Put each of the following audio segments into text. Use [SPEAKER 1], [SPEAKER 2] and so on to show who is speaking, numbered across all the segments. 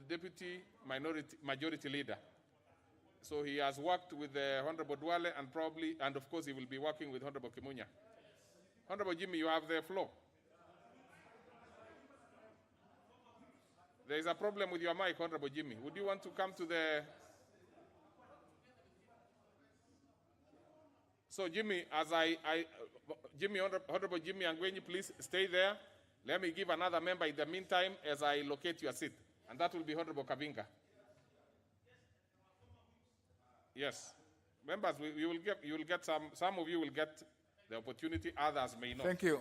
[SPEAKER 1] Deputy Majority Leader. So he has worked with Honorable Duale and of course he will be working with Honorable Kimunya. Honorable Jimmy, you have the floor. There is a problem with your mic, Honorable Jimmy. Would you want to come to the... So Jimmy, Honorable Jimmy Angwenyi, please stay there. Let me give another member in the meantime as I locate your seat. And that will be Honorable Kavinga. Yes. Members, you will get some of you will get the opportunity, others may not.
[SPEAKER 2] Thank you.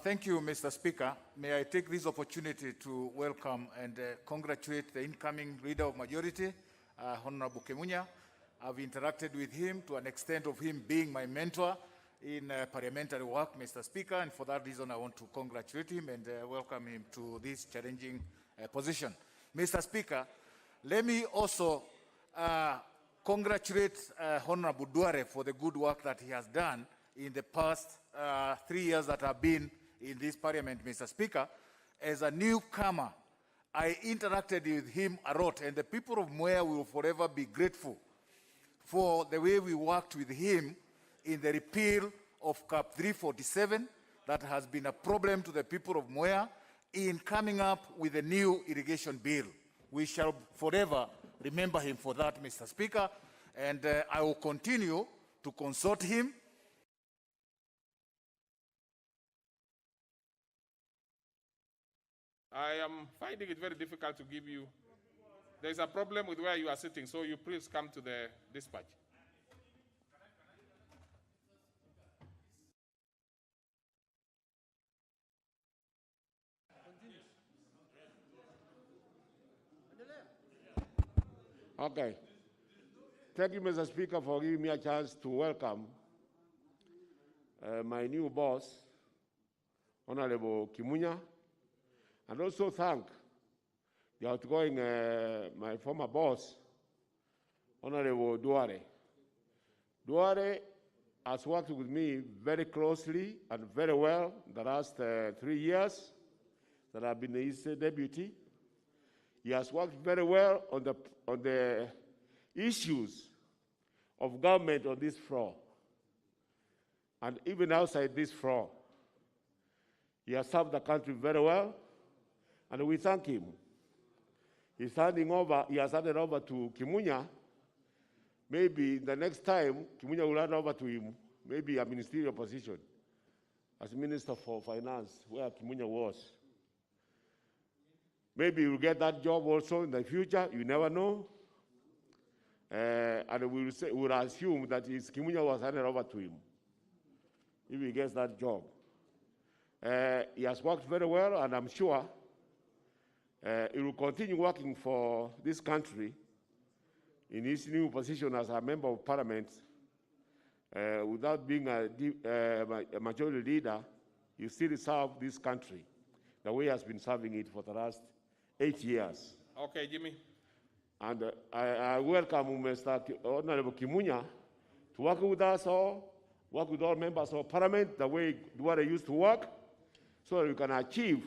[SPEAKER 2] Thank you, Mr. Speaker. May I take this opportunity to welcome and congratulate the incoming Leader of Majority, Honorable Kimunya. I've interacted with him to an extent of him being my mentor in parliamentary work, Mr. Speaker, and for that reason I want to congratulate him and welcome him to this challenging position. Mr. Speaker, let me also congratulate Honorable Duale for the good work that he has done in the past 3 years that I've been in this parliament, Mr. Speaker. As a newcomer, I interacted with him a lot, and the people of Mwea will forever be grateful for the way we worked with him in the repeal of Cap 347 that has been a problem to the people of Mwea in coming up with a new irrigation bill. We shall forever remember him for that, Mr. Speaker, and I will continue to consult him.
[SPEAKER 1] I am finding it very difficult to give you. There is a problem with where you are sitting, so you please come to the dispatch.
[SPEAKER 3] Okay. Thank you, Mr. Speaker, for giving me a chance to welcome my new boss, Honorable Kimunya, and also thank the outgoing, my former boss, Honorable Duale. Duale has worked with me very closely and very well the last 3 years that I've been his deputy. He has worked very well on the issues of government on this floor, and even outside this floor. He has served the country very well, and we thank him. He has handed over to Kimunya. Maybe the next time, Kimunya will hand over to him, maybe a ministerial position as Minister for Finance, where Kimunya was. Maybe you'll get that job also in the future, you never know. And we'll assume that Kimunya was handed over to him, if he gets that job. He has worked very well, and I'm sure he will continue working for this country in his new position as a member of parliament. Without being a majority leader, he still serves this country the way he has been serving it for the last 8 years.
[SPEAKER 1] Okay, Jimmy.
[SPEAKER 3] And I welcome Mr. Honorable Kimunya to work with us all, work with all members of parliament the way Duale used to work, so that we can achieve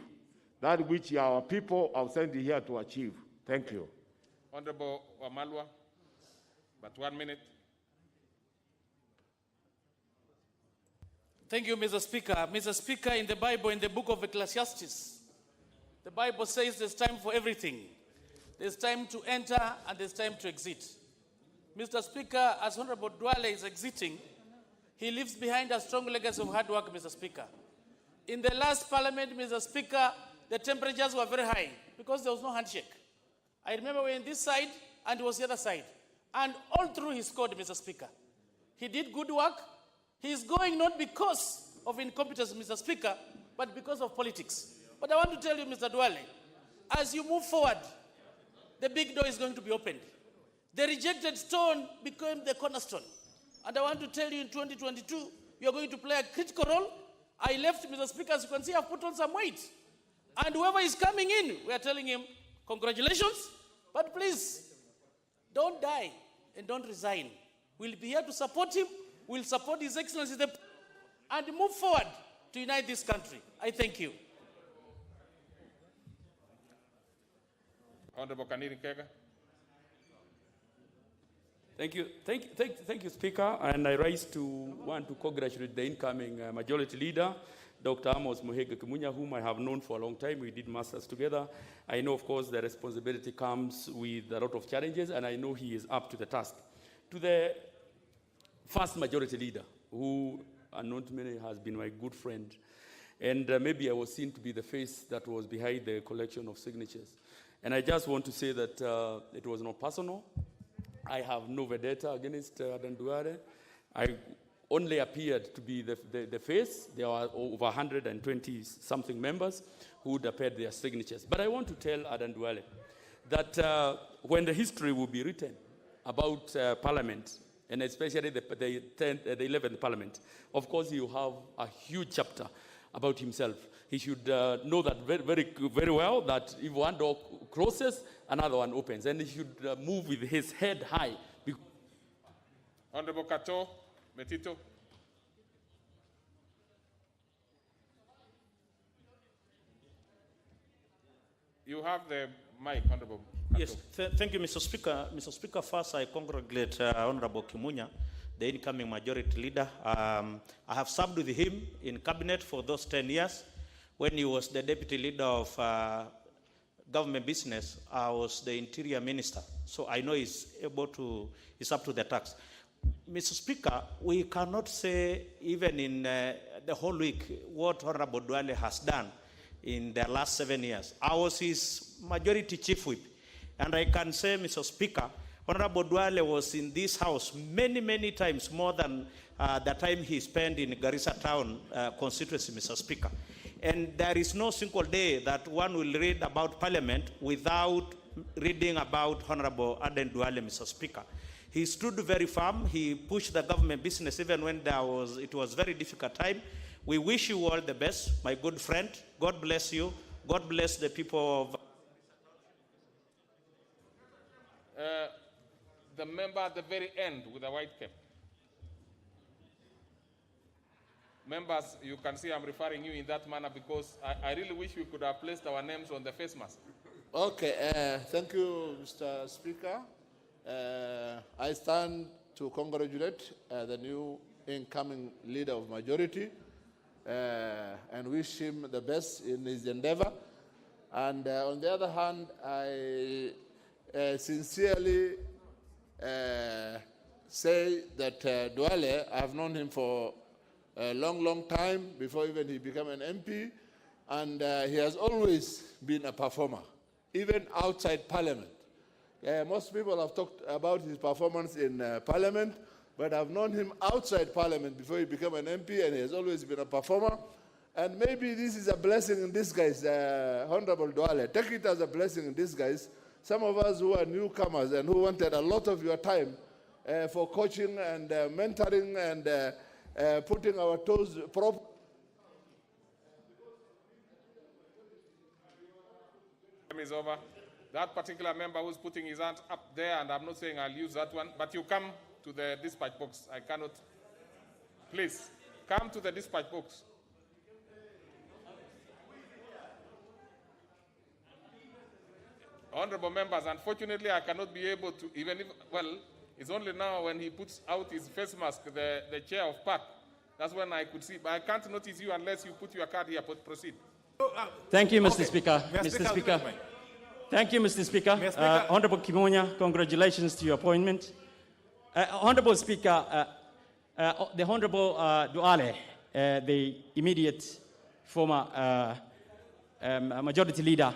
[SPEAKER 3] that which our people are sent here to achieve. Thank you.
[SPEAKER 1] Honorable Wamalwa, but 1 minute.
[SPEAKER 4] Thank you, Mr. Speaker. Mr. Speaker, in the Bible, in the book of Ecclesiastes, the Bible says there's time for everything. There's time to enter and there's time to exit. Mr. Speaker, as Honorable Duale is exiting, he leaves behind a strong legacy of hard work, Mr. Speaker. In the last parliament, Mr. Speaker, the temperatures were very high because there was no handshake. I remember we were on this side and it was the other side. And all through he scored, Mr. Speaker. He did good work. He is going not because of incompetence, Mr. Speaker, but because of politics. But I want to tell you, Mr. Duale, as you move forward, the big door is going to be opened. The rejected stone became the cornerstone. And I want to tell you, in 2022, you are going to play a critical role. I left, Mr. Speaker, as you can see, I've put on some weight. And whoever is coming in, we are telling him, congratulations, but please, don't die and don't resign. We'll be here to support him. We'll support His Excellency and move forward to unite this country. I thank you.
[SPEAKER 1] Honorable Kanini Kega.
[SPEAKER 5] Thank you, Speaker. And I want to congratulate the incoming Majority Leader, Dr. Amos Muhega Kimunya, whom I have known for a long time. We did masters together. I know, of course, the responsibility comes with a lot of challenges, and I know he is up to the task. To the first Majority Leader, who, unknown to many, has been my good friend, and maybe I was seen to be the face that was behind the collection of signatures. And I just want to say that it was not personal. I have no vendetta against Adan Duale. I only appeared to be the face. There are over 120-something members who would appear their signatures. But I want to tell Adan Duale that when the history will be written about Parliament, and especially the 11th Parliament, of course he will have a huge chapter about himself. He should know that very well, that if one door closes, another one opens. And he should move with his head high.
[SPEAKER 1] Honorable Kato Metito. You have the mic, Honorable Kato.
[SPEAKER 6] Yes, thank you, Mr. Speaker. Mr. Speaker, first I congratulate Honorable Kimunya, the incoming Majority Leader. I have served with him in cabinet for those 10 years. When he was the Deputy Leader of Government Business, I was the Interior Minister. So I know he's up to the task. Mr. Speaker, we cannot say, even in the whole week, what Honorable Duale has done in the last 7 years. I was his Majority Chief Whip. And I can say, Mr. Speaker, Honorable Duale was in this house many times, more than the time he spent in Garissa Town constituency, Mr. Speaker. And there is no single day that one will read about Parliament without reading about Honorable Adan Duale, Mr. Speaker. He stood very firm. He pushed the government business even when it was very difficult time. We wish you all the best, my good friend. God bless you. God bless the people of...
[SPEAKER 1] The member at the very end with the white cap. Members, you can see I'm referring you in that manner because I really wish we could have placed our names on the face mask.
[SPEAKER 7] Okay, thank you, Mr. Speaker. I stand to congratulate the new incoming leader of Majority and wish him the best in his endeavor. And on the other hand, I sincerely say that Duale, I've known him for a long time before even he became an MP, and he has always been a performer, even outside Parliament. Most people have talked about his performance in Parliament, but I've known him outside Parliament before he became an MP, and he has always been a performer. And maybe this is a blessing in disguise, Honorable Duale. Take it as a blessing in disguise. Some of us who are newcomers and who wanted a lot of your time for coaching and mentoring and putting our toes properly.
[SPEAKER 1] Time is over. That particular member who's putting his hand up there, and I'm not saying I'll use that one, but you come to the dispatch box. I cannot. Please, come to the dispatch box. Honorable members, unfortunately, I cannot be able to, even if, well, it's only now when he puts out his face mask, the chair of PAC, that's when I could see. But I can't notice you unless you put your card here. Proceed.
[SPEAKER 8] Thank you, Mr. Speaker. Mr. Speaker. Thank you, Mr. Speaker. Honorable Kimunya, congratulations to your appointment. Honorable Speaker, the Honorable Duale, the immediate former Majority Leader,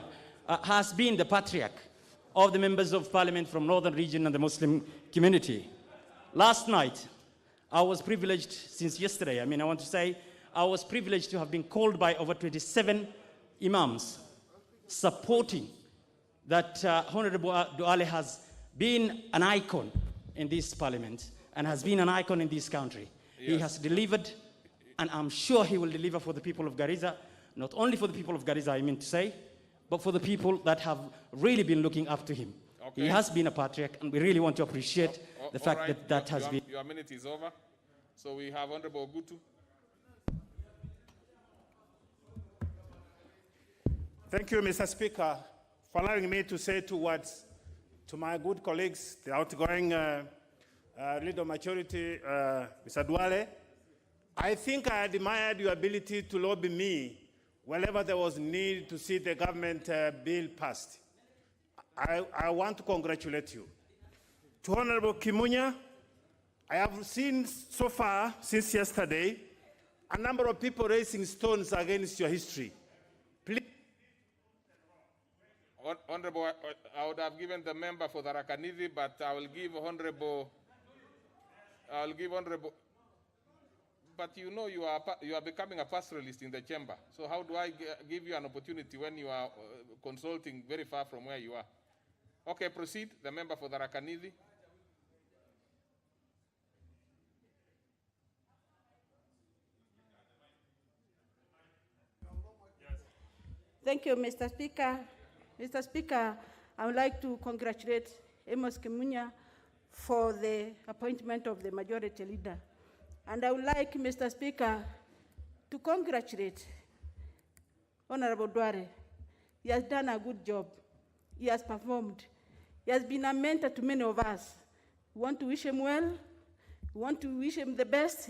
[SPEAKER 8] has been the patriarch of the members of Parliament from Northern Region and the Muslim community. Last night, I was privileged, since yesterday, I want to say, I was privileged to have been called by over 27 imams supporting that Honorable Duale has been an icon in this Parliament and has been an icon in this country. Yes. He has delivered, and I'm sure he will deliver for the people of Garissa, not only for the people of Garissa, I mean to say, but for the people that have really been looking up to him. Okay. He has been a patriarch, and we really want to appreciate the fact that that has been...
[SPEAKER 1] Your minute is over. So we have Honorable Gutu.
[SPEAKER 9] Thank you, Mr. Speaker. for allowing me to say 2 words to my good colleagues, the outgoing Leader of Majority, Mr. Duale. I think I admired your ability to lobby me whenever there was need to see the government bill passed. I want to congratulate you. To Honorable Kimunya, I have seen so far, since yesterday, a number of people raising stones against your history. Please.
[SPEAKER 1] Honorable, I would have given the member for the Rakanidi, but I will give Honorable, but you know you are becoming a pastoralist in the chamber. So how do I give you an opportunity when you are consulting very far from where you are? Okay, proceed, the member for the Rakanidi.
[SPEAKER 10] Thank you, Mr. Speaker. Mr. Speaker, I would like to congratulate Amos Kimunya for the appointment of the majority leader. And I would like, Mr. Speaker, to congratulate Honorable Duale. He has done a good job. He has performed. He has been a mentor to many of us. We want to wish him well. We want to wish him the best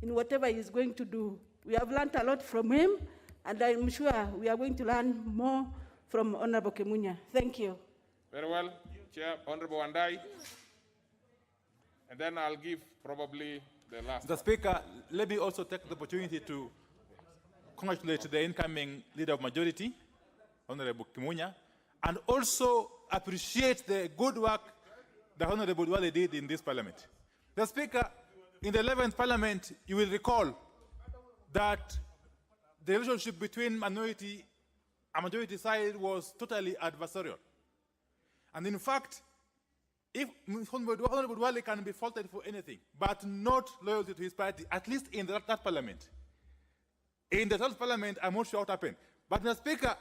[SPEAKER 10] in whatever he is going to do. We have learned a lot from him, and I'm sure we are going to learn more from Honorable Kimunya. Thank you.
[SPEAKER 1] Very well, Chair, Honorable Wandai. And then I'll give probably the last.
[SPEAKER 11] Mr. Speaker, let me also take the opportunity to congratulate the incoming Leader of Majority, Honorable Kimunya, and also appreciate the good work that Honorable Duale did in this Parliament. Mr. Speaker, in the 11th Parliament, you will recall that the relationship between minority and majority side was totally adversarial. And in fact, if Honorable Duale can be faulted for anything, but not loyalty to his party, at least in that Parliament. In the 12th Parliament, I'm not sure what happened. But Mr. Speaker,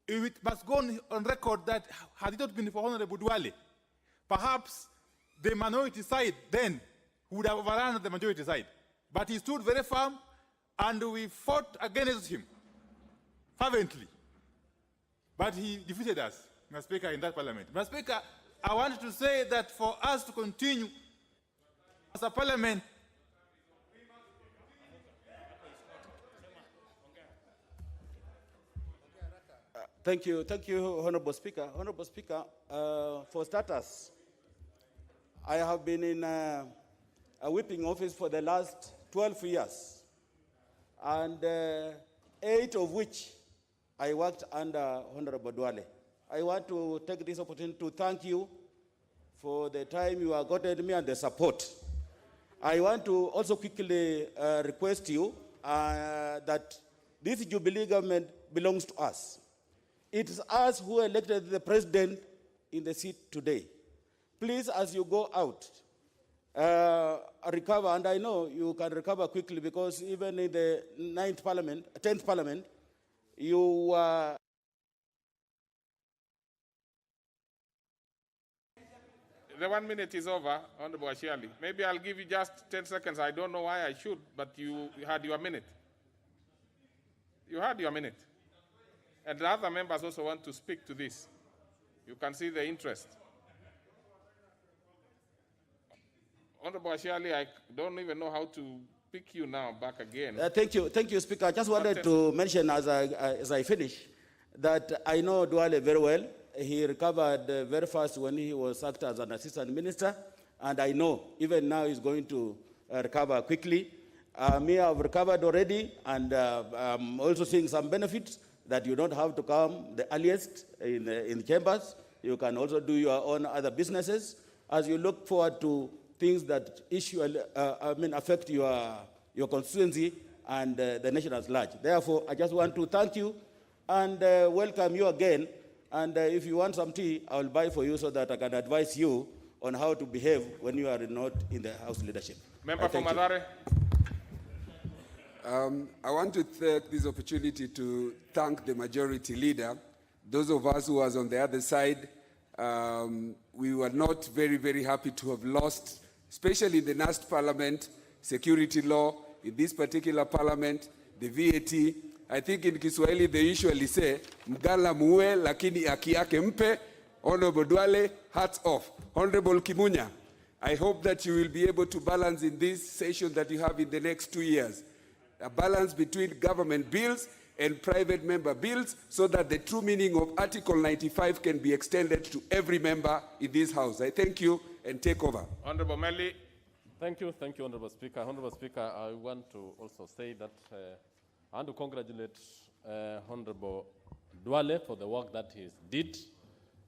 [SPEAKER 11] it must go on record that had it not been for Honorable Duale, perhaps the minority side then would have overrun the majority side. But he stood very firm, and we fought against him fervently. But he defeated us, Mr. Speaker, in that Parliament. Mr. Speaker, I want to say that for us to continue as a Parliament,
[SPEAKER 12] Thank you, Honorable Speaker. Honorable Speaker, for starters, I have been in a whipping office for the last 12 years, and 8 of which I worked under Honorable Duale. I want to take this opportunity to thank you for the time you have gotten me and the support. I want to also quickly request you that this Jubilee government belongs to us. It is us who elected the president in the seat today. Please, as you go out, recover, and I know you can recover quickly because even in the 10th Parliament, you
[SPEAKER 1] The 1 minute is over, Honorable Ashiali. Maybe I'll give you just 10 seconds. I don't know why I should, but you had your minute. You had your minute. And the other members also want to speak to this. You can see the interest. Honorable Ashiali, I don't even know how to pick you now back again.
[SPEAKER 12] Thank you, Speaker. I just wanted to mention as I finish that I know Duale very well. He recovered very fast when he was acting as an assistant minister, and I know even now he's going to recover quickly. Me, I've recovered already, and I'm also seeing some benefits that you don't have to come the earliest in chambers. You can also do your own other businesses as you look forward to things that affect your constituency and the nation at large. Therefore, I just want to thank you and welcome you again. And if you want some tea, I will buy for you so that I can advise you on how to behave when you are not in the House leadership.
[SPEAKER 1] Member for Madare.
[SPEAKER 13] I want to take this opportunity to thank the majority leader. Those of us who was on the other side, we were not very, very happy to have lost, especially in the last Parliament, security law, in this particular Parliament, the VAT. I think in Kiswahili they usually say, mgala muue lakini haki yake mpe. Honorable Duale, hats off. Honorable Kimunya, I hope that you will be able to balance in this session that you have in the next 2 years, a balance between government bills and private member bills so that the true meaning of Article 95 can be extended to every member in this House. I thank you and take over.
[SPEAKER 1] Honorable Melly.
[SPEAKER 14] Thank you, Honorable Speaker. Honorable Speaker, I want to also say that I want to congratulate Honorable Duale for the work that he did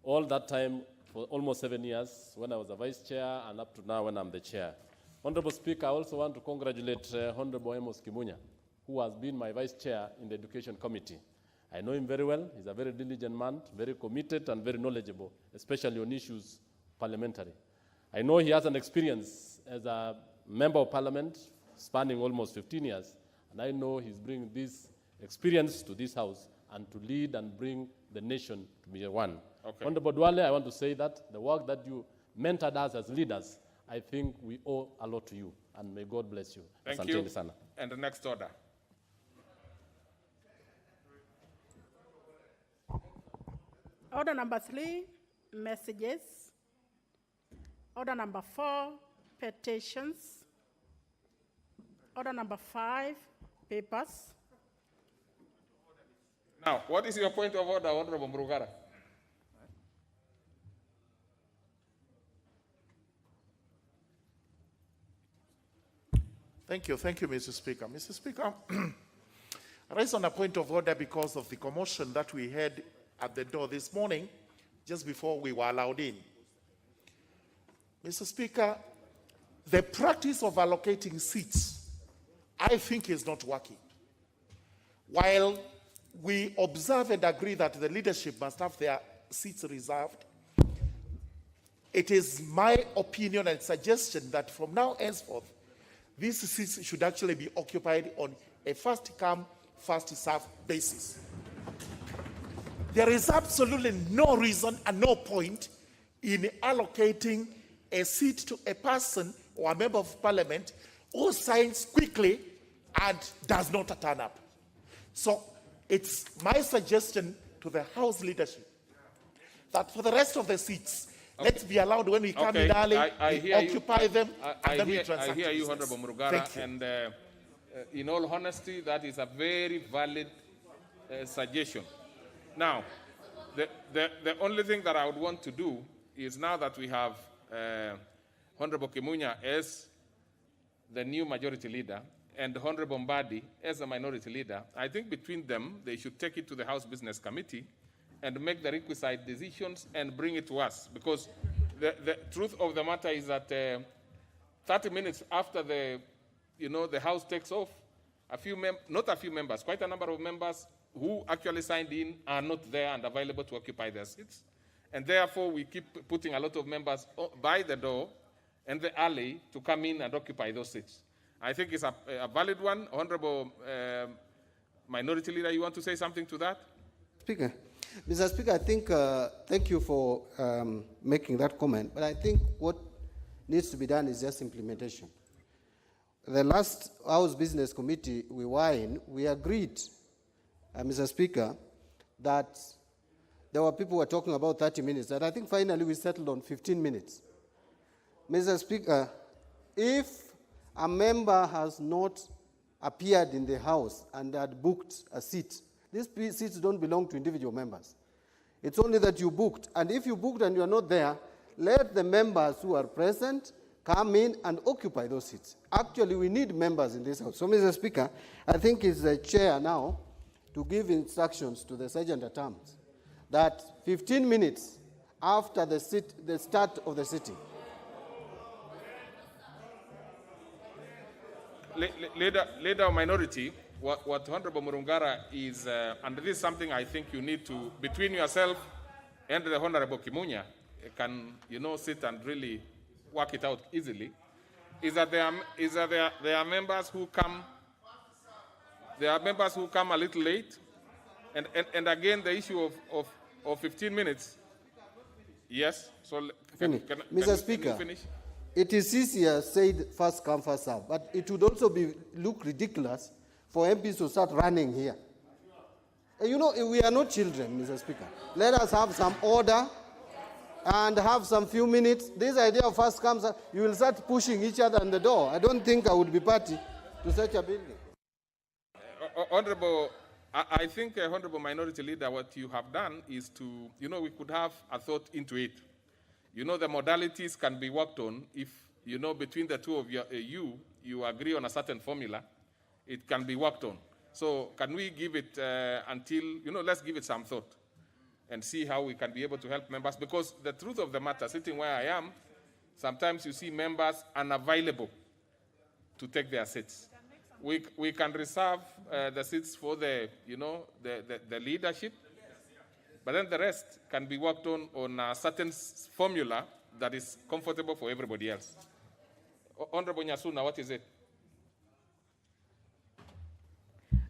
[SPEAKER 14] all that time for almost 7 years when I was a vice chair and up to now when I'm the chair. Honorable Speaker, I also want to congratulate Honorable Amos Kimunya, who has been my vice chair in the Education Committee. I know him very well. He's a very diligent man, very committed and very knowledgeable, especially on issues parliamentary. I know he has an experience as a member of parliament spanning almost 15 years, and I know he's bringing this experience to this House and to lead and bring the nation to be one.
[SPEAKER 1] Okay.
[SPEAKER 14] Honorable Duale, I want to say that the work that you mentored us as leaders, I think we owe a lot to you, and may God bless you.
[SPEAKER 1] Thank you. And the next order.
[SPEAKER 15] Order number 3, messages. Order number 4, petitions. Order number 5, papers.
[SPEAKER 1] Now, what is your point of order, Honorable Murugara?
[SPEAKER 16] Thank you, Mr. Speaker. Mr. Speaker, I raise on a point of order because of the commotion that we had at the door this morning, just before we were allowed in. Mr. Speaker, the practice of allocating seats, I think, is not working. While we observe and agree that the leadership must have their seats reserved, it is my opinion and suggestion that from now henceforth, these seats should actually be occupied on a first-come, first-served basis. There is absolutely no reason and no point in allocating a seat to a person or a member of parliament who signs quickly and does not turn up. So it's my suggestion to the House leadership that for the rest of the seats, let's be allowed when we come in early, we occupy them, and then we transact.
[SPEAKER 1] I hear you, Honorable Murugara, and in all honesty, that is a very valid suggestion. Now, the only thing that I would want to do is, now that we have Honorable Kimunya as the new majority leader and Honorable Mbadi as a minority leader, I think between them, they should take it to the House Business Committee and make the requisite decisions and bring it to us. Because the truth of the matter is that 30 minutes after the House takes off, not a few members, quite a number of members who actually signed in are not there and available to occupy their seats. And therefore, we keep putting a lot of members by the door and the alley to come in and occupy those seats. I think it's a valid one. Honorable Minority Leader, you want to say something to that?
[SPEAKER 17] Speaker. Mr. Speaker, I think, thank you for making that comment, but I think what needs to be done is just implementation. The last House Business Committee we were in, we agreed, Mr. Speaker, that there were people who were talking about 30 minutes, and I think finally we settled on 15 minutes. Mr. Speaker, if a member has not appeared in the House and had booked a seat, these seats don't belong to individual members. It's only that you booked. And if you booked and you are not there, let the members who are present come in and occupy those seats. Actually, we need members in this House. So, Mr. Speaker, I think it's the chair now to give instructions to the sergeant at arms that 15 minutes after the start of the sitting.
[SPEAKER 1] Leader of Minority, what Honorable Murungara is, and this is something I think you need to, between yourself and the Honorable Kimunya, can sit and really work it out easily, is that there are members who come. There are members who come a little late, and again the issue of 15 minutes. Yes. So
[SPEAKER 17] Mr. Speaker,
[SPEAKER 1] finish?
[SPEAKER 17] It is easier said first come first serve, but it would also look ridiculous for MPs to start running here. You know, we are not children, Mr. Speaker. Let us have some order and have some few minutes. This idea of first comes, you will start pushing each other on the door. I don't think I would be party to such a building.
[SPEAKER 1] Honorable, I think, Honorable Minority Leader, what you have done is to, you know, we could have a thought into it. You know, the modalities can be worked on if, you know, between the two of you agree on a certain formula, it can be worked on. So can we give it until, you know, let's give it some thought and see how we can be able to help members. Because the truth of the matter, sitting where I am, sometimes you see members unavailable to take their seats. We can reserve the seats for the, you know, the leadership, but then the rest can be worked on a certain formula that is comfortable for everybody else. Honorable Nyasuna, what is it?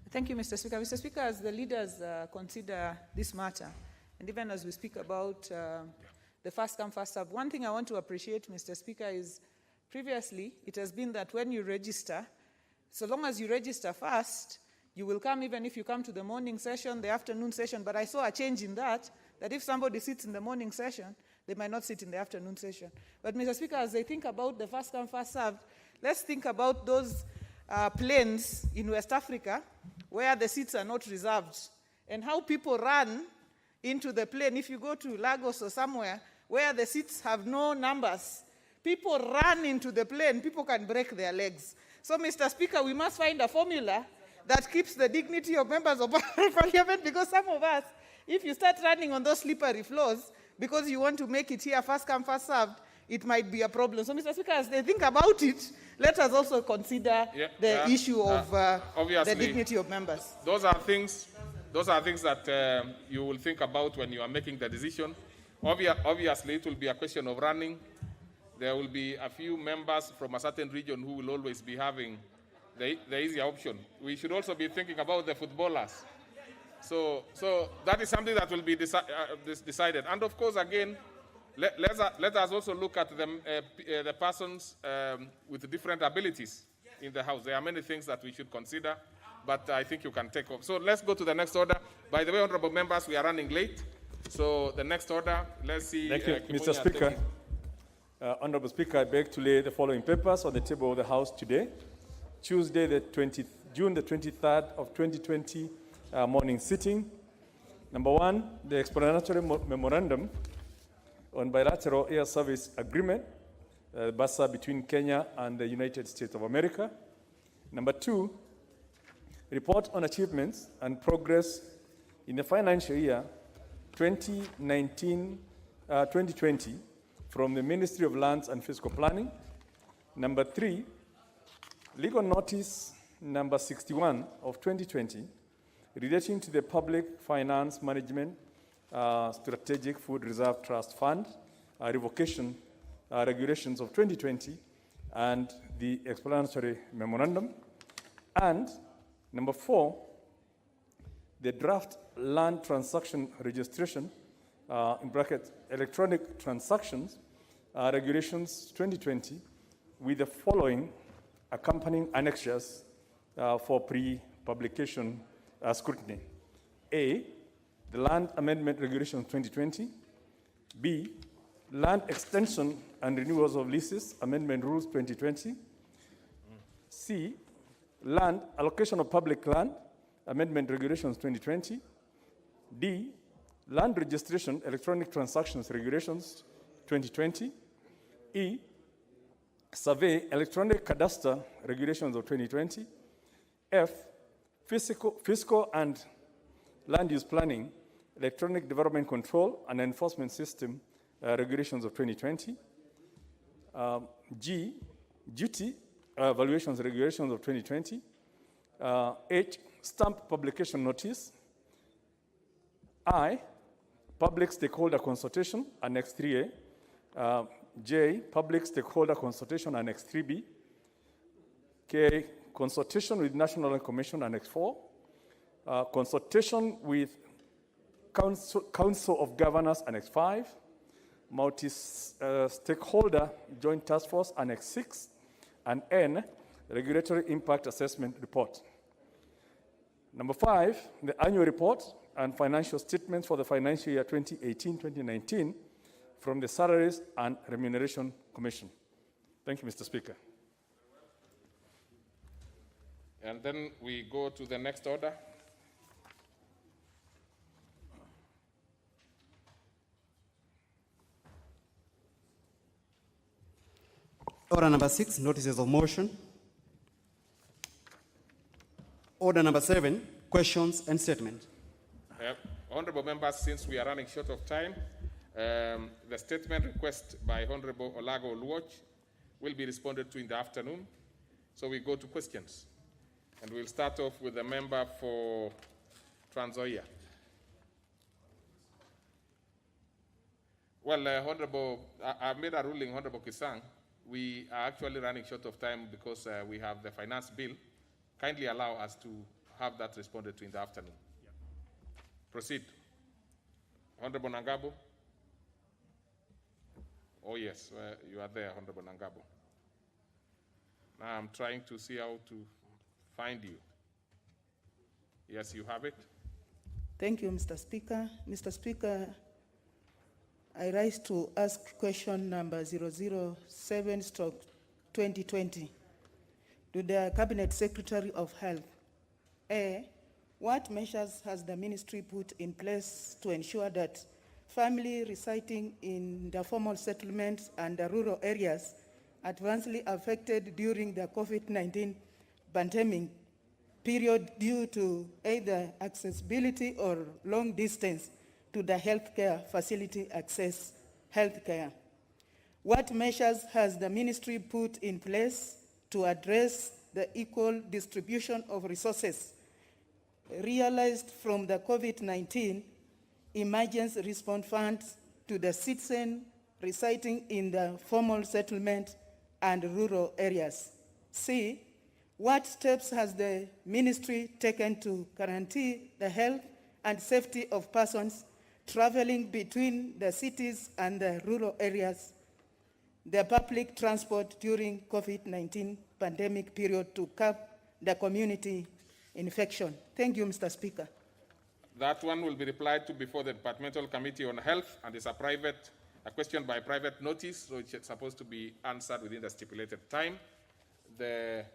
[SPEAKER 18] Thank you, Mr. Speaker. Mr. Speaker, as the leaders consider this matter, and even as we speak about the first come, first serve, one thing I want to appreciate, Mr. Speaker, is previously it has been that when you register, so long as you register first, you will come even if you come to the morning session, the afternoon session. But I saw a change in that if somebody sits in the morning session, they might not sit in the afternoon session. But Mr. Speaker, as they think about the first come, first served, let's think about those planes in West Africa where the seats are not reserved and how people run into the plane. If you go to Lagos or somewhere where the seats have no numbers, people run into the plane, people can break their legs. So, Mr. Speaker, we must find a formula that keeps the dignity of members of parliament, because some of us, if you start running on those slippery floors because you want to make it here first come, first served, it might be a problem. So, Mr. Speaker, as they think about it, let us also consider the issue of the dignity of members.
[SPEAKER 1] Those are things that you will think about when you are making the decision. Obviously, it will be a question of running. There will be a few members from a certain region who will always be having the easier option. We should also be thinking about the footballers. So that is something that will be decided. And of course, again, let us also look at the persons with different abilities in the House. There are many things that we should consider, but I think you can take off. So let's go to the next order. By the way, honorable members, we are running late. So the next order, let's see.
[SPEAKER 19] Thank you, Mr. Speaker. Honorable Speaker, I beg to lay the following papers on the table of the House today. Tuesday, June the 23rd of 2020, morning sitting. Number one, the explanatory memorandum on bilateral air service agreement, BASA, between Kenya and the United States of America. Number two, report on achievements and progress in the financial year 2019-2020 from the Ministry of Lands and Fiscal Planning. Number three, legal notice number 61 of 2020 relating to the Public Finance Management Strategic Food Reserve Trust Fund, revocation regulations of 2020, and the explanatory memorandum. And number four, the draft land transaction registration, in bracket, electronic transactions, regulations 2020, with the following accompanying annexures for pre-publication scrutiny. A, the Land Amendment Regulations 2020. B, Land Extension and Renewals of Leases Amendment Rules 2020. C, Land Allocation of Public Land Amendment Regulations 2020. D, Land Registration Electronic Transactions Regulations 2020. E, Survey Electronic Cadastre Regulations of 2020. F, Fiscal and Land Use Planning Electronic Development Control and Enforcement System Regulations of 2020. G, Duty Valuations Regulations of 2020. H, Stamp Publication Notice. I, Public Stakeholder Consultation, Annex 3A. J, Public Stakeholder Consultation, Annex 3B. K, Consultation with National Commission, Annex 4. Consultation with Council of Governors, Annex 5. Multi-Stakeholder Joint Task Force, Annex 6. And N, Regulatory Impact Assessment Report. Number 5, the annual report and financial statements for the financial year 2018-2019 from the Salaries and Remuneration Commission. Thank you, Mr. Speaker.
[SPEAKER 1] And then we go to the next order.
[SPEAKER 17] Order number 6, notices of motion. Order number 7, questions and statement.
[SPEAKER 1] Honorable members, since we are running short of time, the statement request by Honorable Olago Oluoch will be responded to in the afternoon. So we go to questions. And we'll start off with the member for Trans Nzoia. Well, Honorable, I've made a ruling, Honorable Kisang. We are actually running short of time because we have the finance bill. Kindly allow us to have that responded to in the afternoon. Yeah. Proceed. Honorable Nangabo. Oh yes, you are there, Honorable Nangabo. Now I'm trying to see how to find you. Yes, you have it.
[SPEAKER 20] Thank you, Mr. Speaker. Mr. Speaker, I rise to ask question number 007/2020 to the Cabinet Secretary of Health. A, what measures has the ministry put in place to ensure that family residing in the formal settlements and the rural areas adversely affected during the COVID-19 pandemic period due to either accessibility or long distance to the healthcare facility access healthcare? What measures has the ministry put in place to address the equal distribution of resources realized from the COVID-19 emergency response funds to the citizens residing in the formal settlement and rural areas? C, what steps has the ministry taken to guarantee the health and safety of persons traveling between the cities and the rural areas, the public transport during COVID-19 pandemic period to curb the community infection? Thank you, Mr. Speaker.
[SPEAKER 1] That one will be replied to before the Departmental Committee on Health, and is a question by private notice, so it's supposed to be answered within the stipulated time. The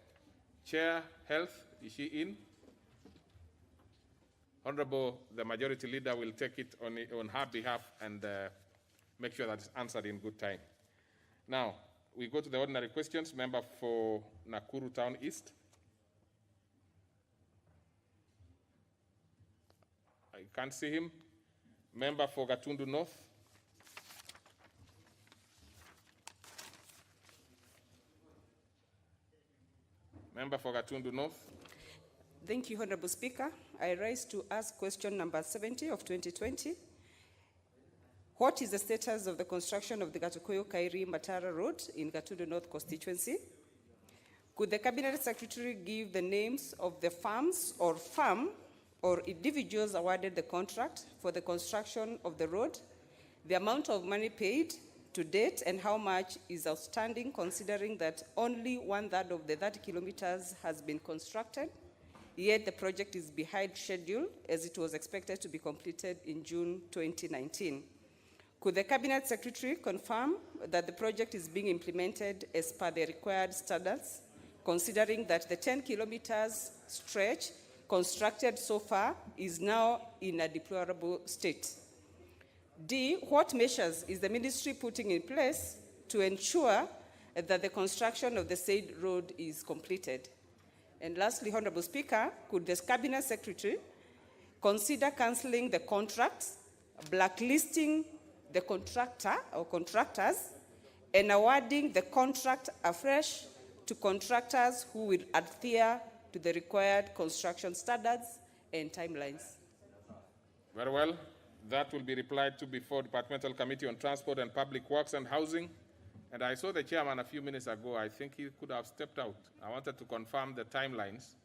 [SPEAKER 1] Chair, Health, is she in? Honorable, the Majority Leader will take it on her behalf and make sure that it's answered in good time. Now, we go to the ordinary questions. Member for Nakuru Town East. I can't see him. Member for Gatundu North. Member for Gatundu North.
[SPEAKER 21] Thank you, Honorable Speaker. I rise to ask question number 70 of 2020. What is the status of the construction of the Gatukoyo-Kairi Matara Road in Gatundu North constituency? Could the Cabinet Secretary give the names of the farms or farm or individuals awarded the contract for the construction of the road, the amount of money paid to date, and how much is outstanding, considering that only 1/3 of the 30 kilometers has been constructed, yet the project is behind schedule as it was expected to be completed in June 2019. Could the Cabinet Secretary confirm that the project is being implemented as per the required standards, considering that the 10 kilometers stretch constructed so far is now in a deplorable state? D, what measures is the ministry putting in place to ensure that the construction of the said road is completed? And lastly, Honorable Speaker, could the Cabinet Secretary consider cancelling the contracts, blacklisting the contractor or contractors, and awarding the contract afresh to contractors who will adhere to the required construction standards and timelines?
[SPEAKER 1] Very well. That will be replied to before Departmental Committee on Transport and Public Works and Housing. And I saw the chairman a few minutes ago. I think he could have stepped out. I wanted to confirm the timelines.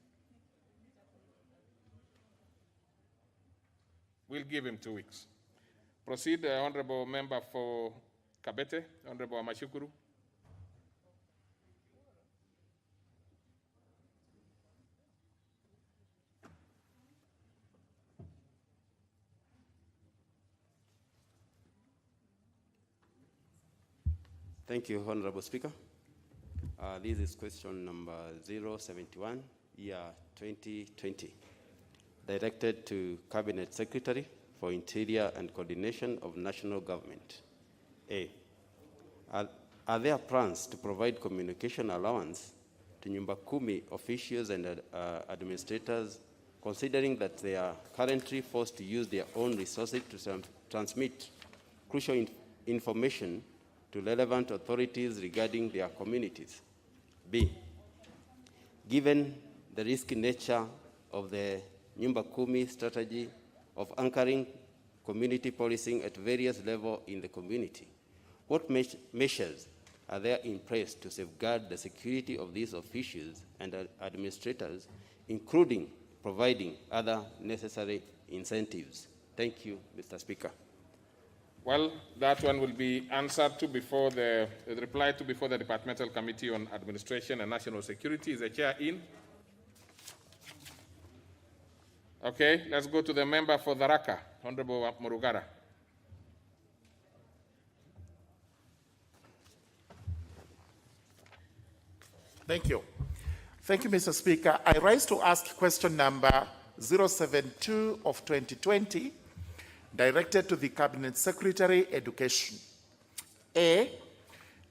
[SPEAKER 1] We'll give him 2 weeks. Proceed, Honorable Member for Kabete, Honorable Amashukuru.
[SPEAKER 2] Thank you, Honorable Speaker. This is question number 071, year 2020, directed to Cabinet Secretary for Interior and Coordination of National Government. A, are there plans to provide communication allowance to Nyumba Kumi officials and administrators, considering that they are currently forced to use their own resources to transmit crucial information to relevant authorities regarding their communities? B, given the risky nature of the Nyumba Kumi strategy of anchoring community policing at various levels in the community, what measures are there in place to safeguard the security of these officials and administrators, including providing other necessary incentives? Thank you, Mr. Speaker.
[SPEAKER 1] Well, that one will be answered to before the replied to before the Departmental Committee on Administration and National Security. Is the chair in? Okay, let's go to the member for Tharaka, Honorable Murugara.
[SPEAKER 16] Thank you. Thank you, Mr. Speaker. I rise to ask question number 072 of 2020, directed to the Cabinet Secretary, Education. A,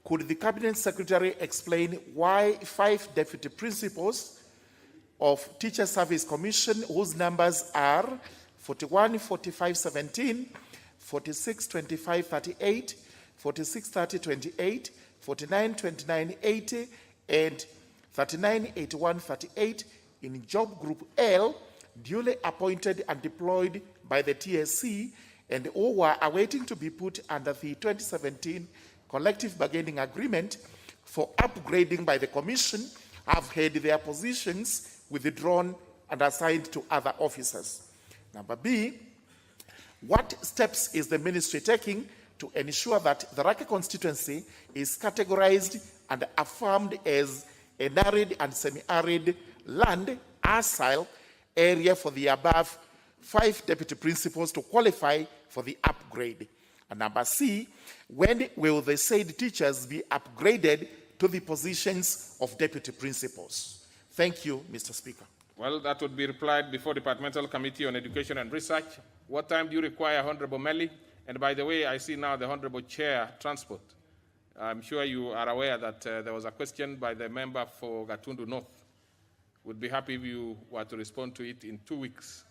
[SPEAKER 16] could the Cabinet Secretary explain why 5 deputy principals of Teacher Service Commission, whose numbers are 41 45 17, 46 25 38, 46 30 28, 49 29 80, and 39 81 38 in Job Group L, duly appointed and deployed by the TSC, and who were awaiting to be put under the 2017 collective bargaining agreement for upgrading by the Commission, have had their positions withdrawn and assigned to other officers. Number B, what steps is the ministry taking to ensure that the Raka constituency is categorized and affirmed as an arid and semi-arid land asile area for the above 5 deputy principals to qualify for the upgrade? And number C, when will the said teachers be upgraded to the positions of deputy principals? Thank you, Mr. Speaker.
[SPEAKER 1] Well, that would be replied before Departmental Committee on Education and Research. What time do you require, Honorable Melly? And by the way, I see now the Honorable Chair, Transport. I'm sure you are aware that there was a question by the member for Gatundu North. Would be happy if you were to respond to it in 2 weeks,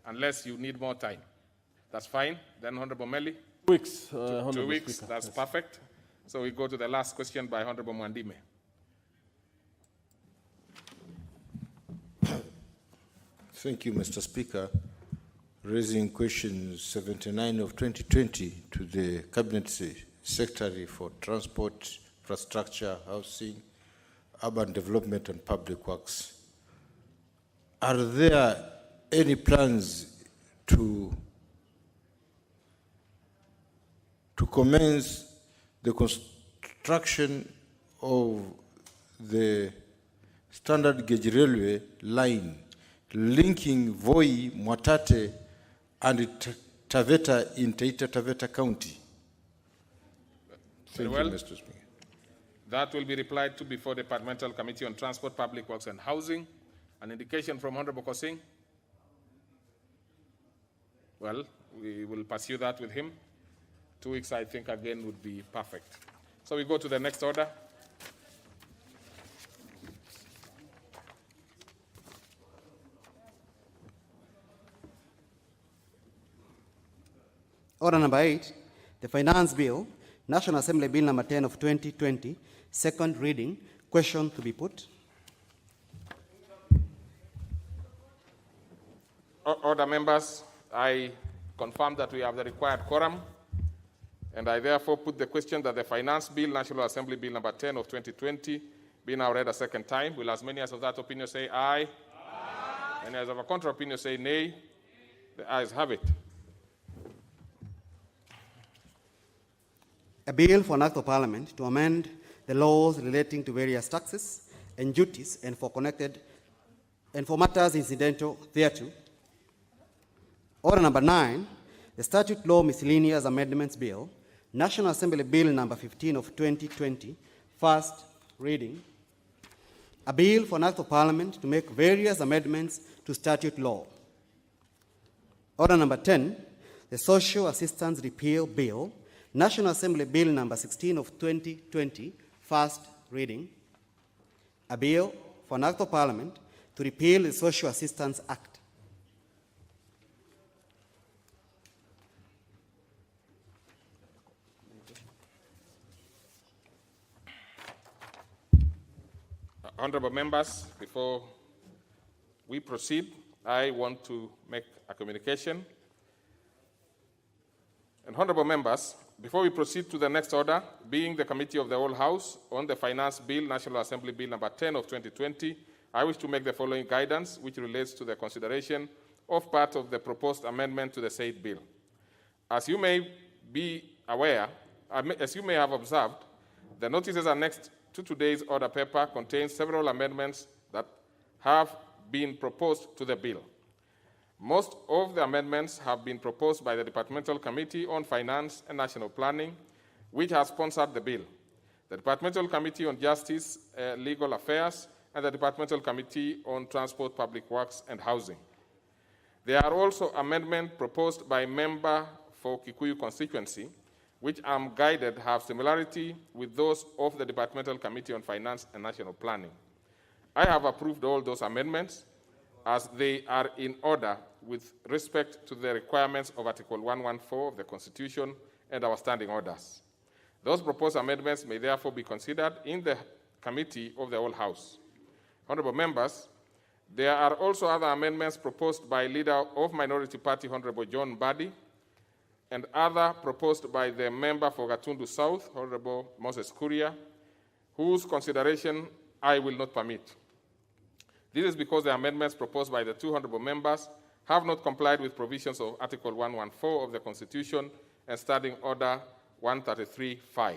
[SPEAKER 1] unless you need more time. That's fine. Then Honorable Melly?
[SPEAKER 14] 2 weeks.
[SPEAKER 1] 2 weeks,
[SPEAKER 14] Speaker.
[SPEAKER 1] that's
[SPEAKER 14] Yes.
[SPEAKER 1] perfect. So we go to the last question by Honorable Mwandime.
[SPEAKER 22] Thank you, Mr. Speaker. Raising question 79 of 2020 to the Cabinet Secretary for Transport, Infrastructure, Housing, Urban Development and Public Works. Are there any plans to commence the construction of the standard gauge railway line linking Voi, Mwatate, and Taveta in Taita Taveta County?
[SPEAKER 1] Very well. Mr. Speaker. That will be replied to before the Departmental Committee on Transport, Public Works and Housing. An indication from Honorable Kosing? Well, we will pursue that with him. 2 weeks, I think, again, would be perfect. So we go to the next order.
[SPEAKER 23] Order number 8, the Finance Bill, National Assembly Bill number 10 of 2020, second reading. Question to be put.
[SPEAKER 1] Order, members. I confirm that we have the required quorum, and I therefore put the question that the Finance Bill, National Assembly Bill number 10 of 2020, be now read a second time. Will as many as of that opinion say aye? Aye. And as of a contra opinion say nay? The ayes have it.
[SPEAKER 23] A bill for an act of parliament to amend the laws relating to various taxes and duties and for matters incidental thereto. Order number 9, the Statute Law Miscellaneous Amendments Bill, National Assembly Bill number 15 of 2020, first reading. A bill for an act of parliament to make various amendments to statute law. Order number 10, the Social Assistance Repeal Bill, National Assembly Bill number 16 of 2020, first reading. A bill for an act of parliament to repeal the Social Assistance Act.
[SPEAKER 1] Honorable members, before we proceed, I want to make a communication. And honorable members, before we proceed to the next order, being the Committee of the Whole House on the Finance Bill, National Assembly Bill number 10 of 2020, I wish to make the following guidance which relates to the consideration of part of the proposed amendment to the said bill. As you may be aware, as you may have observed, the notices annexed to today's order paper contains several amendments that have been proposed to the bill. Most of the amendments have been proposed by the Departmental Committee on Finance and National Planning, which has sponsored the bill, the Departmental Committee on Justice, Legal Affairs, and the Departmental Committee on Transport, Public Works, and Housing. There are also amendments proposed by member for Kikuyu constituency, which I'm guided have similarity with those of the Departmental Committee on Finance and National Planning. I have approved all those amendments as they are in order with respect to the requirements of Article 114 of the Constitution and our standing orders. Those proposed amendments may therefore be considered in the Committee of the Whole House. Honorable members, there are also other amendments proposed by Leader of Minority Party, Honorable John Mbadi, and other proposed by the member for Gatundu South, Honorable Moses Kuria, whose consideration I will not permit. This is because the amendments proposed by the two honorable members have not complied with provisions of Article 114 of the Constitution and Standing Order 133.5.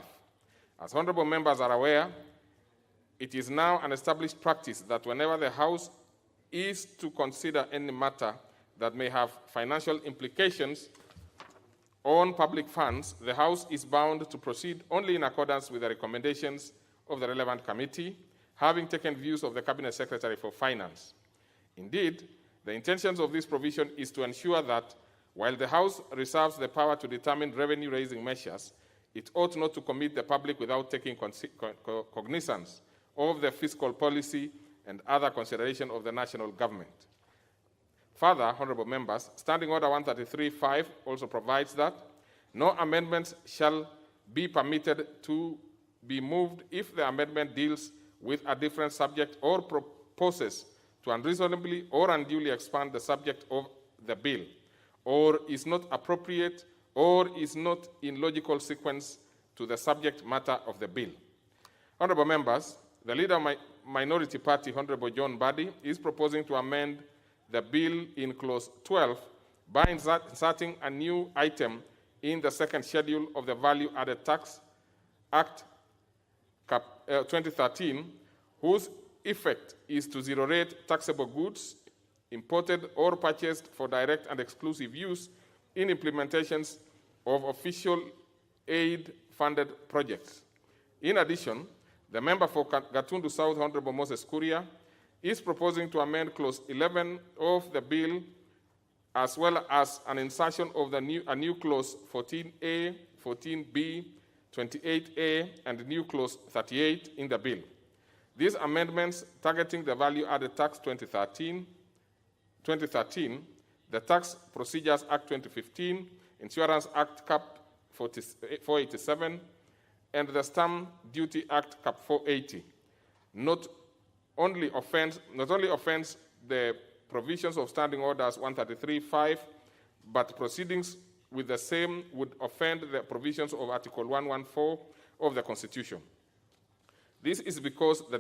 [SPEAKER 1] As honorable members are aware, it is now an established practice that whenever the House is to consider any matter that may have financial implications on public funds, the House is bound to proceed only in accordance with the recommendations of the relevant committee, having taken views of the Cabinet Secretary for Finance. Indeed, the intentions of this provision is to ensure that while the House reserves the power to determine revenue-raising measures, it ought not to commit the public without taking cognizance of the fiscal policy and other consideration of the national government. Further, honorable members, Standing Order 133.5 also provides that no amendments shall be permitted to be moved if the amendment deals with a different subject or proposes to unreasonably or unduly expand the subject of the bill, or is not appropriate or is not in logical sequence to the subject matter of the bill. Honorable members, the Leader of Minority Party, Honorable John Mbadi, is proposing to amend the bill in clause 12 by inserting a new item in the second schedule of the Value Added Tax Act 2013, whose effect is to zero rate taxable goods imported or purchased for direct and exclusive use in implementations of official aid-funded projects. In addition, the member for Gatundu South, Honorable Moses Kuria, is proposing to amend clause 11 of the bill, as well as an insertion of a new clause 14A, 14B, 28A, and new clause 38 in the bill. These amendments targeting the Value Added Tax 2013, the Tax Procedures Act 2015, Insurance Act Cap 487, and the Stamp Duty Act Cap 480, not only offends the provisions of Standing Orders 133.5, but proceedings with the same would offend the provisions of Article 114 of the Constitution. This is because the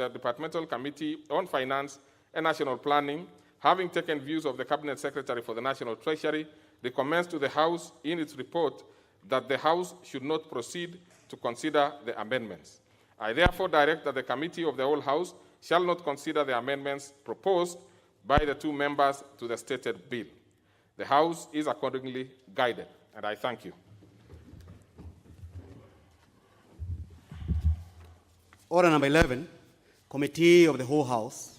[SPEAKER 1] Departmental Committee on Finance and National Planning, having taken views of the Cabinet Secretary for the National Treasury, recommends to the House in its report that the House should not proceed to consider the amendments. I therefore direct that the Committee of the Whole House shall not consider the amendments proposed by the two members to the stated bill. The House is accordingly guided, and I thank you.
[SPEAKER 23] Order number 11, Committee of the Whole House.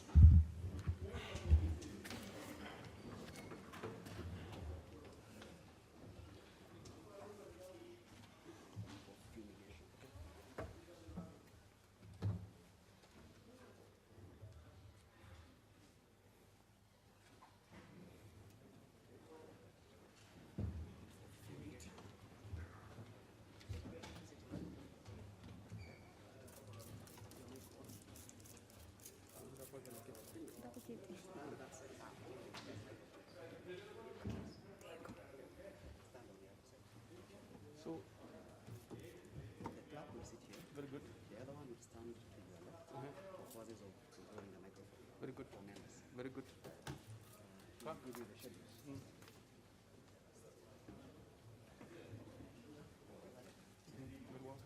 [SPEAKER 8] So, very good. The other one will stand to your left for purposes of controlling the microphone. Very good. For members. Very good. Give you the schedules. Very well.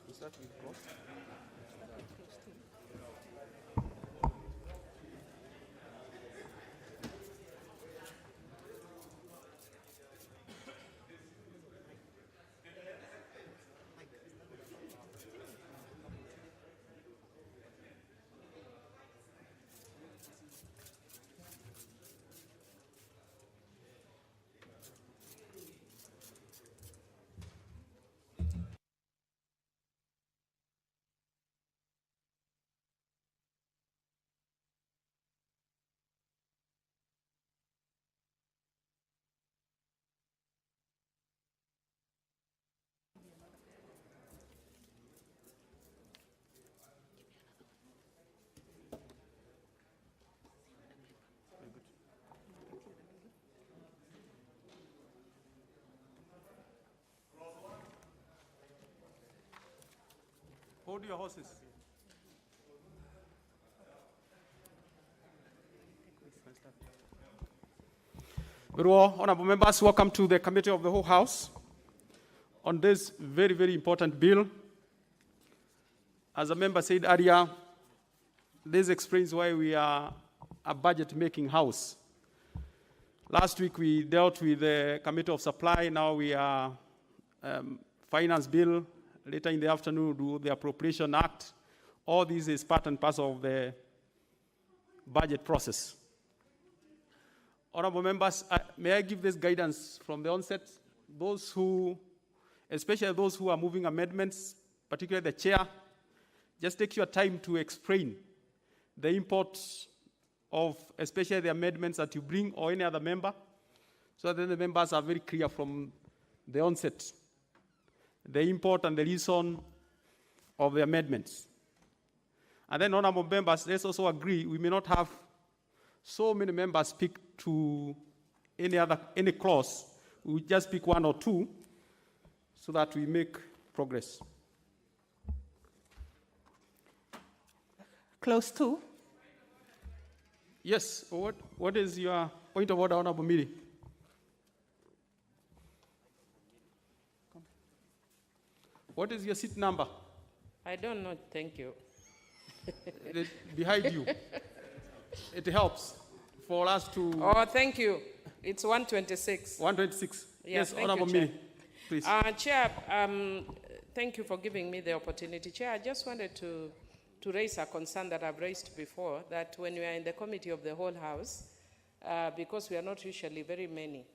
[SPEAKER 8] Is that with close? Hold your horses. Very well, honorable members, welcome to the Committee of the Whole House on this very, very important bill. As a member said earlier, this explains why we are a budget-making house. Last week we dealt with the Committee of Supply, now we are Finance Bill. Later in the afternoon, do the Appropriation Act. All this is part and parcel of the budget process. Honorable members, may I give this guidance from the onset? Those who, especially those who are moving amendments, particularly the chair, just take your time to explain the import of especially the amendments that you bring or any other member, so that the members are very clear from the onset the import and the reason of the amendments. And then, honorable members, let's also agree we may not have so many members speak to any clause. We just pick one or two so that we make progress.
[SPEAKER 15] Clause 2.
[SPEAKER 8] Yes. What is your point of order, honorable Miri? What is your seat number?
[SPEAKER 3] I don't know, thank you.
[SPEAKER 8] Behind you. It helps for us to...
[SPEAKER 3] Oh, thank you. It's 126.
[SPEAKER 8] 126.
[SPEAKER 3] Yeah,
[SPEAKER 8] yes,
[SPEAKER 3] thank
[SPEAKER 8] honorable
[SPEAKER 3] you, Chair.
[SPEAKER 8] Miri, please.
[SPEAKER 3] Chair, thank you for giving me the opportunity. Chair, I just wanted to raise a concern that I've raised before, that when we are in the Committee of the Whole House, because we are not usually very many,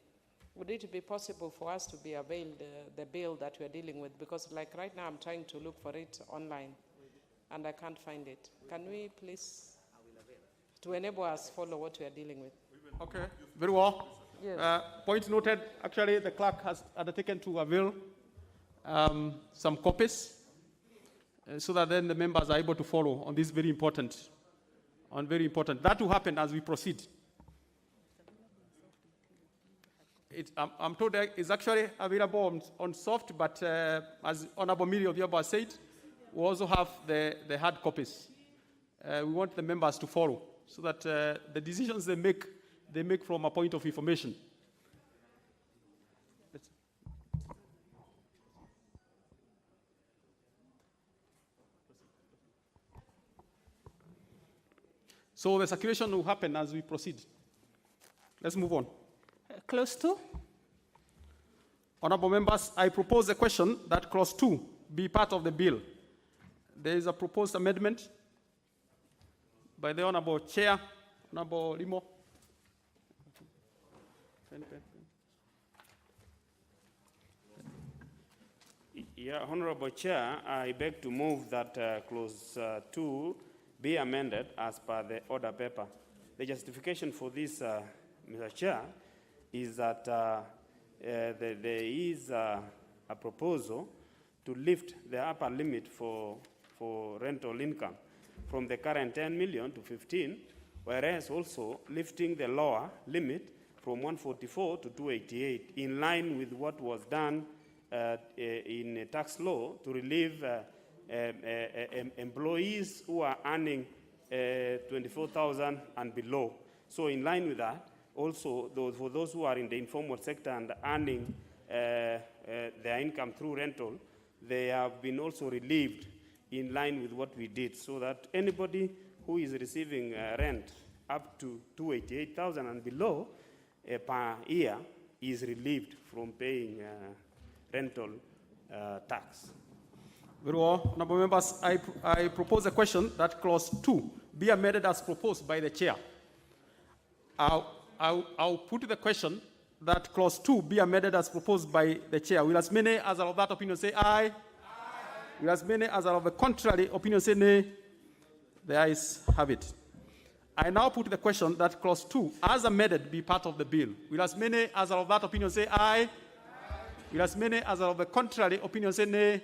[SPEAKER 3] would it be possible for us to be availed the bill that we are dealing with? Because like right now, I'm trying to look for it online, and I can't find it. Can we please, to enable us follow what we are dealing with?
[SPEAKER 8] Okay, very well.
[SPEAKER 3] Yes.
[SPEAKER 8] Point noted. Actually, the clerk has undertaken to avail some copies so that then the members are able to follow on this very important. That will happen as we proceed. I'm told that it's actually available on soft, but as Honorable Miri of Yoba said, we also have the hard copies. We want the members to follow so that the decisions they make from a point of information. So the circulation will happen as we proceed. Let's move on.
[SPEAKER 15] Clause 2.
[SPEAKER 4] Honorable members, I propose a question that clause 2 be part of the bill. There is a proposed amendment by the Honorable Chair, Honorable Limo.
[SPEAKER 5] Yeah, Honorable Chair, I beg to move that clause 2 be amended as per the order paper. The justification for this, Mr. Chair, is that there is a proposal to lift the upper limit for rental income from the current 10 million to 15, whereas also lifting the lower limit from 144 to 288, in line with what was done in tax law to relieve employees who are earning 24,000 and below. So in line with that, also for those who are in the informal sector and earning their income through rental, they have been also relieved in line with what we did, so that anybody who is receiving rent up to 288,000 and below per year is relieved from paying rental tax.
[SPEAKER 4] Very well. Honorable members, I propose a question that clause 2 be amended as proposed by the chair. I'll put the question that clause 2 be amended as proposed by the chair. Will as many as are of that opinion say aye? Aye. Will as many as are of the contrary opinion say nay? The ayes have it. I now put the question that clause 2 as amended be part of the bill. Will as many as are of that opinion say aye? Aye. Will as many as are of the contrary opinion say nay?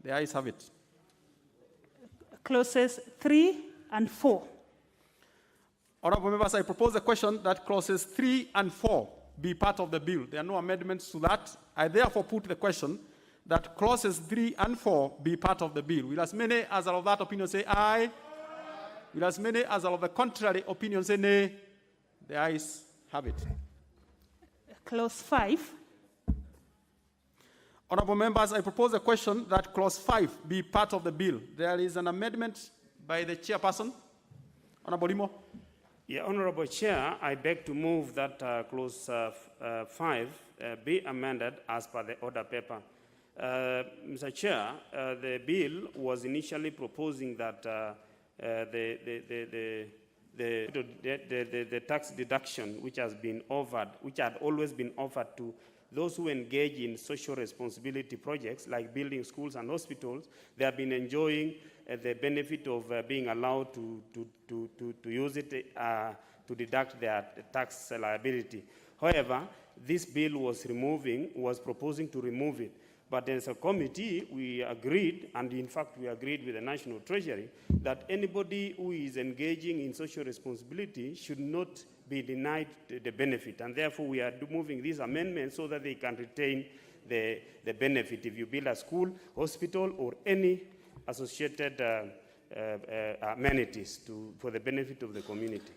[SPEAKER 4] The ayes have it.
[SPEAKER 15] Clauses 3 and 4.
[SPEAKER 4] Honorable members, I propose a question that clauses 3 and 4 be part of the bill. There are no amendments to that. I therefore put the question that clauses 3 and 4 be part of the bill. Will as many as are of that opinion say aye? Aye. Will as many as are of the contrary opinion say nay? The ayes have it.
[SPEAKER 15] Clause 5.
[SPEAKER 4] Honorable members, I propose a question that clause 5 be part of the bill. There is an amendment by the chairperson. Honorable Limo.
[SPEAKER 5] Yeah, Honorable Chair, I beg to move that clause 5 be amended as per the order paper. Mr. Chair, the bill was initially proposing that the tax deduction which had always been offered to those who engage in social responsibility projects like building schools and hospitals, they have been enjoying the benefit of being allowed to use it to deduct their tax liability. However, this bill was proposing to remove it. But as a committee, we agreed, and in fact we agreed with the National Treasury, that anybody who is engaging in social responsibility should not be denied the benefit. And therefore we are moving this amendment so that they can retain the benefit if you build a school, hospital, or any associated amenities for the benefit of the community.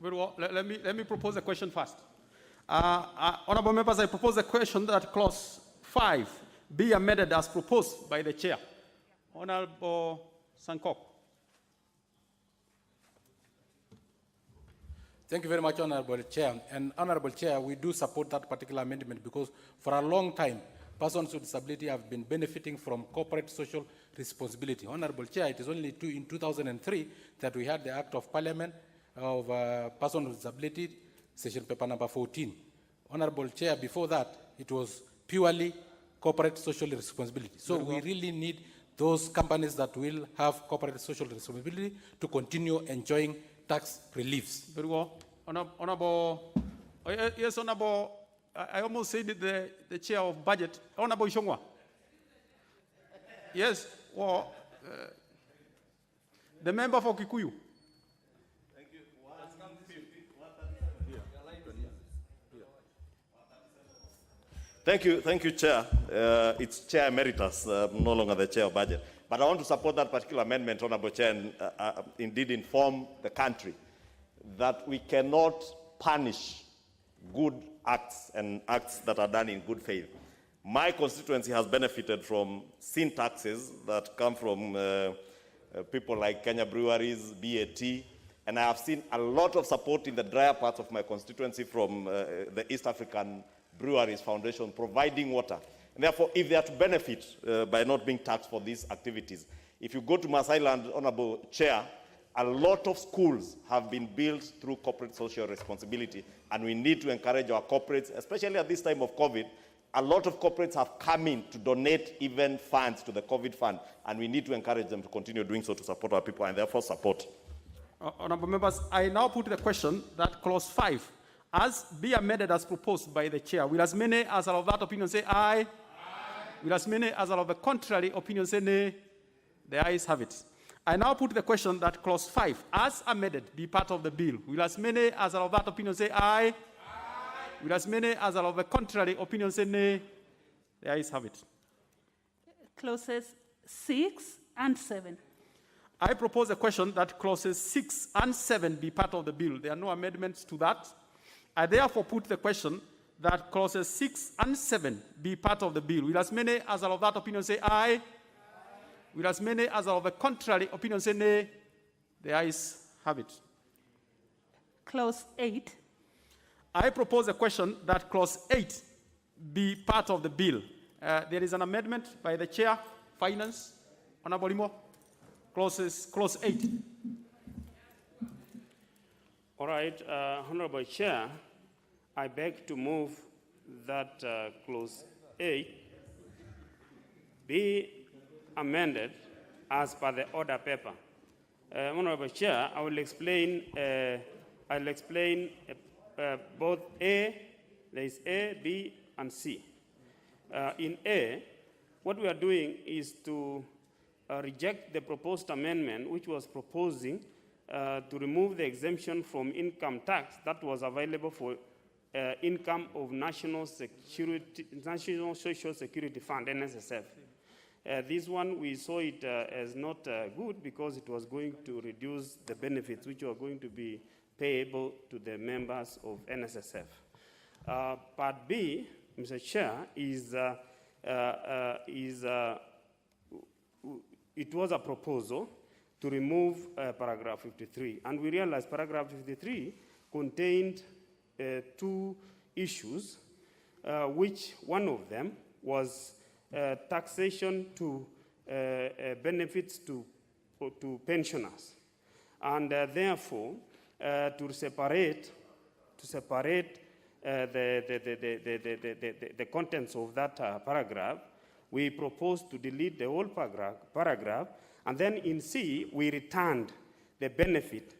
[SPEAKER 4] Very well. Let me propose a question first. Honorable members, I propose a question that clause 5 be amended as proposed by the chair. Honorable Sankok.
[SPEAKER 6] Thank you very much, Honorable Chair. And Honorable Chair, we do support that particular amendment because for a long time, persons with disability have been benefiting from corporate social responsibility. Honorable Chair, it is only in 2003 that we had the Act of Parliament of Persons with Disability, session paper number 14. Honorable Chair, before that, it was purely corporate social responsibility. So we really need those companies that will have corporate social responsibility to continue enjoying tax reliefs.
[SPEAKER 4] Very well. Honorable, yes, Honorable, I almost said the chair of budget. Honorable Ishongwa. Yes, well, the member for Kikuyu.
[SPEAKER 24] Thank you, Chair. It's Chair Emeritus, no longer the Chair of Budget. But I want to support that particular amendment, Honorable Chair, and indeed inform the country that we cannot punish good acts and acts that are done in good faith. My constituency has benefited from sin taxes that come from people like Kenya Breweries, BAT, and I have seen a lot of support in the drier parts of my constituency from the East African breweries, foundations, providing water. And therefore, if they are to benefit by not being taxed for these activities, if you go to Maas Island, Honorable Chair, a lot of schools have been built through corporate social responsibility, and we need to encourage our corporates, especially at this time of COVID. A lot of corporates have come in to donate even funds to the COVID fund, and we need to encourage them to continue doing so to support our people, and therefore support.
[SPEAKER 4] Honorable members, I now put the question that clause 5, as be amended as proposed by the chair. Will as many as are of that opinion say aye? Aye. Will as many as are of the contrary opinion say nay? The ayes have it. I now put the question that clause 5, as amended, be part of the bill. Will as many as are of that opinion say aye? Aye. Will as many as are of the contrary opinion say nay? The ayes have it.
[SPEAKER 15] Clauses 6 and 7.
[SPEAKER 4] I propose a question that clauses 6 and 7 be part of the bill. There are no amendments to that. I therefore put the question that clauses 6 and 7 be part of the bill. Will as many as are of that opinion say aye? Aye. Will as many as are of the contrary opinion say nay? The ayes have it.
[SPEAKER 15] Clause 8.
[SPEAKER 4] I propose a question that clause 8 be part of the bill. There is an amendment by the chair, finance, Honorable Limo. Clause 8.
[SPEAKER 5] All right, Honorable Chair, I beg to move that clause 8 be amended as per the order paper. Honorable Chair, I will explain. I'll explain both A. There is A, B, and C. In A, what we are doing is to reject the proposed amendment, which was proposing to remove the exemption from income tax that was available for income of National Social Security Fund, NSSF. This one, we saw it as not good because it was going to reduce the benefits which were going to be payable to the members of NSSF. Part B, Mr. Chair, it was a proposal to remove paragraph 53. And we realized paragraph 53 contained two issues, which one of them was taxation to benefits to pensioners. And therefore, to separate the contents of that paragraph, we proposed to delete the whole paragraph, and then in C, we returned the benefit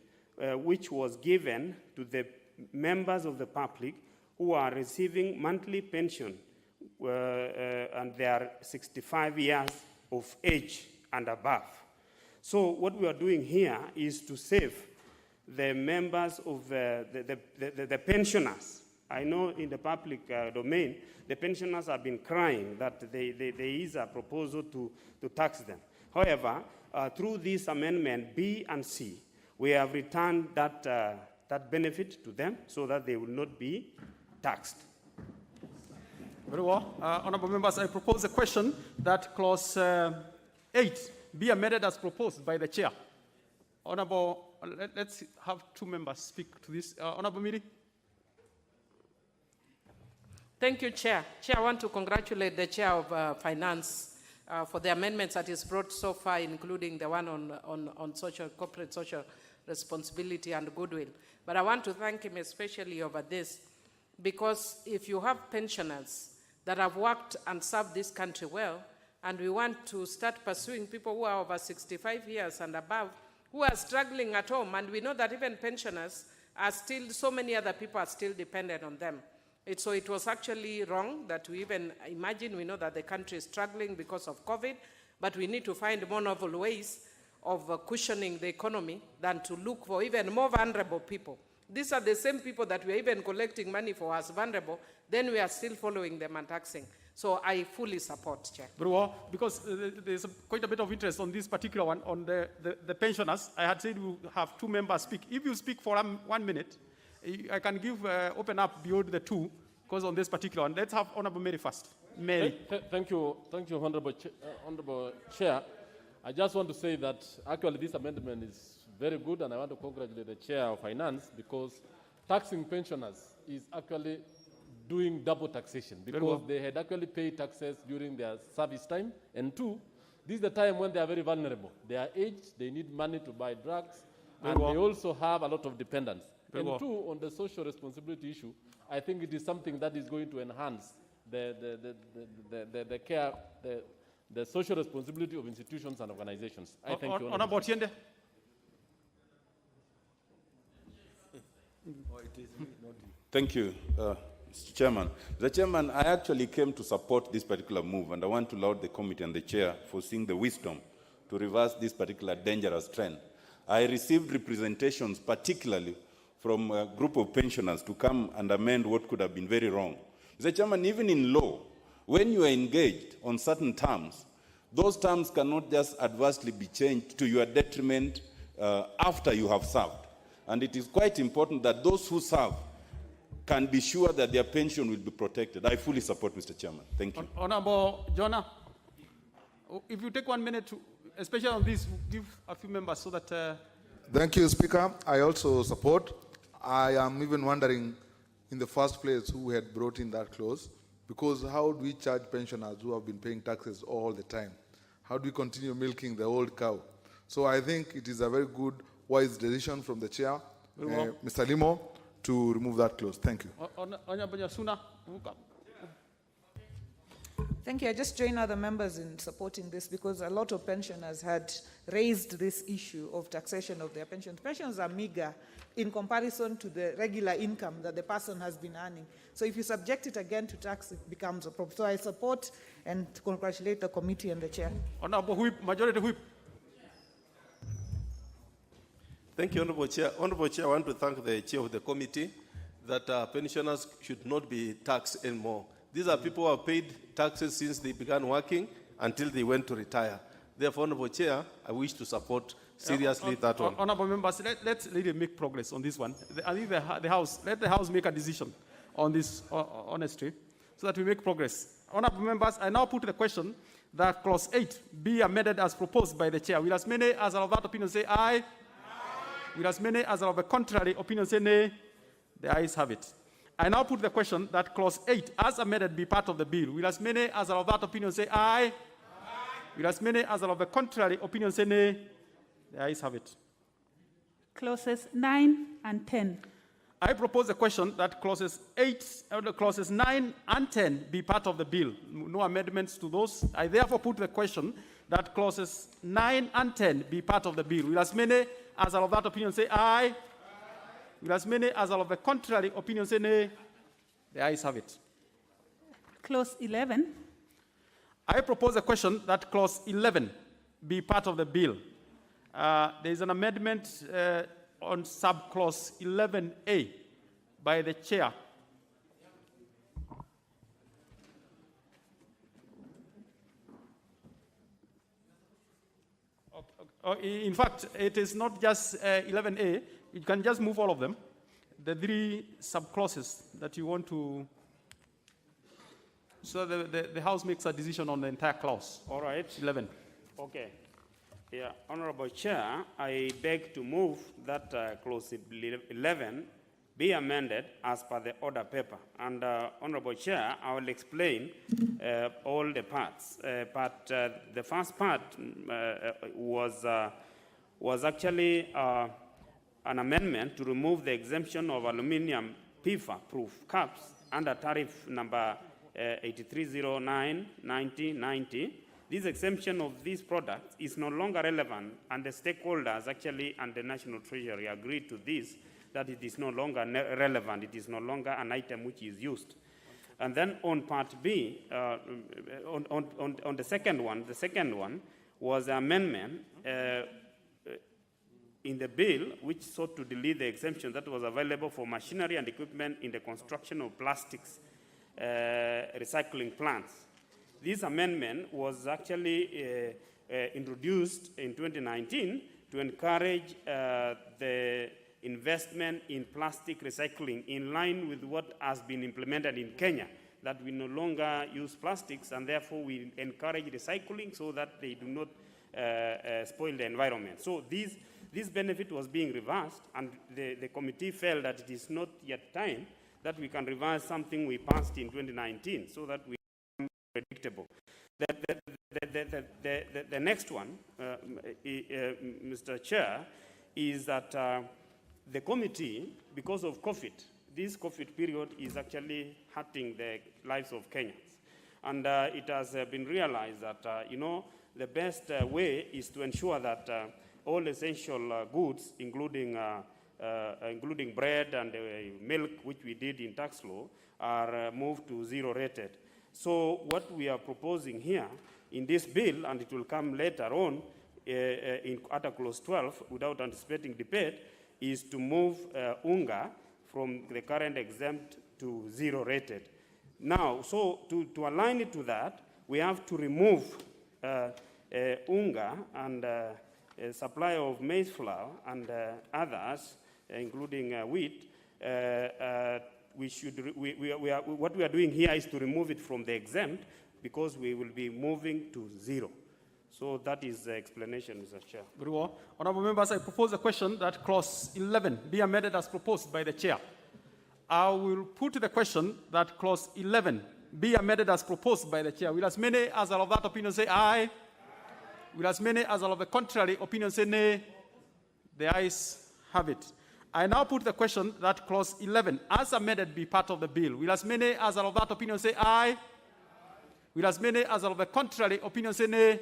[SPEAKER 5] which was given to the members of the public who are receiving monthly pension and they are 65 years of age and above. So what we are doing here is to save the members of the pensioners. I know in the public domain, the pensioners have been crying that there is a proposal to tax them. However, through this amendment B and C, we have returned that benefit to them so that they will not be taxed.
[SPEAKER 4] Very well. Honorable members, I propose a question that clause 8 be amended as proposed by the chair. Honorable, let's have two members speak to this. Honorable Miri.
[SPEAKER 3] Thank you, Chair. Chair, I want to congratulate the Chair of Finance for the amendments that is brought so far, including the one on corporate social responsibility and goodwill. But I want to thank him especially over this, because if you have pensioners that have worked and served this country well, and we want to start pursuing people who are over 65 years and above, who are struggling at home, and we know that even pensioners are still, so many other people are still dependent on them. So it was actually wrong that we even imagine, we know that the country is struggling because of COVID, but we need to find more novel ways of cushioning the economy than to look for even more vulnerable people. These are the same people that we are even collecting money for as vulnerable, then we are still following them and taxing. So I fully support, Chair.
[SPEAKER 4] Very well, because there's quite a bit of interest on this particular one, on the pensioners. I had said we'll have two members speak. If you speak for 1 minute, I can give open up beyond the two, because on this particular one. Let's have Honorable Mary first. Mary.
[SPEAKER 14] Thank you, Honorable Chair. I just want to say that actually this amendment is very good, and I want to congratulate the Chair of Finance, because taxing pensioners is actually doing double taxation because
[SPEAKER 4] well.
[SPEAKER 14] they had actually paid taxes during their service time. And two, this is the time when they are very vulnerable. They are aged, they need money to buy drugs,
[SPEAKER 4] Very
[SPEAKER 14] and
[SPEAKER 4] well.
[SPEAKER 14] they also have a lot of dependents.
[SPEAKER 4] Very
[SPEAKER 14] And
[SPEAKER 4] well.
[SPEAKER 14] two, on the social responsibility issue, I think it is something that is going to enhance the care, the social responsibility of institutions and organizations. I thank you.
[SPEAKER 4] Honorable Otiende.
[SPEAKER 7] Thank you, Mr. Chairman. Mr. Chairman, I actually came to support this particular move, and I want to laud the committee and the chair for seeing the wisdom to reverse this particular dangerous trend. I received representations, particularly from a group of pensioners, to come and amend what could have been very wrong. Mr. Chairman, even in law, when you are engaged on certain terms, those terms cannot just adversely be changed to your detriment after you have served. And it is quite important that those who serve can be sure that their pension will be protected. I fully support, Mr. Chairman. Thank you.
[SPEAKER 4] Honorable Jonah, if you take 1 minute, to, especially on this, give a few members so that...
[SPEAKER 22] Thank you, Speaker. I also support. I am even wondering, in the first place, who had brought in that clause, because how do we charge pensioners who have been paying taxes all the time? How do we continue milking the old cow? So I think it is a very good, wise decision from the chair, Mr. Limo, to remove that clause. Thank you.
[SPEAKER 4] Honorable Yasuna,
[SPEAKER 18] Thank you. I just join other members in supporting this because a lot of pensioners had raised this issue of taxation of their pensions. Pensions are meager in comparison to the regular income that the person has been earning. So if you subject it again to tax, it becomes a problem. So I support and congratulate the committee and the chair.
[SPEAKER 4] Honorable Whip, Majority Whip.
[SPEAKER 9] Thank you, Honorable Chair. Honorable Chair, I want to thank the chair of the committee that pensioners should not be taxed anymore. These are people who have paid taxes since they began working until they went to retire. Therefore, Honorable Chair, I wish to support seriously that one.
[SPEAKER 4] Honorable members, let's really make progress on this one. I think the House, let the House make a decision on this honestly so that we make progress. Honorable members, I now put the question that clause 8 be amended as proposed by the chair. Will as many as are of that opinion say aye? Aye. Will as many as are of the contrary opinion say nay? The ayes have it. I now put the question that clause 8 as amended be part of the bill. Will as many as are of that opinion say aye? Aye. Will as many as are of the contrary opinion say nay? The ayes have it.
[SPEAKER 15] Clauses 9 and 10.
[SPEAKER 4] I propose the question that clauses 9 and 10 be part of the bill. No amendments to those. I therefore put the question that clauses 9 and 10 be part of the bill. Will as many as are of that opinion say aye? Aye. Will as many as are of the contrary opinion say nay? The ayes have it.
[SPEAKER 15] Clause 11.
[SPEAKER 4] I propose a question that clause 11 be part of the bill. There is an amendment on subclause 11A by the chair. In fact, it is not just 11A. You can just move all of them. The 3 subclauses that you want to... So the House makes a decision on the entire clause.
[SPEAKER 5] All right.
[SPEAKER 4] 11.
[SPEAKER 5] Okay. Yeah, Honorable Chair, I beg to move that clause 11 be amended as per the order paper. And Honorable Chair, I will explain all the parts. But the first part was actually an amendment to remove the exemption of aluminum PIFA-proof cups under tariff number 8309/1990. This exemption of these products is no longer relevant, and the stakeholders actually and the National Treasury agreed to this, that it is no longer relevant, it is no longer an item which is used. And then on part B, on the second one was an amendment in the bill which sought to delete the exemption that was available for machinery and equipment in the construction of plastics recycling plants. This amendment was actually introduced in 2019 to encourage the investment in plastic recycling in line with what has been implemented in Kenya, that we no longer use plastics and therefore we encourage recycling so that they do not spoil the environment. So this benefit was being reversed, and the committee felt that it is not yet time that we can revise something we passed in 2019 so that we become predictable. The next one, Mr. Chair, is that the committee, because of COVID, this COVID period is actually hurting the lives of Kenyans. And it has been realized that, the best way is to ensure that all essential goods, including bread and milk, which we did in tax law, are moved to zero rated. So what we are proposing here in this bill, and it will come later on at clause 12 without anticipating debate, is to move unga from the current exempt to zero rated. Now, so to align it to that, we have to remove unga and supply of maize flour and others, including wheat. What we are doing here is to remove it from the exempt because we will be moving to zero. So that is the explanation, Mr. Chair.
[SPEAKER 4] Very well. Honorable members, I propose a question that clause 11 be amended as proposed by the chair. I will put the question that clause 11 be amended as proposed by the chair. Will as many as are of that opinion say aye? Aye. Will as many as are of the contrary opinion say nay? The ayes have it. I now put the question that clause 11 as amended be part of the bill. Will as many as are of that opinion say aye? Aye. Will as many as are of the contrary opinion say nay?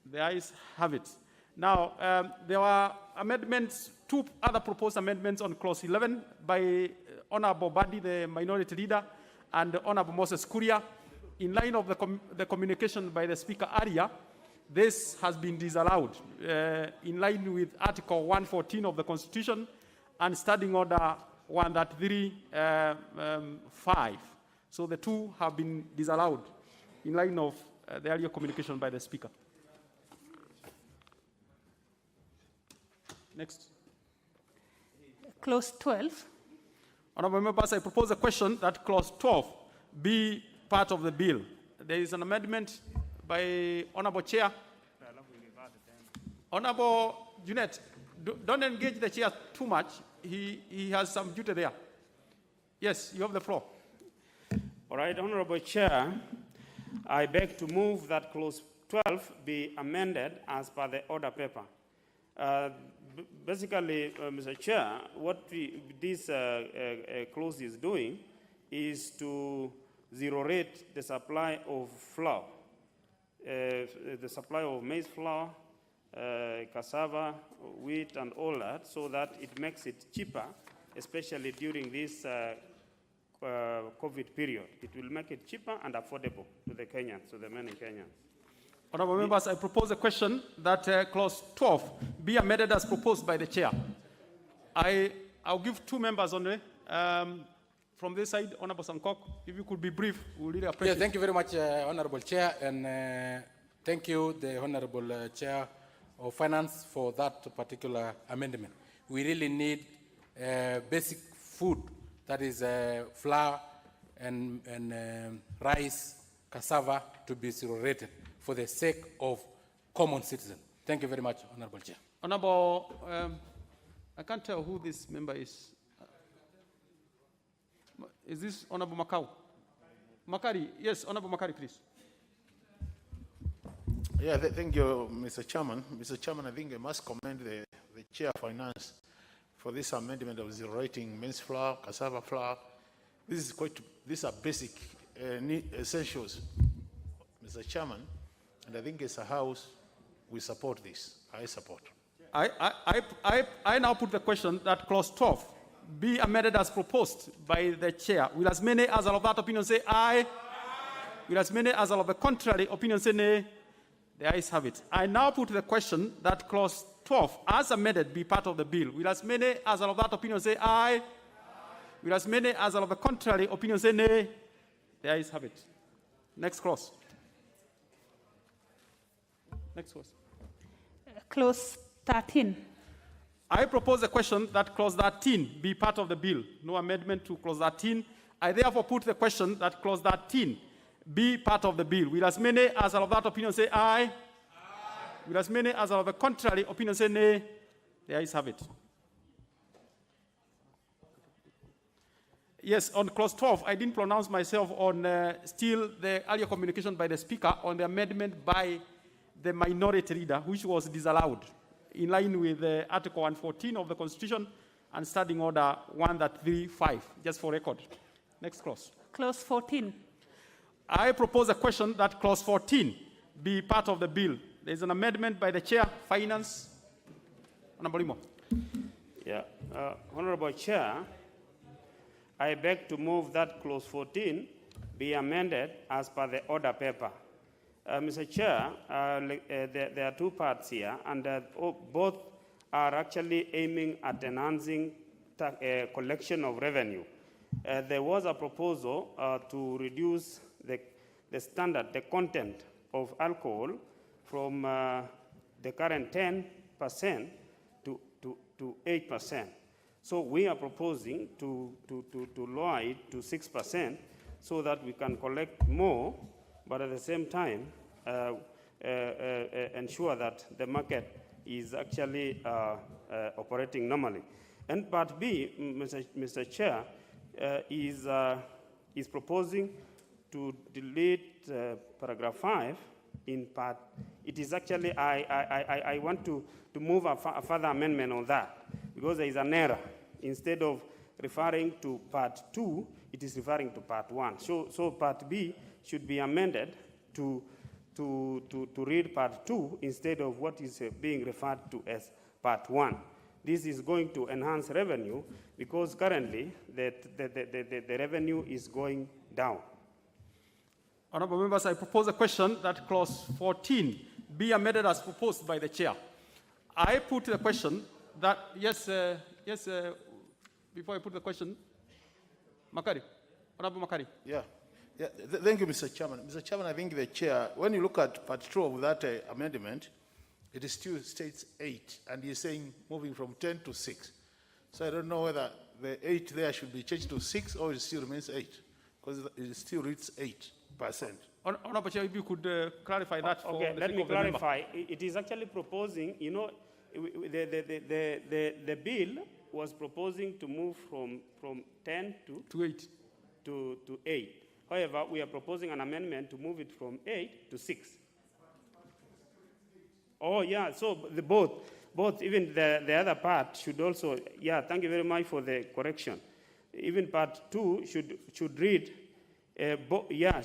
[SPEAKER 4] The ayes have it. Now, there were amendments, two other proposed amendments on clause 11 by Honorable Badi, the minority leader, and Honorable Moses Kuria. In line of the communication by the speaker earlier, this has been disallowed in line with Article 114 of the Constitution and Standing Order 133(5). So the two have been disallowed in line of the earlier communication by the speaker. Next.
[SPEAKER 15] Clause 12.
[SPEAKER 4] Honorable members, I propose a question that clause 12 be part of the bill. There is an amendment by Honorable Chair. Honorable Junet, don't engage the chair too much. He has some duty there. Yes, you have the floor.
[SPEAKER 5] All right, Honorable Chair, I beg to move that clause 12 be amended as per the order paper. Basically, Mr. Chair, what this clause is doing is to zero rate the supply of flour, the supply of maize flour, cassava, wheat, and all that, so that it makes it cheaper, especially during this COVID period. It will make it cheaper and affordable to the Kenyans, to the many Kenyans.
[SPEAKER 4] Honorable members, I propose a question that clause 12 be amended as proposed by the chair. I'll give two members only. From this side, Honorable Sankok, if you could be brief, we really appreciate it.
[SPEAKER 6] Thank you very much, Honorable Chair, and thank you, the Honorable Chair of Finance, for that particular amendment. We really need basic food, that is flour and rice, cassava, to be zero rated for the sake of common citizens. Thank you very much, Honorable Chair.
[SPEAKER 4] Honorable, I can't tell who this member is. Is this Honorable Makau? Makari, yes, Honorable Makari, please.
[SPEAKER 16] Yeah, thank you, Mr. Chairman. Mr. Chairman, I think I must commend the Chair of Finance for this amendment of zero rating maize flour, cassava flour. These are basic essentials, Mr. Chairman, and I think as a House, we support this. I support.
[SPEAKER 4] I now put the question that clause 12 be amended as proposed by the chair. Will as many as are of that opinion say aye? Aye. Will as many as are of the contrary opinion say nay? The ayes have it. I now put the question that clause 12 as amended be part of the bill. Will as many as are of that opinion say aye? Aye. Will as many as are of the contrary opinion say nay? The ayes have it. Next clause. Next clause.
[SPEAKER 15] Clause 13.
[SPEAKER 4] I propose a question that clause 13 be part of the bill. No amendment to clause 13. I therefore put the question that clause 13 be part of the bill. Will as many as are of that opinion say aye? Aye. Will as many as are of the contrary opinion say nay? The ayes have it. Yes, on clause 12, I didn't pronounce myself on still the earlier communication by the Speaker on the amendment by the minority leader, which was disallowed in line with Article 114 of the Constitution and Standing Order 135, just for record. Next clause.
[SPEAKER 15] Clause 14.
[SPEAKER 4] I propose a question that clause 14 be part of the bill. There's an amendment by the Chair, Finance. Honorable Limo.
[SPEAKER 5] Yeah, Honorable Chair, I beg to move that clause 14 be amended as per the order paper. Mr. Chair, there are two parts here, and both are actually aiming at enhancing collection of revenue. There was a proposal to reduce the standard, the content of alcohol from the current 10% to 8%. So we are proposing to lower it to 6% so that we can collect more, but at the same time ensure that the market is actually operating normally. And part B, Mr. Chair, is proposing to delete paragraph 5 in part. It is actually, I want to move a further amendment on that because there is an error. Instead of referring to part 2, it is referring to part 1. So part B should be amended to read part 2 instead of what is being referred to as part 1. This is going to enhance revenue because currently the revenue is going down.
[SPEAKER 4] Honorable members, I propose a question that clause 14 be amended as proposed by the Chair. I put the question that, before I put the question, Makari, Honorable Makari.
[SPEAKER 10] Yeah. Thank you, Mr. Chairman. Mr. Chairman, I think the Chair, when you look at part 2 of that amendment, it still states 8, and you're saying moving from 10 to 6. So I don't know whether the 8 there should be changed to 6 or it still remains 8, because it still reads 8%.
[SPEAKER 4] Honorable Chair, if you could clarify that for
[SPEAKER 5] okay,
[SPEAKER 4] the
[SPEAKER 5] let me
[SPEAKER 4] of the member.
[SPEAKER 5] clarify. It is actually proposing, you know, the bill was proposing to move from 10 to
[SPEAKER 4] 8.
[SPEAKER 5] To 8. However, we are proposing an amendment to move it from 8 to 6. Oh, yeah, so both, even the other part should also, yeah, thank you very much for the correction. Even part 2 should read,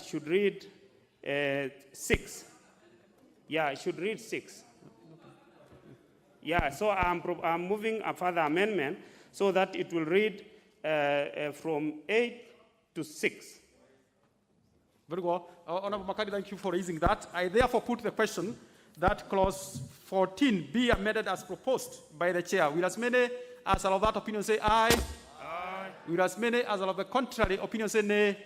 [SPEAKER 5] should read 6. Yeah, it should read 6. Yeah, so I'm moving a further amendment so that it will read from 8 to 6.
[SPEAKER 4] Very well. Honorable Makari, thank you for raising that. I therefore put the question that clause 14 be amended as proposed by the Chair. Will as many as are of that opinion say aye? Aye. Will as many as are of the contrary opinion say nay?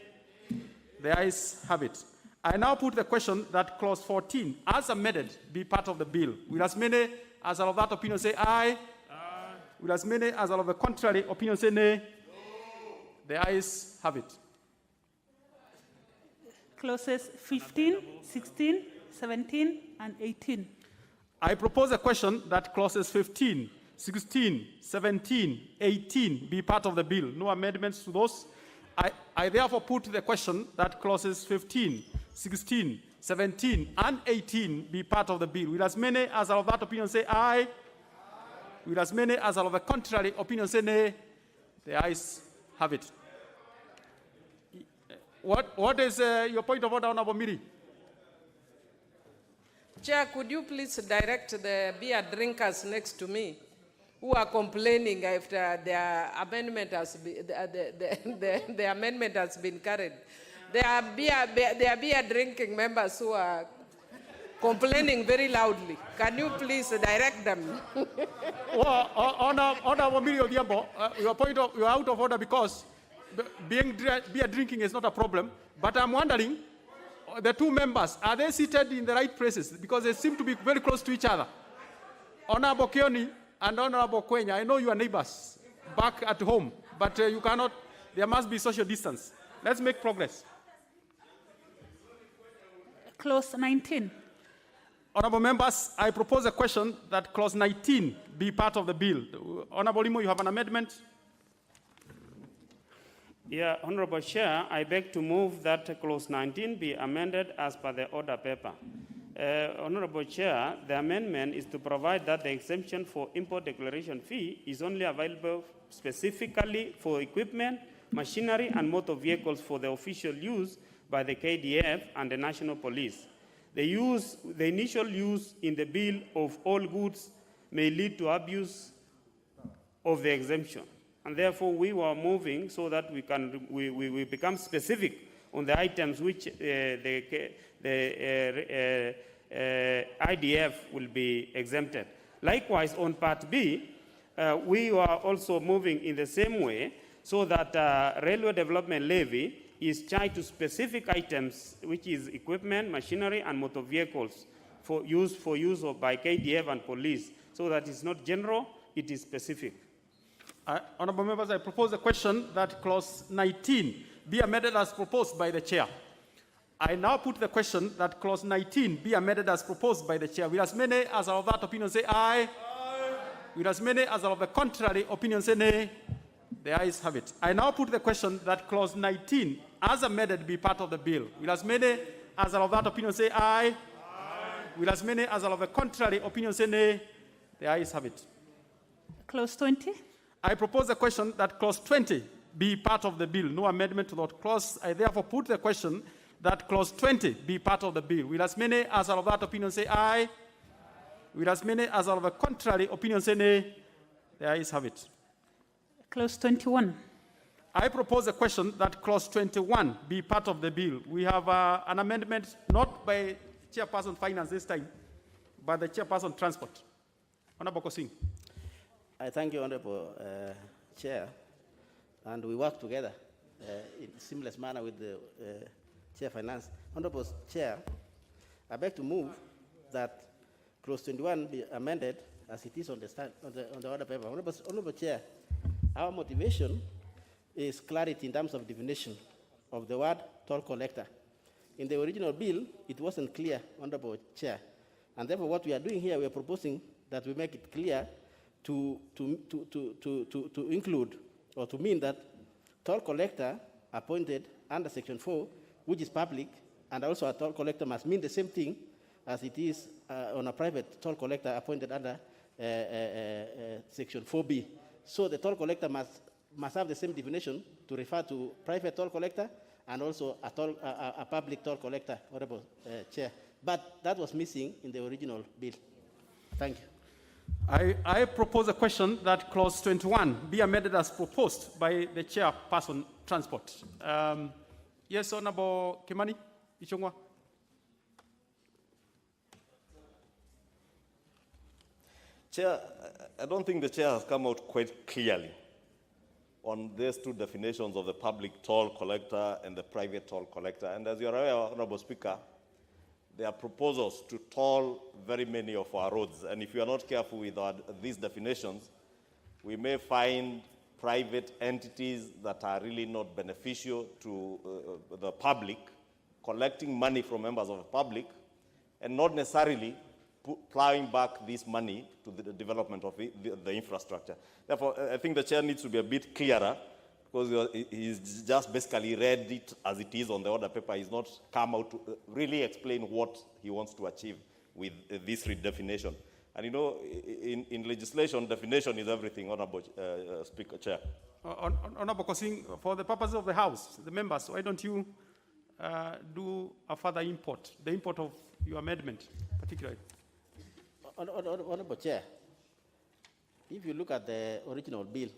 [SPEAKER 4] The ayes have it. I now put the question that clause 14, as amended, be part of the bill. Will as many as are of that opinion say aye? Aye. Will as many as are of the contrary opinion say nay? No. The ayes have it.
[SPEAKER 15] Clauses 15, 16, 17, and 18.
[SPEAKER 4] I propose a question that clauses 15, 16, 17, 18 be part of the bill. No amendments to those. I therefore put the question that clauses 15, 16, 17, and 18 be part of the bill. Will as many as are of that opinion say aye? Aye. Will as many as are of the contrary opinion say nay? The ayes have it. What is your point of order, Honorable Miri?
[SPEAKER 3] Chair, could you please direct the beer drinkers next to me who are complaining after their amendment has been, the amendment has been carried? There are beer drinking members who are complaining very loudly. Can you please direct them?
[SPEAKER 4] Well, Honorable Miri Odhiambo, you're out of order because beer drinking is not a problem, but I'm wondering, the two members, are they seated in the right places? Because they seem to be very close to each other. Honorable Kioni and Honorable Kwenya, I know you are neighbors back at home, but you cannot, there must be social distance. Let's make progress.
[SPEAKER 15] Clause 19.
[SPEAKER 4] Honorable members, I propose a question that clause 19 be part of the bill. Honorable Limo, you have an amendment?
[SPEAKER 5] Yeah, Honorable Chair, I beg to move that clause 19 be amended as per the order paper. Honorable Chair, the amendment is to provide that the exemption for import declaration fee is only available specifically for equipment, machinery, and motor vehicles for the official use by the KDF and the National Police. The initial use in the bill of all goods may lead to abuse of the exemption. And therefore, we were moving so that we become specific on the items which the IDF will be exempted. Likewise, on Part B, we are also moving in the same way so that railway development levy is tied to specific items, which is equipment, machinery, and motor vehicles for use by KDF and police, so that it's not general, it is specific.
[SPEAKER 4] Honorable members, I propose a question that clause 19 be amended as proposed by the chair. I now put the question that clause 19 be amended as proposed by the chair. Will as many as are of that opinion say aye? Aye. Will as many as are of the contrary opinion say nay? The ayes have it. I now put the question that clause 19 as amended be part of the bill. Will as many as are of that opinion say aye? Aye. Will as many as are of the contrary opinion say nay? The ayes have it.
[SPEAKER 15] Clause 20.
[SPEAKER 4] I propose the question that clause 20 be part of the bill. No amendment to that clause. I therefore put the question that clause 20 be part of the bill. Will as many as are of that opinion say aye? Will as many as are of the contrary opinion say nay? The ayes have it.
[SPEAKER 15] Clause 21.
[SPEAKER 4] I propose a question that clause 21 be part of the bill. We have an amendment not by Chairperson Finance this time, but the Chairperson Transport. Honorable Kosing.
[SPEAKER 11] I thank you, Honorable Chair, and we work together in a seamless manner with the Chair Finance. Honorable Chair, I beg to move that clause 21 be amended as it is on the order paper. Honorable Chair, our motivation is clarity in terms of definition of the word toll collector. In the original bill, it wasn't clear, Honorable Chair, and therefore what we are doing here, we are proposing that we make it clear to include or to mean that toll collector appointed under Section 4, which is public, and also a toll collector must mean the same thing as it is on a private toll collector appointed under Section 4B. So the toll collector must have the same definition to refer to private toll collector and also a public toll collector, Honorable Chair. But that was missing in the original bill. Thank you.
[SPEAKER 4] I propose a question that clause 21 be amended as proposed by the Chairperson Transport. Yes, Honorable Kimani Ichung'wa.
[SPEAKER 24] Chair, I don't think the chair has come out quite clearly on these two definitions of the public toll collector and the private toll collector. And as you are aware, Honorable Speaker, there are proposals to toll very many of our roads. And if you are not careful with these definitions, we may find private entities that are really not beneficial to the public, collecting money from members of the public, and not necessarily plowing back this money to the development of the infrastructure. Therefore, I think the chair needs to be a bit clearer, because he's just basically read it as it is on the order paper. He's not come out to really explain what he wants to achieve with this redefinition. And you know, in legislation, definition is everything, Honorable Speaker, Chair.
[SPEAKER 4] Honorable Kosing, for the purposes of the House, the members, why don't you do a further import, the import of your amendment, particularly?
[SPEAKER 11] Honorable Chair, if you look at the original bill,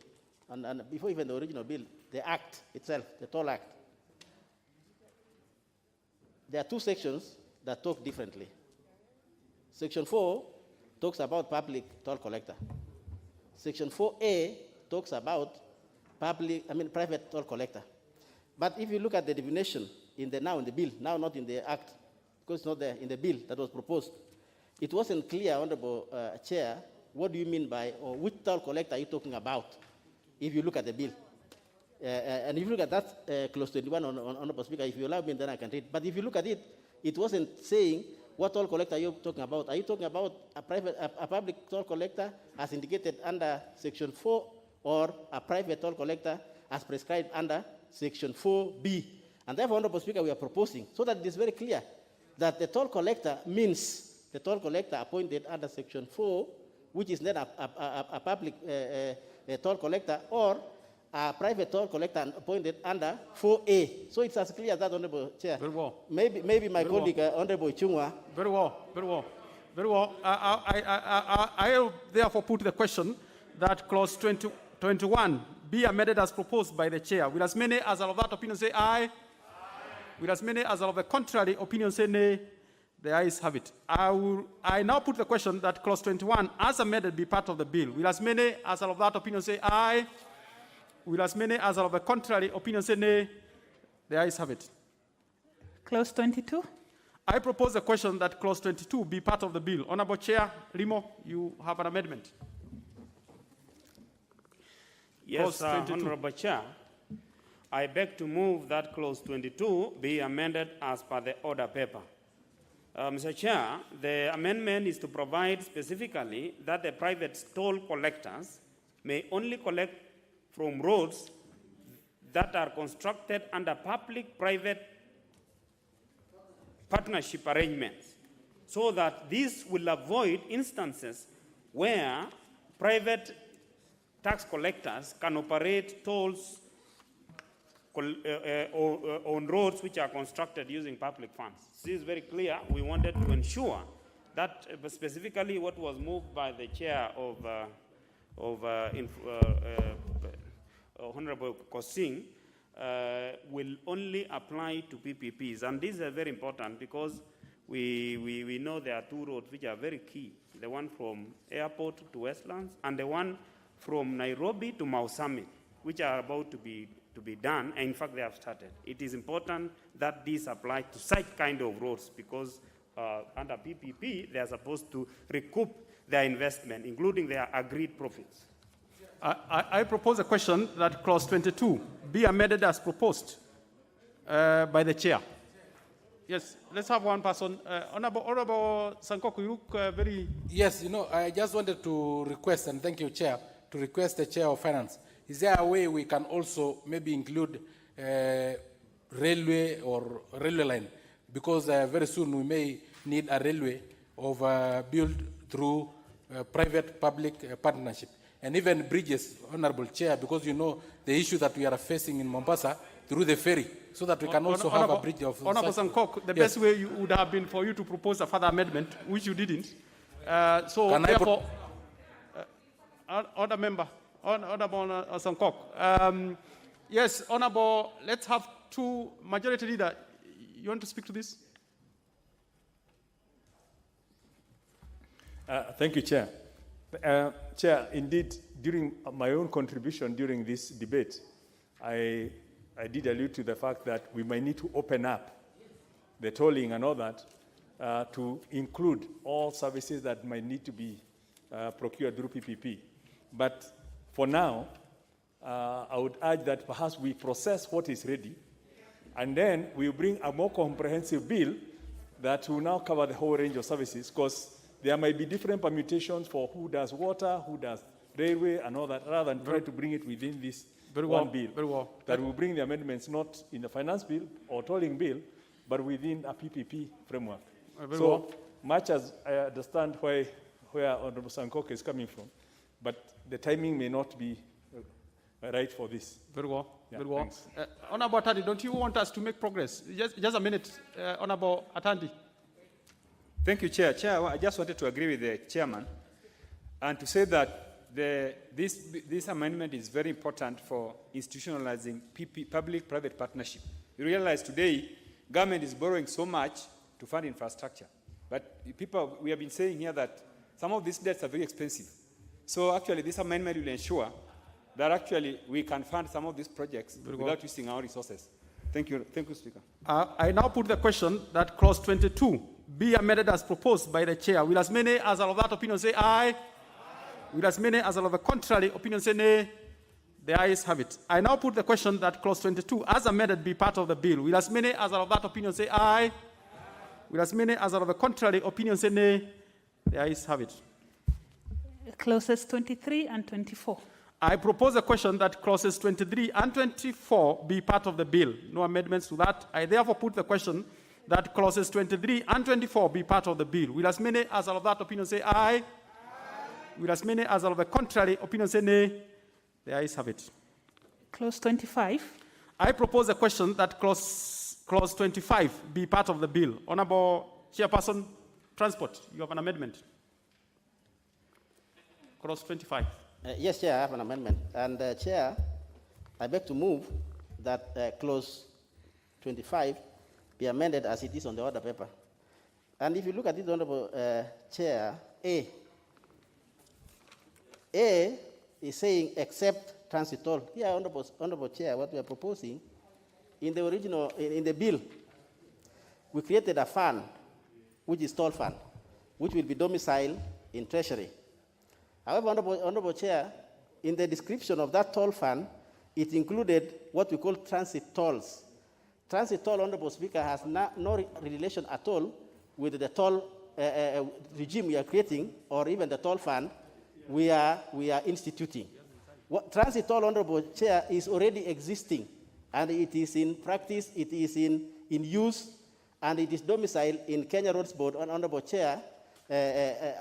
[SPEAKER 11] and before even the original bill, the Act itself, the Toll Act, there are two sections that talk differently. Section 4 talks about public toll collector. Section 4A talks about private toll collector. But if you look at the definition in the bill, now not in the Act, because it's not there, in the bill that was proposed, it wasn't clear, Honorable Chair, what do you mean by, or which toll collector are you talking about, if you look at the bill. And if you look at that clause 21, Honorable Speaker, if you allow me, then I can read. But if you look at it, it wasn't saying what toll collector are you talking about. Are you talking about a public toll collector as indicated under Section 4, or a private toll collector as prescribed under Section 4B. And therefore, Honorable Speaker, we are proposing, so that it is very clear, that the toll collector means the toll collector appointed under Section 4, which is not a public toll collector, or a private toll collector appointed under 4A. So it's as clear as that, Honorable Chair.
[SPEAKER 4] Very well.
[SPEAKER 11] Maybe my colleague, Honorable Chungwa.
[SPEAKER 4] Very well, very well. Very well. I therefore put the question that clause 21 be amended as proposed by the chair. Will as many as are of that opinion say aye? Will as many as are of the contrary opinion say nay? The ayes have it. I now put the question that clause 21 as amended be part of the bill. Will as many as are of that opinion say aye? Will as many as are of the contrary opinion say nay? The ayes have it.
[SPEAKER 15] Clause 22.
[SPEAKER 4] I propose the question that clause 22 be part of the bill. Honorable Chair, Limo, you have an amendment.
[SPEAKER 5] Yes, Honorable Chair. I beg to move that clause 22 be amended as per the order paper. Mr. Chair, the amendment is to provide specifically that the private toll collectors may only collect from roads that are constructed under public-private partnership arrangements, so that this will avoid instances where private tax collectors can operate tolls on roads which are constructed using public funds. This is very clear. We wanted to ensure that specifically what was moved by the chair of Honorable Kosing will only apply to PPPs. And this is very important because we know there are two roads which are very key. The one from airport to Westlands and the one from Nairobi to Mau Summit, which are about to be done. And in fact, they have started. It is important that these apply to such kind of roads because under PPP, they are supposed to recoup their investment, including their agreed profits.
[SPEAKER 4] I propose a question that clause 22 be amended as proposed by the chair. Yes, let's have one person. Honorable Sankoko, you look very...
[SPEAKER 6] Yes, I just wanted to request, and thank you, Chair, to request the Chair of Finance. Is there a way we can also maybe include railway or railway line? Because very soon we may need a railway built through private-public partnership. And even bridges, Honorable Chair, because the issue that we are facing in Mombasa through the ferry, so that we can also have a bridge of...
[SPEAKER 4] Honorable Sankok, the best way would have been for you to propose a further amendment, which you didn't. So
[SPEAKER 6] can
[SPEAKER 4] therefore, Honorable Member, Honorable Sankok, yes, Honorable, let's have two majority leader. You want to speak to this?
[SPEAKER 12] Thank you, Chair. Chair, indeed, during my own contribution during this debate, I did allude to the fact that we might need to open up the tolling and all that to include all services that might need to be procured through PPP. But for now, I would urge that perhaps we process what is ready, and then we bring a more comprehensive bill that will now cover the whole range of services, because there might be different permutations for who does water, who does railway, and all that, rather than try to bring it within this one bill.
[SPEAKER 4] Very well.
[SPEAKER 12] That will bring the amendments not in the finance bill or tolling bill, but within a PPP framework. So much as I understand where Honorable Sankok is coming from, but the timing may not be right for this.
[SPEAKER 4] Very well.
[SPEAKER 12] Yeah,
[SPEAKER 4] very well.
[SPEAKER 12] thanks.
[SPEAKER 4] Honorable Atandi, don't you want us to make progress? Just a minute, Honorable Atandi.
[SPEAKER 13] Thank you, Chair. Chair, I just wanted to agree with the chairman and to say that this amendment is very important for institutionalizing public-private partnership. You realize today, government is borrowing so much to fund infrastructure. But we have been saying here that some of these debts are very expensive. So actually, this amendment will ensure that actually we can fund some of these projects without using our resources. Thank you, Speaker.
[SPEAKER 4] I now put the question that clause 22 be amended as proposed by the chair. Will as many as are of that opinion say aye? Will as many as are of the contrary opinion say nay? The ayes have it. I now put the question that clause 22 as amended be part of the bill. Will as many as are of that opinion say aye? Will as many as are of the contrary opinion say nay? The ayes have it.
[SPEAKER 15] Clauses 23 and 24.
[SPEAKER 4] I propose a question that clauses 23 and 24 be part of the bill. No amendments to that. I therefore put the question that clauses 23 and 24 be part of the bill. Will as many as are of that opinion say aye? Aye. Will as many as are of the contrary opinion say nay? The ayes have it.
[SPEAKER 15] Clause 25.
[SPEAKER 4] I propose a question that clause 25 be part of the bill. Honorable Chairperson, Transport, you have an amendment. Clause 25.
[SPEAKER 11] Yes, Chair, I have an amendment. And Chair, I beg to move that clause 25 be amended as it is on the order paper. And if you look at it, Honorable Chair, A is saying except transit toll. Here, Honorable Chair, what we are proposing, in the original, in the bill, we created a fund, which is toll fund, which will be domiciled in Treasury. However, Honorable Chair, in the description of that toll fund, it included what we call transit tolls. Transit toll, Honorable Speaker, has no relation at all with the toll regime we are creating, or even the toll fund we are instituting. Transit toll, Honorable Chair, is already existing, and it is in practice, it is in use, and it is domiciled in Kenya Roads Board, Honorable Chair,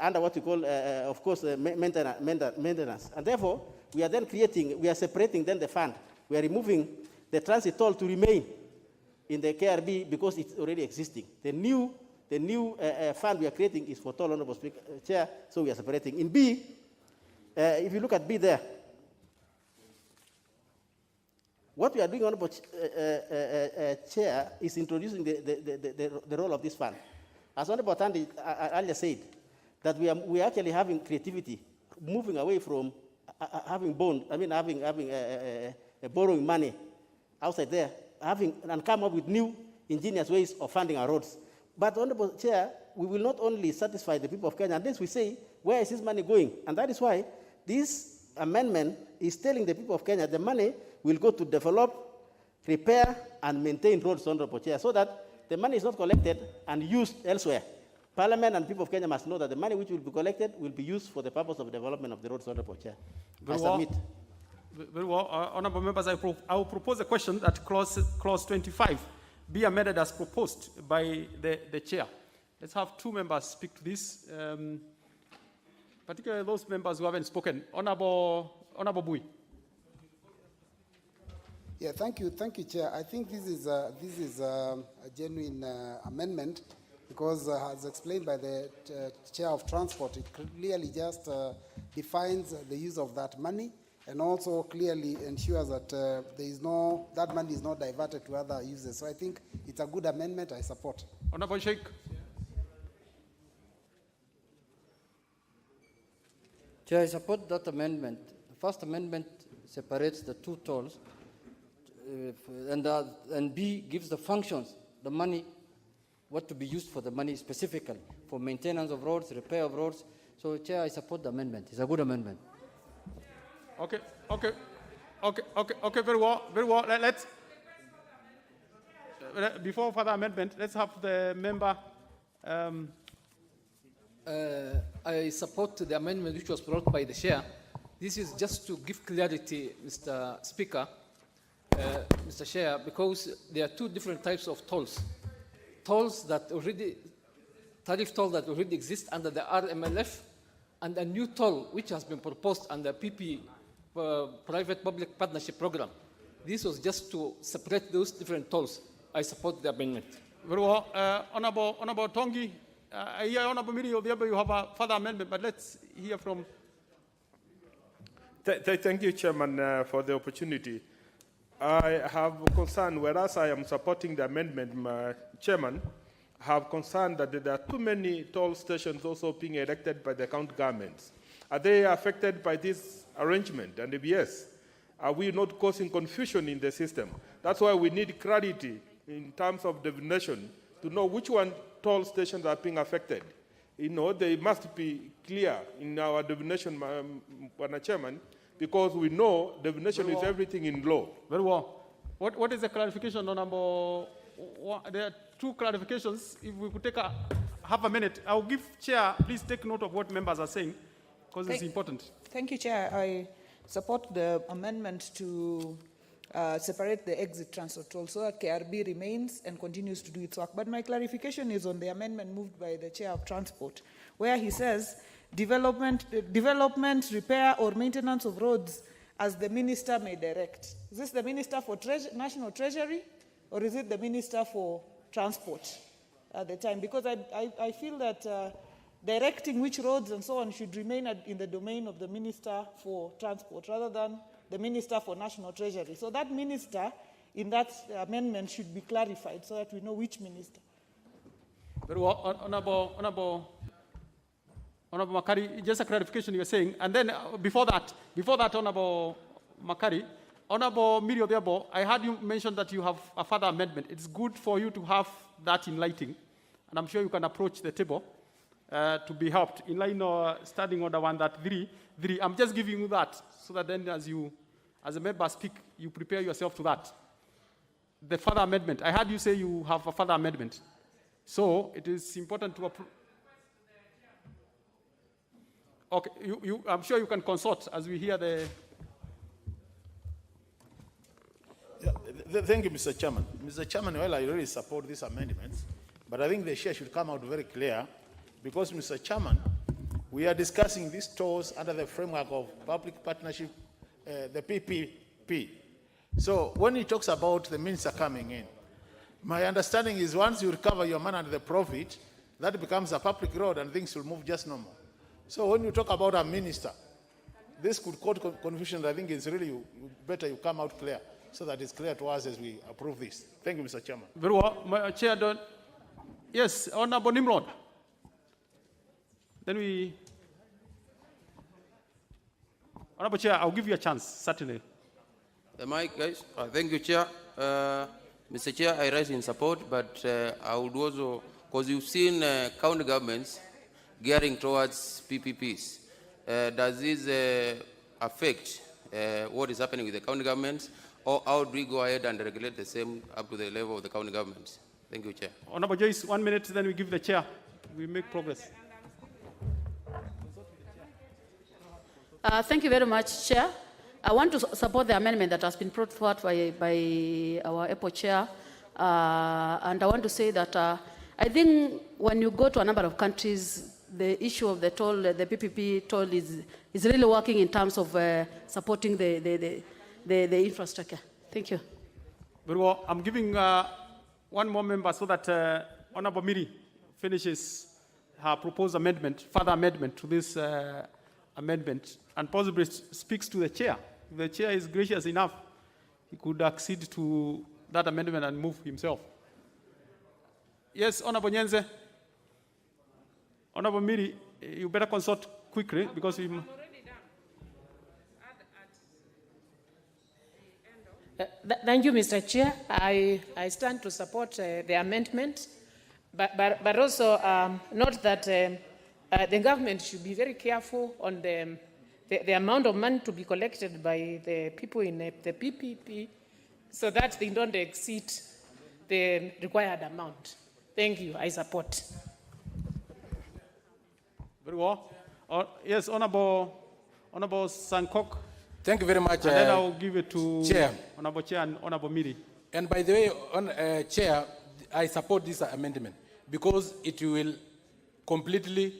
[SPEAKER 11] under what we call, of course, maintenance. And therefore, we are then we are separating then the fund. We are removing the transit toll to remain in the KRB because it's already existing. The new fund we are creating is for toll, Honorable Speaker, Chair, so we are separating. In B, if you look at B there, what we are doing, Honorable Chair, is introducing the role of this fund. As Honorable Tandi earlier said, that we are actually having creativity, moving away from having borrowing money outside there, and come up with new ingenious ways of funding our roads. But Honorable Chair, we will not only satisfy the people of Kenya, unless we say, where is this money going? And that is why this amendment is telling the people of Kenya the money will go to develop, repair, and maintain roads, Honorable Chair, so that the money is not collected and used elsewhere. Parliament and people of Kenya must know that the money which will be collected will be used for the purpose of development of the roads, Honorable Chair. I submit.
[SPEAKER 4] Very well. Honorable members, I will propose a question that clause 25 be amended as proposed by the chair. Let's have two members speak to this, particularly those members who haven't spoken. Honorable Bui.
[SPEAKER 17] Yeah, thank you, Chair. I think this is a genuine amendment because, as explained by the Chair of Transport, it clearly just defines the use of that money and also clearly ensures that that money is not diverted to other uses. So I think it's a good amendment. I support.
[SPEAKER 4] Honorable Sheikh.
[SPEAKER 19] Chair, I support that amendment. The first amendment separates the two tolls. And B gives the functions, the money, what to be used for the money specifically, for maintenance of roads, repair of roads. So, Chair, I support the amendment. It's a good amendment.
[SPEAKER 4] Okay, very well. Let's, before further amendment, let's have the member.
[SPEAKER 20] I support the amendment which was brought by the Chair. This is just to give clarity, Mr. Speaker, Mr. Chair, because there are two different types of tolls. Tariff toll that already exist under the RMLF, and a new toll which has been proposed under PP, Private-Public Partnership Program. This was just to separate those different tolls. I support the amendment.
[SPEAKER 4] Very well. Honorable Tongi, I hear Honorable Miri, you have a further amendment, but let's hear from...
[SPEAKER 21] Thank you, Chairman, for the opportunity. I have concern, whereas I am supporting the amendment, Chairman, I have concern that there are too many toll stations also being erected by the county governments. Are they affected by this arrangement? And if yes, are we not causing confusion in the system? That's why we need clarity in terms of definition to know which one toll stations are being affected. You know, they must be clear in our definition, Madam Chairman, because we know definition is everything in law.
[SPEAKER 4] Very well. What is the clarification on number one? There are two clarifications. If we could take half a minute, I'll give Chair, please take note of what members are saying, because it's important.
[SPEAKER 18] Thank you, Chair. support the amendment to separate the exit transport toll so that KRB remains and continues to do its work. But my clarification is on the amendment moved by the Chair of Transport, where he says development, repair, or maintenance of roads as the minister may direct. Is this the Minister for National Treasury, or is it the Minister for Transport at the time? Because I feel that directing which roads and so on should remain in the domain of the Minister for Transport rather than the Minister for National Treasury. So that minister in that amendment should be clarified so that we know which minister.
[SPEAKER 4] Very well, Honorable Makari, just a clarification you were saying. And then before that, Honorable Makari, Honorable Miri Odhiambo, I heard you mention that you have a further amendment. It's good for you to have that in writing, and I'm sure you can approach the table to be helped. In line standing order 1-3, I'm just giving you that so that then as a member speak, you prepare yourself to that. The further amendment. I heard you say you have a further amendment. So it is important to approve. Okay, I'm sure you can consult as we hear the...
[SPEAKER 10] Thank you, Mr. Chairman. Mr. Chairman, well, I really support these amendments, but I think the chair should come out very clear because, Mr. Chairman, we are discussing these tolls under the framework of public partnership, the PPP. So when he talks about the minister coming in, my understanding is once you recover your money and the profit, that becomes a public road and things will move just normal. So when you talk about a minister, this could cause confusion. I think it's really better you come out clear so that it's clear to us as we approve this. Thank you, Mr. Chairman.
[SPEAKER 4] Very well. My Chair, yes, Honorable Nimrod. Then we... Honorable Chair, I'll give you a chance, certainly.
[SPEAKER 1] The mic, guys. Thank you, Chair. Mr. Chair, I rise in support, but I would also, because you've seen county governments gearing towards PPPs. Does this affect what is happening with the county governments, or how do we go ahead and regulate the same up to the level of the county governments? Thank you, Chair.
[SPEAKER 4] Honorable Joyce, 1 minute, then we give the Chair. We make progress.
[SPEAKER 2] Thank you very much, Chair. I want to support the amendment that has been brought forward by our EPO Chair. And I want to say that I think when you go to a number of countries, the issue of the toll, the PPP toll is really working in terms of supporting the infrastructure. Thank you.
[SPEAKER 4] Very well. I'm giving one more member so that Honorable Miri finishes her proposed amendment, further amendment to this amendment, and possibly speaks to the Chair. If the Chair is gracious enough, he could accede to that amendment and move himself. Yes, Honorable Nyenze. Honorable Miri, you better consult quickly because we...
[SPEAKER 8] Thank you, Mr. Chair. I stand to support the amendment, but also note that the government should be very careful on the amount of money to be collected by the people in the PPP so that they don't exceed the required amount. Thank you. I support.
[SPEAKER 4] Very well. Yes, Honorable Sankok.
[SPEAKER 6] Thank you very much.
[SPEAKER 4] And then I'll give it to
[SPEAKER 6] Chair.
[SPEAKER 4] Honorable Chair and Honorable Miri.
[SPEAKER 6] And by the way, Chair, I support this amendment because it will completely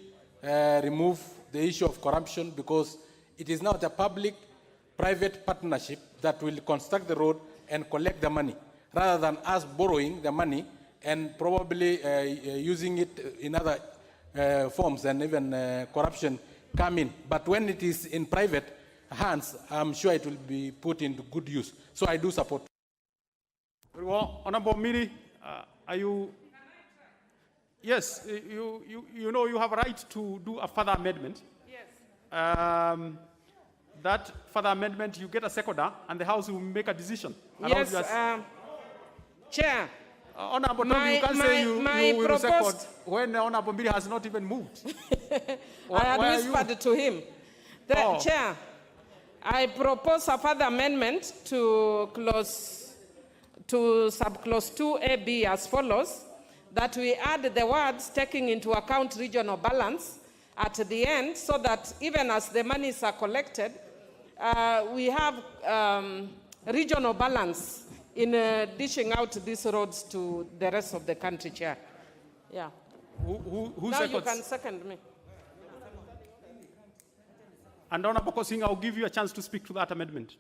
[SPEAKER 6] remove the issue of corruption, because it is not a public-private partnership that will construct the road and collect the money, rather than us borrowing the money and probably using it in other forms, and even corruption come in. But when it is in private hands, I'm sure it will be put into good use. So I do support.
[SPEAKER 4] Very well. Honorable Miri, are you... Yes, you know you have a right to do a further amendment. Yes. That further amendment, you get a seconder, and the House will make a decision.
[SPEAKER 3] Yes, Chair.
[SPEAKER 4] Honorable, you can say you will second when the Honorable Miri has not even moved.
[SPEAKER 3] I had whispered to him. Chair, I propose a further amendment to subclause 2AB as follows, that we add the words taking into account regional balance at the end, so that even as the monies are collected, we have regional balance in dishing out these roads to the rest of the country, Chair. Yeah.
[SPEAKER 4] Who
[SPEAKER 3] now
[SPEAKER 4] seconds?
[SPEAKER 3] you can second me.
[SPEAKER 4] And Honorable Kosing, I'll give you a chance to speak to that amendment.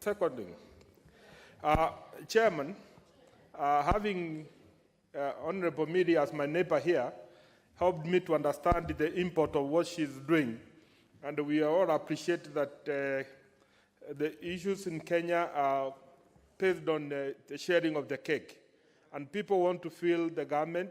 [SPEAKER 21] Seconding. Chairman, having Honorable Miri as my neighbor here helped me to understand the import of what she's doing. And we all appreciate that the issues in Kenya are based on the sharing of the cake. And people want to feel the government,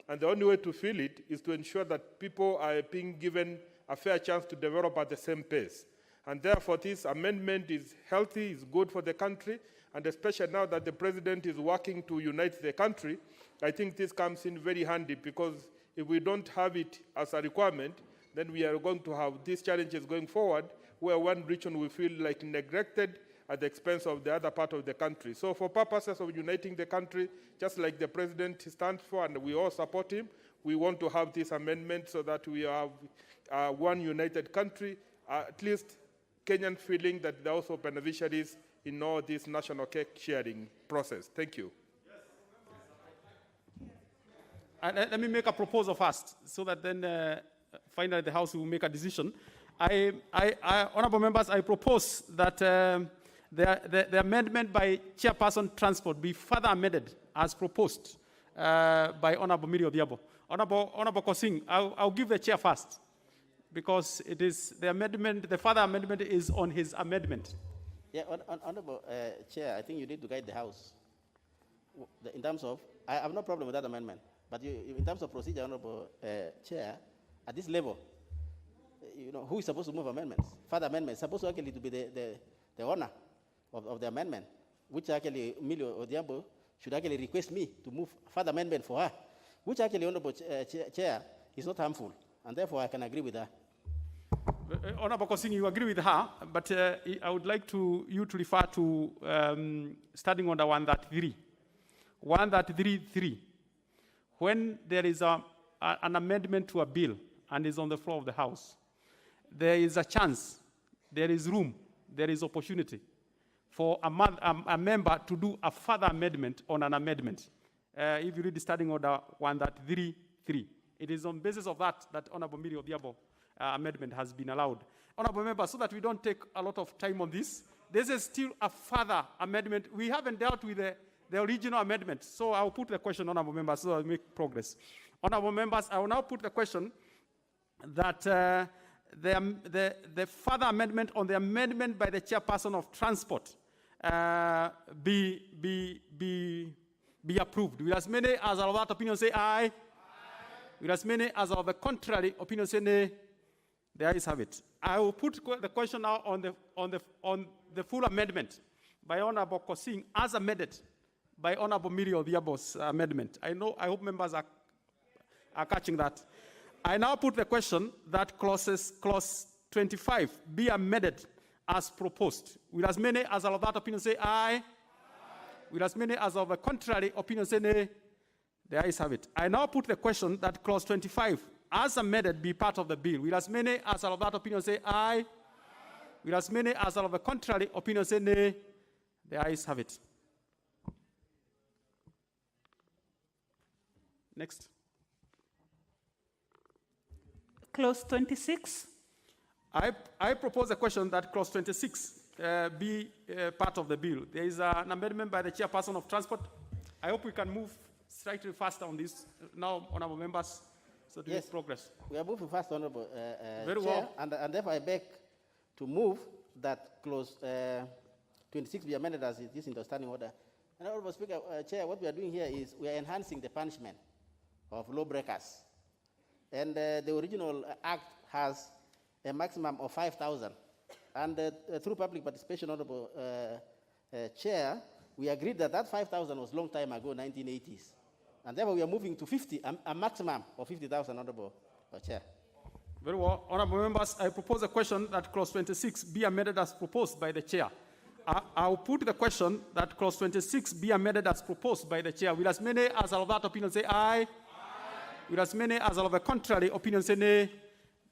[SPEAKER 21] and the only way to feel it is to ensure that people are being given a fair chance to develop at the same pace. And therefore, this amendment is healthy, is good for the country, and especially now that the president is working to unite the country, I think this comes in very handy, because if we don't have it as a requirement, then we are going to have these challenges going forward, where one region will feel like neglected at the expense of the other part of the country. So for purposes of uniting the country, just like the president stands for, and we all support him, we want to have this amendment so that we have one united country, at least Kenyan feeling that they're also beneficiaries in all this national cake sharing process. Thank you.
[SPEAKER 4] Let me make a proposal first, so that then finally the House will make a decision. Honorable members, I propose that the amendment by Chairperson Transport be further amended as proposed by Honorable Miri Odiabo. Honorable Kosing, I'll give the chair first, because it is the amendment, the further amendment is on his amendment.
[SPEAKER 11] Yeah, Honorable Chair, I think you need to guide the House. In terms of, I have no problem with that amendment, but in terms of procedure, Honorable Chair, at this level, you know, who is supposed to move amendments? Further amendments, supposed to actually to be the owner of the amendment, which actually Emilio Odiabo should actually request me to move further amendment for her, which actually, Honorable Chair, is not harmful, and therefore I can agree with her.
[SPEAKER 4] Honorable Kosing, you agree with her, but I would like you to refer to starting under 133. 133.3. When there is an amendment to a bill and is on the floor of the House, there is a chance, there is room, there is opportunity for a member to do a further amendment on an amendment. If you read the standing order 133.3, it is on basis of that Honorable Miri Odiabo amendment has been allowed. Honorable members, so that we don't take a lot of time on this is still a further amendment. We haven't dealt with the original amendment, so I'll put the question, Honorable members, so I'll make progress. Honorable members, I will now put the question that the further amendment on the amendment by the Chairperson of Transport be approved. Will as many as are of that opinion say aye? Will as many as are of the contrary opinion say nay? The ayes have it. I will put the question now on the full amendment by Honorable Kosing as amended by Honorable Miri Odiabo's amendment. I hope members are catching that. I now put the question that clause 25 be amended as proposed. Will as many as are of that opinion say aye? Will as many as of the contrary opinion say nay? The ayes have it. I now put the question that clause 25 as amended be part of the bill. Will as many as are of that opinion say aye? Will as many as are of the contrary opinion say nay? The ayes have it. Next.
[SPEAKER 15] Clause 26.
[SPEAKER 4] I propose a question that clause 26 be part of the bill. There is an amendment by the Chairperson of Transport. I hope we can move slightly faster on this now, Honorable members, so to make progress.
[SPEAKER 11] We are moving fast, Honorable
[SPEAKER 4] Very
[SPEAKER 11] Chair,
[SPEAKER 4] well.
[SPEAKER 11] and therefore I beg to move that clause 26 be amended as it is in the standing order. And Honorable Speaker, Chair, what we are doing here is we are enhancing the punishment of lawbreakers. And the original act has a maximum of 5,000. And through public participation, Honorable Chair, we agreed that 5,000 was a long time ago, 1980s. And therefore, we are moving to 50, a maximum of 50,000, Honorable Chair.
[SPEAKER 4] Very well. Honorable members, I propose a question that clause 26 be amended as proposed by the chair. I'll put the question that clause 26 be amended as proposed by the chair. Will as many as are of that opinion say aye? Will as many as are of the contrary opinion say nay?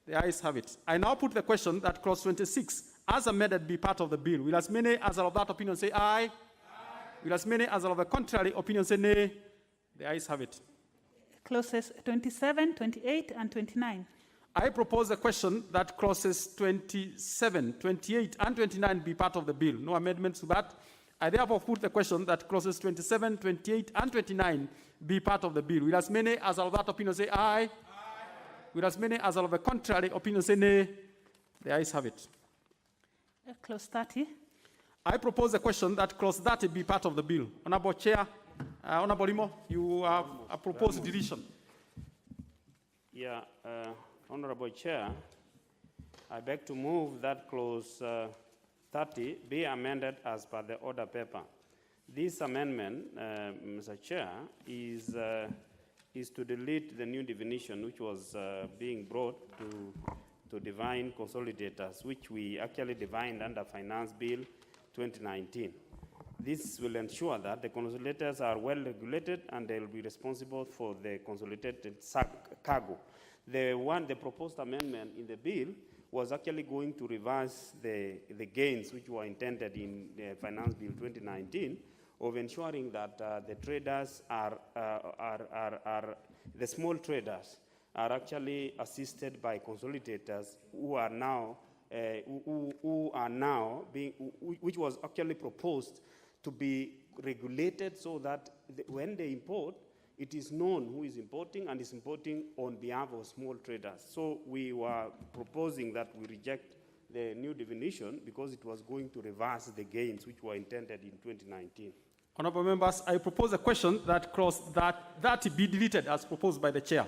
[SPEAKER 4] The ayes have it. I now put the question that clause 26 as amended be part of the bill? Will as many as are of that opinion say aye? Aye. Will as many as are of the contrary opinion say nay? The ayes have it.
[SPEAKER 15] Clauses 27, 28, and 29.
[SPEAKER 4] I propose a question that clauses 27, 28, and 29 be part of the bill. No amendments to that. I therefore put the question that clauses 27, 28, and 29 be part of the bill. Will as many as are of that opinion say aye? Aye. Will as many as are of the contrary opinion say nay? The ayes have it.
[SPEAKER 15] Clause 30.
[SPEAKER 4] I propose a question that clause 30 be part of the bill. Honorable Chair, Honorable Limo, you have a proposed deletion.
[SPEAKER 5] Yeah, Honorable Chair, I beg to move that clause 30 be amended as per the order paper. This amendment, Mr. Chair, is to delete the new definition which was being brought to define consolidators, which we actually defined under Finance Bill 2019. This will ensure that the consolidators are well regulated and they will be responsible for the consolidated cargo. The proposed amendment in the bill was actually going to reverse the gains which were intended in the Finance Bill 2019 of ensuring that the traders the small traders are actually assisted by consolidators who are now which was actually proposed to be regulated so that when they import, it is known who is importing and is importing on behalf of small traders. So we were proposing that we reject the new definition because it was going to reverse the gains which were intended in 2019.
[SPEAKER 4] Honorable members, I propose a question that clause that be deleted as proposed by the chair.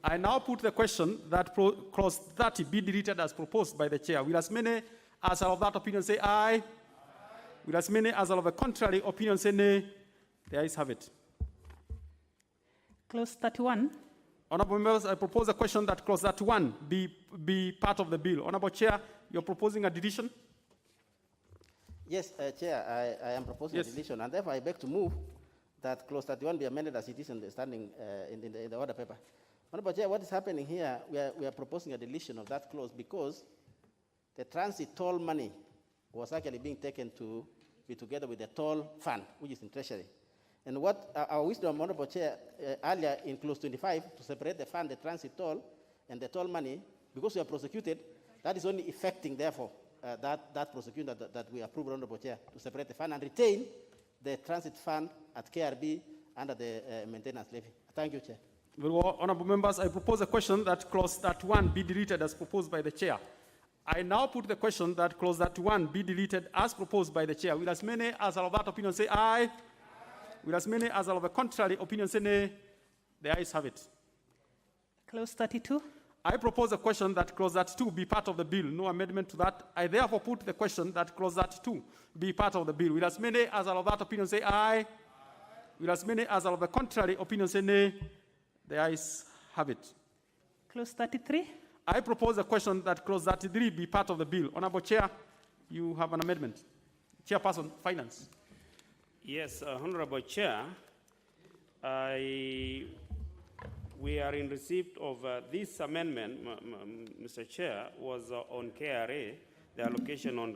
[SPEAKER 4] I now put the question that clause 30 be deleted as proposed by the chair. Will as many as are of that opinion say aye? Aye. Will as many as are of the contrary opinion say nay? The ayes have it.
[SPEAKER 15] Clause 31.
[SPEAKER 4] Honorable members, I propose a question that clause 31 be part of the bill. Honorable Chair, you're proposing a deletion?
[SPEAKER 11] Yes, Chair, I am proposing a deletion, and therefore I beg to move that clause 31 be amended as it is in the standing in the order paper. Honorable Chair, what is happening here, we are proposing a deletion of that clause because the transit toll money was actually being taken to be together with the toll fund, which is in Treasury. And what our wisdom, Honorable Chair, earlier in clause 25, to separate the fund, the transit toll, and the toll money, because we are prosecuted, that is only affecting, therefore, that prosecution that we approve, Honorable Chair, to separate the fund and retain the transit fund at KRB under the maintenance levy. Thank you, Chair.
[SPEAKER 4] Very well, honorable members, I propose a question that clause 31 be deleted as proposed by the chair. I now put the question that clause 31 be deleted as proposed by the chair. Will as many as are of that opinion say aye? Aye. Will as many as are of the contrary opinion say nay? The ayes have it.
[SPEAKER 15] Clause 32.
[SPEAKER 4] I propose a question that clause 32 be part of the bill. No amendment to that. I therefore put the question that clause 32 be part of the bill. Will as many as are of that opinion say aye? Aye. Will as many as are of the contrary opinion say nay? The ayes have it.
[SPEAKER 15] Clause 33.
[SPEAKER 4] I propose a question that clause 33 be part of the bill. Honorable Chair, you have an amendment. Chairperson, Finance.
[SPEAKER 5] Yes, Honorable Chair, we are in receipt of this amendment, Mr. Chair, was on KRA, the allocation of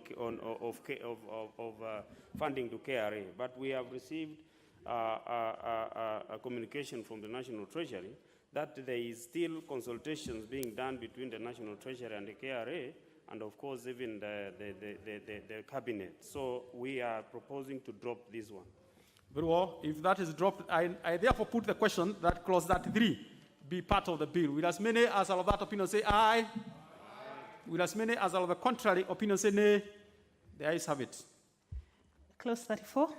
[SPEAKER 5] funding to KRA. But we have received a communication from the National Treasury that there is still consultations being done between the National Treasury and the KRA, and of course even the cabinet. So we are proposing to drop this one.
[SPEAKER 4] Very well. If that is dropped, I therefore put the question that clause 33 be part of the bill. Will as many as are of that opinion say aye? Aye. Will as many as are of the contrary opinion say nay? The ayes have it.
[SPEAKER 15] Clause 34.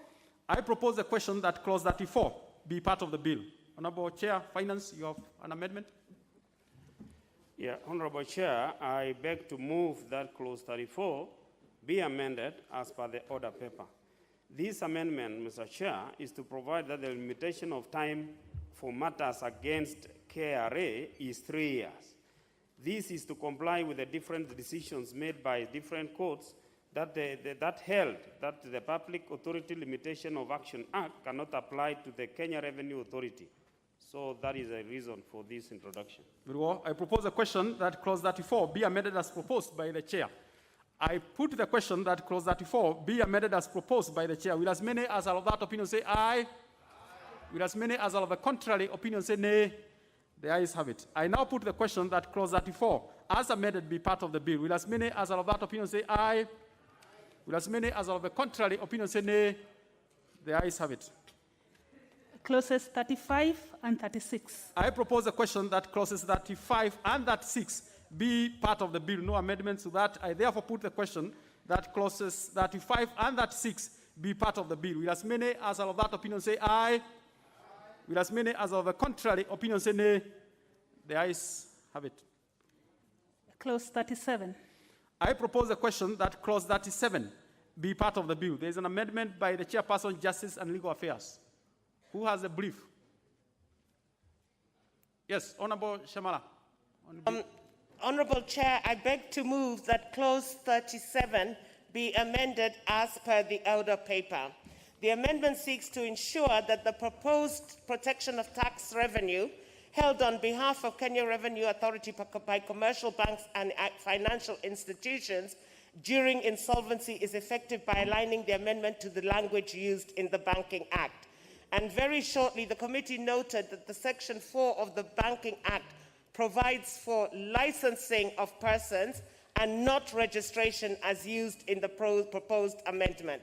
[SPEAKER 4] I propose the question that clause 34 be part of the bill. Honorable Chair, Finance, you have an amendment?
[SPEAKER 5] Yeah, Honorable Chair, I beg to move that clause 34 be amended as per the order paper. This amendment, Mr. Chair, is to provide that the limitation of time for matters against KRA is 3 years. This is to comply with the different decisions made by different courts that held that the Public Authority Limitation of Action Act cannot apply to the Kenya Revenue Authority. So that is a reason for this introduction.
[SPEAKER 4] Very well. I propose a question that clause 34 be amended as proposed by the chair. I put the question that clause 34 be amended as proposed by the chair. Will as many as are of that opinion say aye? Will as many as are of the contrary opinion say nay? The ayes have it. I now put the question that clause 34 as amended be part of the bill. Will as many as are of that opinion say aye? Will as many as are of the contrary opinion say nay? The ayes have it.
[SPEAKER 15] Clauses 35 and 36.
[SPEAKER 4] I propose a question that clauses 35 and 36 be part of the bill. No amendments to that. I therefore put the question that clauses 35 and 36 be part of the bill. Will as many as are of that opinion say aye? Will as many as are of the contrary opinion say nay? The ayes have it.
[SPEAKER 15] Clause 37.
[SPEAKER 4] I propose a question that clause 37 be part of the bill. There is an amendment by the Chairperson, Justice and Legal Affairs. Who has a brief? Yes, Honorable Shamala.
[SPEAKER 7] Honorable Chair, I beg to move that clause 37 be amended as per the elder paper. The amendment seeks to ensure that the proposed protection of tax revenue held on behalf of Kenya Revenue Authority by commercial banks and financial institutions during insolvency is effective by aligning the amendment to the language used in the Banking Act. And very shortly, the committee noted that the Section 4 of the Banking Act provides for licensing of persons and not registration as used in the proposed amendment.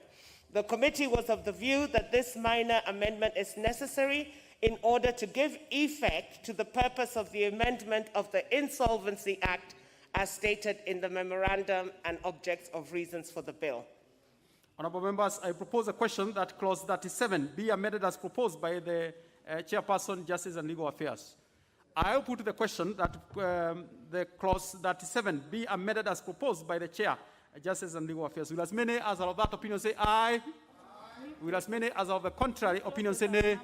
[SPEAKER 7] The committee was of the view that this minor amendment is necessary in order to give effect to the purpose of the amendment of the Insolvency Act as stated in the memorandum and objects of reasons for the bill.
[SPEAKER 4] Honorable members, I propose a question that clause 37 be amended as proposed by the Chairperson, Justice and Legal Affairs. I will put the question that the clause 37 be amended as proposed by the Chair, Justice and Legal Affairs. Will as many as are of that opinion say aye? Will as many as are of the contrary opinion say nay?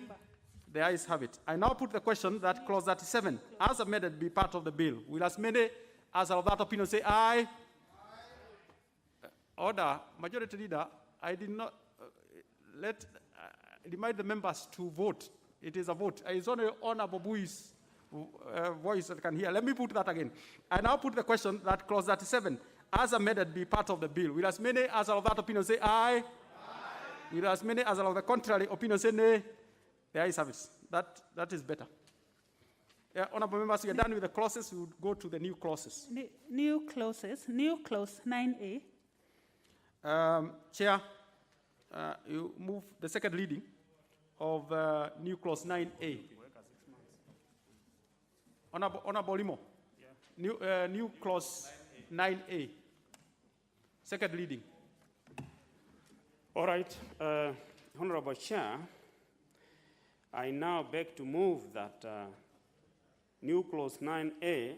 [SPEAKER 4] The ayes have it. I now put the question that clause 37 as amended be part of the bill. Will as many as are of that opinion say aye? Order, Majority Leader, I did not remind the members to vote. It is a vote. It's only Honorable Bui's voice that can hear. Let me put that again. I now put the question that clause 37 as amended be part of the bill. Will as many as are of that opinion say aye? Will as many as are of the contrary opinion say nay? The ayes have it. That is better. Honorable members, we are done with the clauses. We will go to the new clauses.
[SPEAKER 15] New clauses. New clause 9A.
[SPEAKER 4] Chair, you move the second reading of new clause 9A. Honorable Limo, new clause 9A, second reading.
[SPEAKER 5] All right, Honorable Chair, I now beg to move that new clause 9A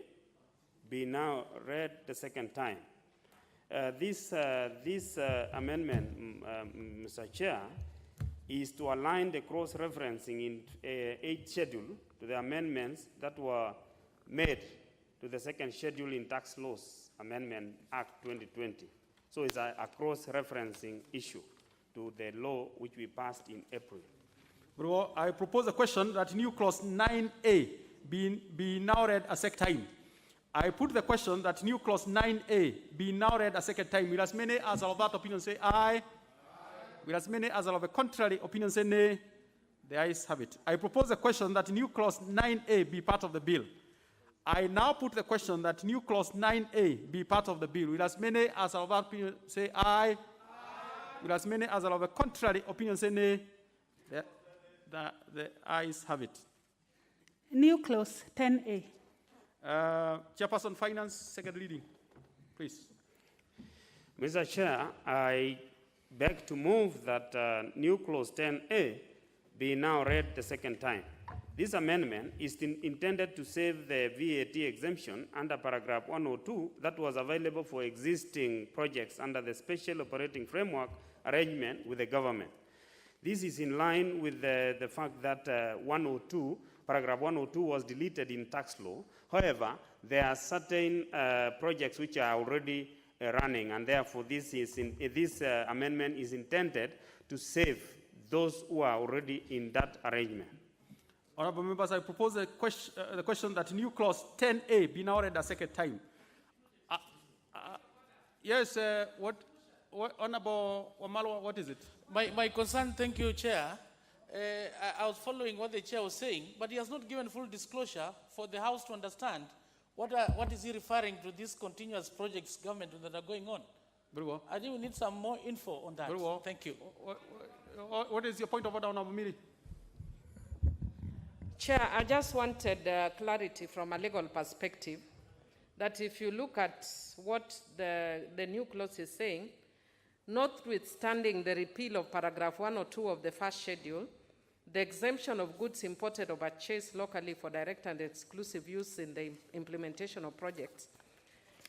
[SPEAKER 5] be now read the second time. This amendment, Mr. Chair, is to align the cross-referencing in 8th schedule to the amendments that were made to the second schedule in Tax Laws Amendment Act 2020. So it's a cross-referencing issue to the law which we passed in April.
[SPEAKER 4] Bro, I propose a question that new clause 9A be now read a second time. I put the question that new clause 9A be now read a second time. Will as many as are of that opinion say aye? Will as many as are of the contrary opinion say nay? The ayes have it. I propose a question that new clause 9A be part of the bill. I now put the question that new clause 9A be part of the bill. Will as many as are of that opinion say aye? Will as many as are of the contrary opinion say nay? The ayes have it.
[SPEAKER 15] New clause 10A.
[SPEAKER 4] Chairperson Finance, second reading, please.
[SPEAKER 5] Mr. Chair, I beg to move that new clause 10A be now read the second time. This amendment is intended to save the VAT exemption under paragraph 102 that was available for existing projects under the Special Operating Framework arrangement with the government. This is in line with the fact that paragraph 102 was deleted in tax law. However, there are certain projects which are already running, and therefore this amendment is intended to save those who are already in that arrangement.
[SPEAKER 4] Honorable members, I propose the question that new clause 10A be now read a second time. Yes, Honorable Wamalwa, what is it?
[SPEAKER 9] My concern, thank you, Chair. I was following what the Chair was saying, but he has not given full disclosure for the House to understand what is he referring to these continuous projects government that are going on.
[SPEAKER 4] Very well.
[SPEAKER 9] I think we need some more info on that.
[SPEAKER 4] Very well.
[SPEAKER 9] Thank you.
[SPEAKER 4] What is your point of order, Honorable Miri?
[SPEAKER 3] Chair, I just wanted clarity from a legal perspective that if you look at what the new clause is saying, notwithstanding the repeal of paragraph 1 or 2 of the first schedule, the exemption of goods imported or purchased locally for direct and exclusive use in the implementation of projects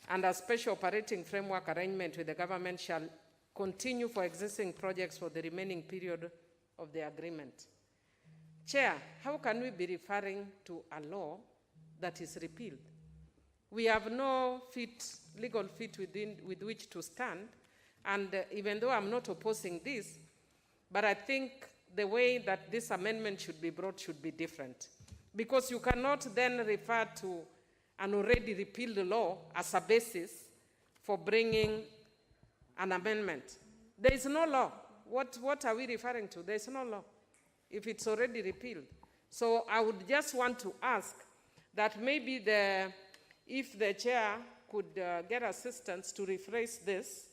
[SPEAKER 3] and a special operating framework arrangement with the government shall continue for existing projects for the remaining period of the agreement. Chair, how can we be referring to a law that is repealed? We have no legal fit with which to stand, and even though I'm not opposing this, but I think the way that this amendment should be brought should be different. Because you cannot then refer to an already repealed law as a basis for bringing an amendment. There is no law. What are we referring to? There is no law if it's already repealed. So I would just want to ask that maybe if the chair could get assistance to rephrase this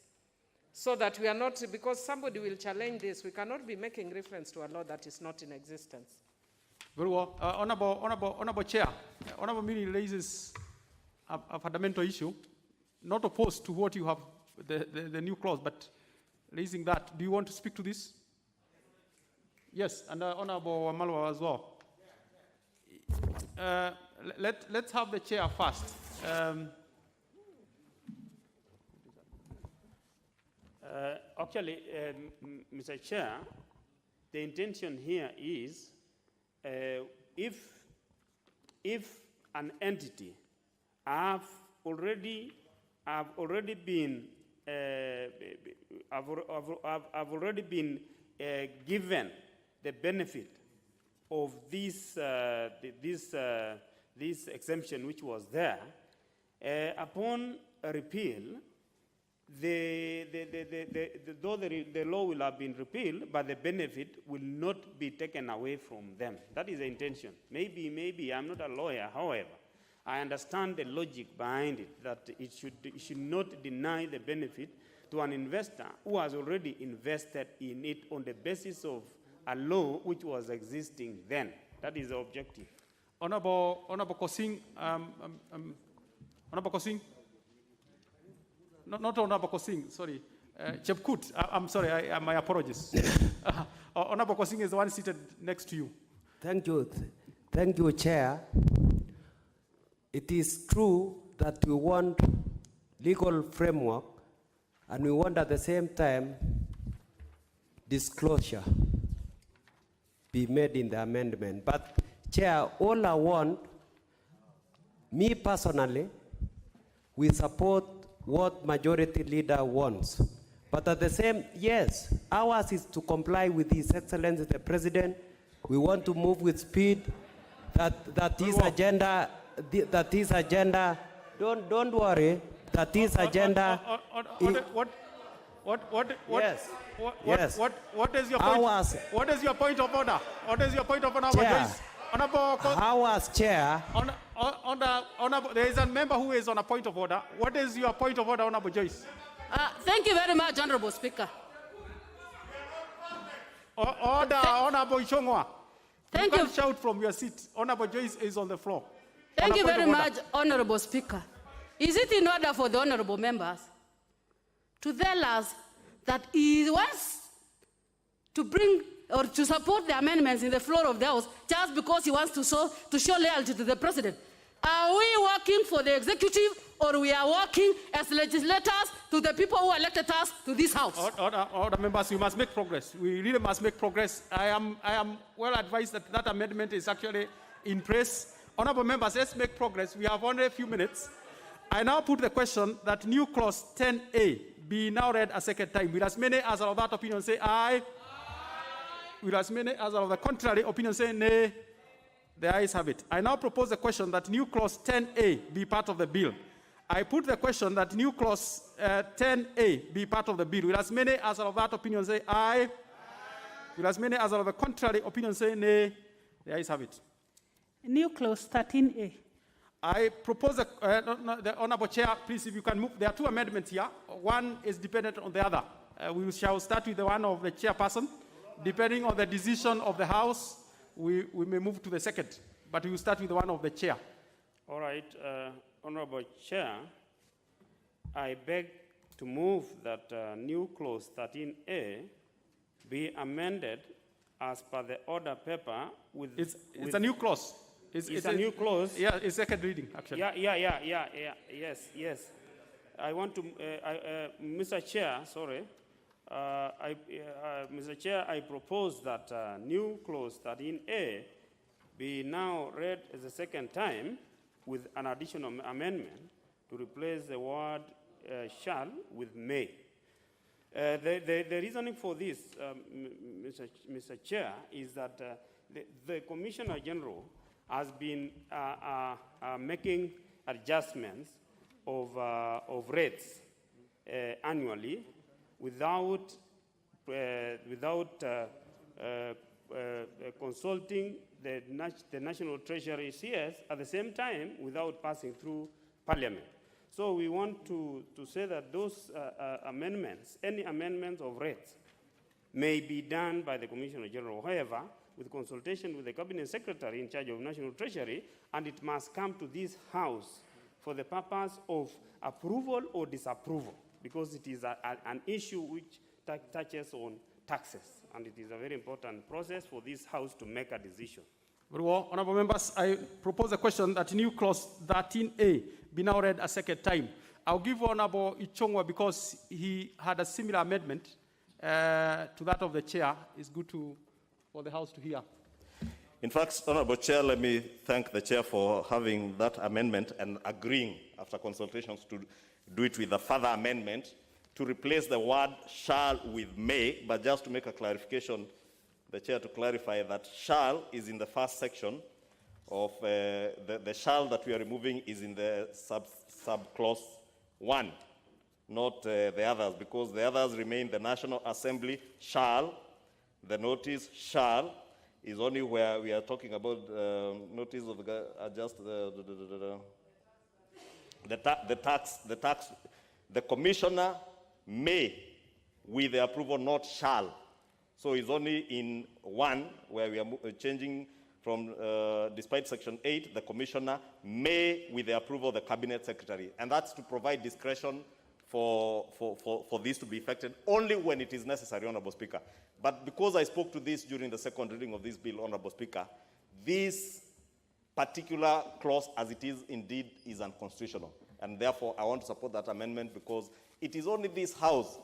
[SPEAKER 3] so that we are not, because somebody will challenge this, we cannot be making reference to a law that is not in existence.
[SPEAKER 4] Very well. Honorable Chair, Honorable Miri raises a fundamental issue, not opposed to what you have, the new clause, but raising that. Do you want to speak to this? Yes, and Honorable Wamalwa as well. Let's have the chair first.
[SPEAKER 5] Actually, Mr. Chair, the intention here is if an entity have already been given the benefit of this exemption which was there, upon a repeal, though the law will have been repealed, but the benefit will not be taken away from them. That is the intention. Maybe I'm not a lawyer, however, I understand the logic behind it, that it should not deny the benefit to an investor who has already invested in it on the basis of a law which was existing then. That is the objective.
[SPEAKER 4] Honorable Kosing, Honorable Kosing. Not Honorable Kosing, sorry. Chepkut, I'm sorry, my apologies. Honorable Kosing is the one seated next to you.
[SPEAKER 14] Thank you. Thank you, Chair. It is true that we want legal framework and we want at the same time disclosure be made in the amendment. But Chair, all I want, me personally, we support what majority leader wants. But at the same, yes, ours is to comply with His Excellency the President. We want to move with speed. That is agenda. That is agenda. Don't worry. That is agenda. Yes. Yes.
[SPEAKER 4] What is your point? What is your point of order? What is your point of order?
[SPEAKER 14] Chair. Ours, Chair.
[SPEAKER 4] There is a member who is on a point of order. What is your point of order, Honorable Joyce?
[SPEAKER 2] Thank you very much, Honorable Speaker.
[SPEAKER 4] Order, Honorable Ishongwa.
[SPEAKER 2] Thank
[SPEAKER 4] you. Can't shout from your seat. Honorable Joyce is on the floor.
[SPEAKER 2] Thank you very much, Honorable Speaker. Is it in order for the honorable members to tell us that he wants to bring or to support the amendments in the floor of the House just because he wants to show loyalty to the President? Are we working for the executive or we are working as legislators to the people who elected us to this House?
[SPEAKER 4] Order members, you must make progress. We really must make progress. I am well advised that that amendment is actually in place. Honorable members, let's make progress. We have only a few minutes. I now put the question that new clause 10A be now read a second time. Will as many as are of that opinion say aye? Will as many as are of the contrary opinion say nay? The ayes have it. I now propose the question that new clause 10A be part of the bill. I put the question that new clause 10A be part of the bill. Will as many as are of that opinion say aye? Will as many as are of the contrary opinion say nay? The ayes have it.
[SPEAKER 15] New clause 13A.
[SPEAKER 4] I propose, the Honorable Chair, please, if you can move. There are two amendments here. One is dependent on the other. We shall start with the one of the chairperson. Depending on the decision of the House, we may move to the second. But we will start with the one of the chair.
[SPEAKER 5] All right, Honorable Chair, I beg to move that new clause 13A be amended as per the order paper with... It's
[SPEAKER 4] a new clause.
[SPEAKER 5] It's a new clause.
[SPEAKER 4] Yeah, it's second reading, actually.
[SPEAKER 5] Yes. I want to, Mr. Chair, sorry. Mr. Chair, I propose that new clause 13A be now read as a second time with an additional amendment to replace the word shall with may. The reasoning for this, Mr. Chair, is that the Commissioner General has been making adjustments of rates annually without consulting the National Treasury CS, at the same time without passing through Parliament. So we want to say that those amendments, any amendments of rates, may be done by the Commissioner General. However, with consultation with the Cabinet Secretary in charge of National Treasury, and it must come to this House for the purpose of approval or disapproval, because it is an issue which touches on taxes, and it is a very important process for this House to make a decision.
[SPEAKER 4] Very well, honorable members, I propose a question that new clause 13A be now read a second time. I'll give Honorable Ichongwa, because he had a similar amendment to that of the chair. It's good for the House to hear.
[SPEAKER 16] In fact, Honorable Chair, let me thank the chair for having that amendment and agreeing after consultations to do it with a further amendment to replace the word shall with may, but just to make a clarification, the chair to clarify that shall is in the first section of the shall that we are removing is in the sub-clause 1, not the others, because the others remain the National Assembly shall, the notice shall is only where we are talking about notice of the tax, the commissioner may, with the approval, not shall. So it's only in 1 where we are changing from, despite section 8, the commissioner may, with the approval of the cabinet secretary. And that's to provide discretion for this to be effected only when it is necessary, Honorable Speaker. But because I spoke to this during the second reading of this bill, Honorable Speaker, this particular clause as it is indeed is unconstitutional. And therefore, I want to support that amendment because it is only this House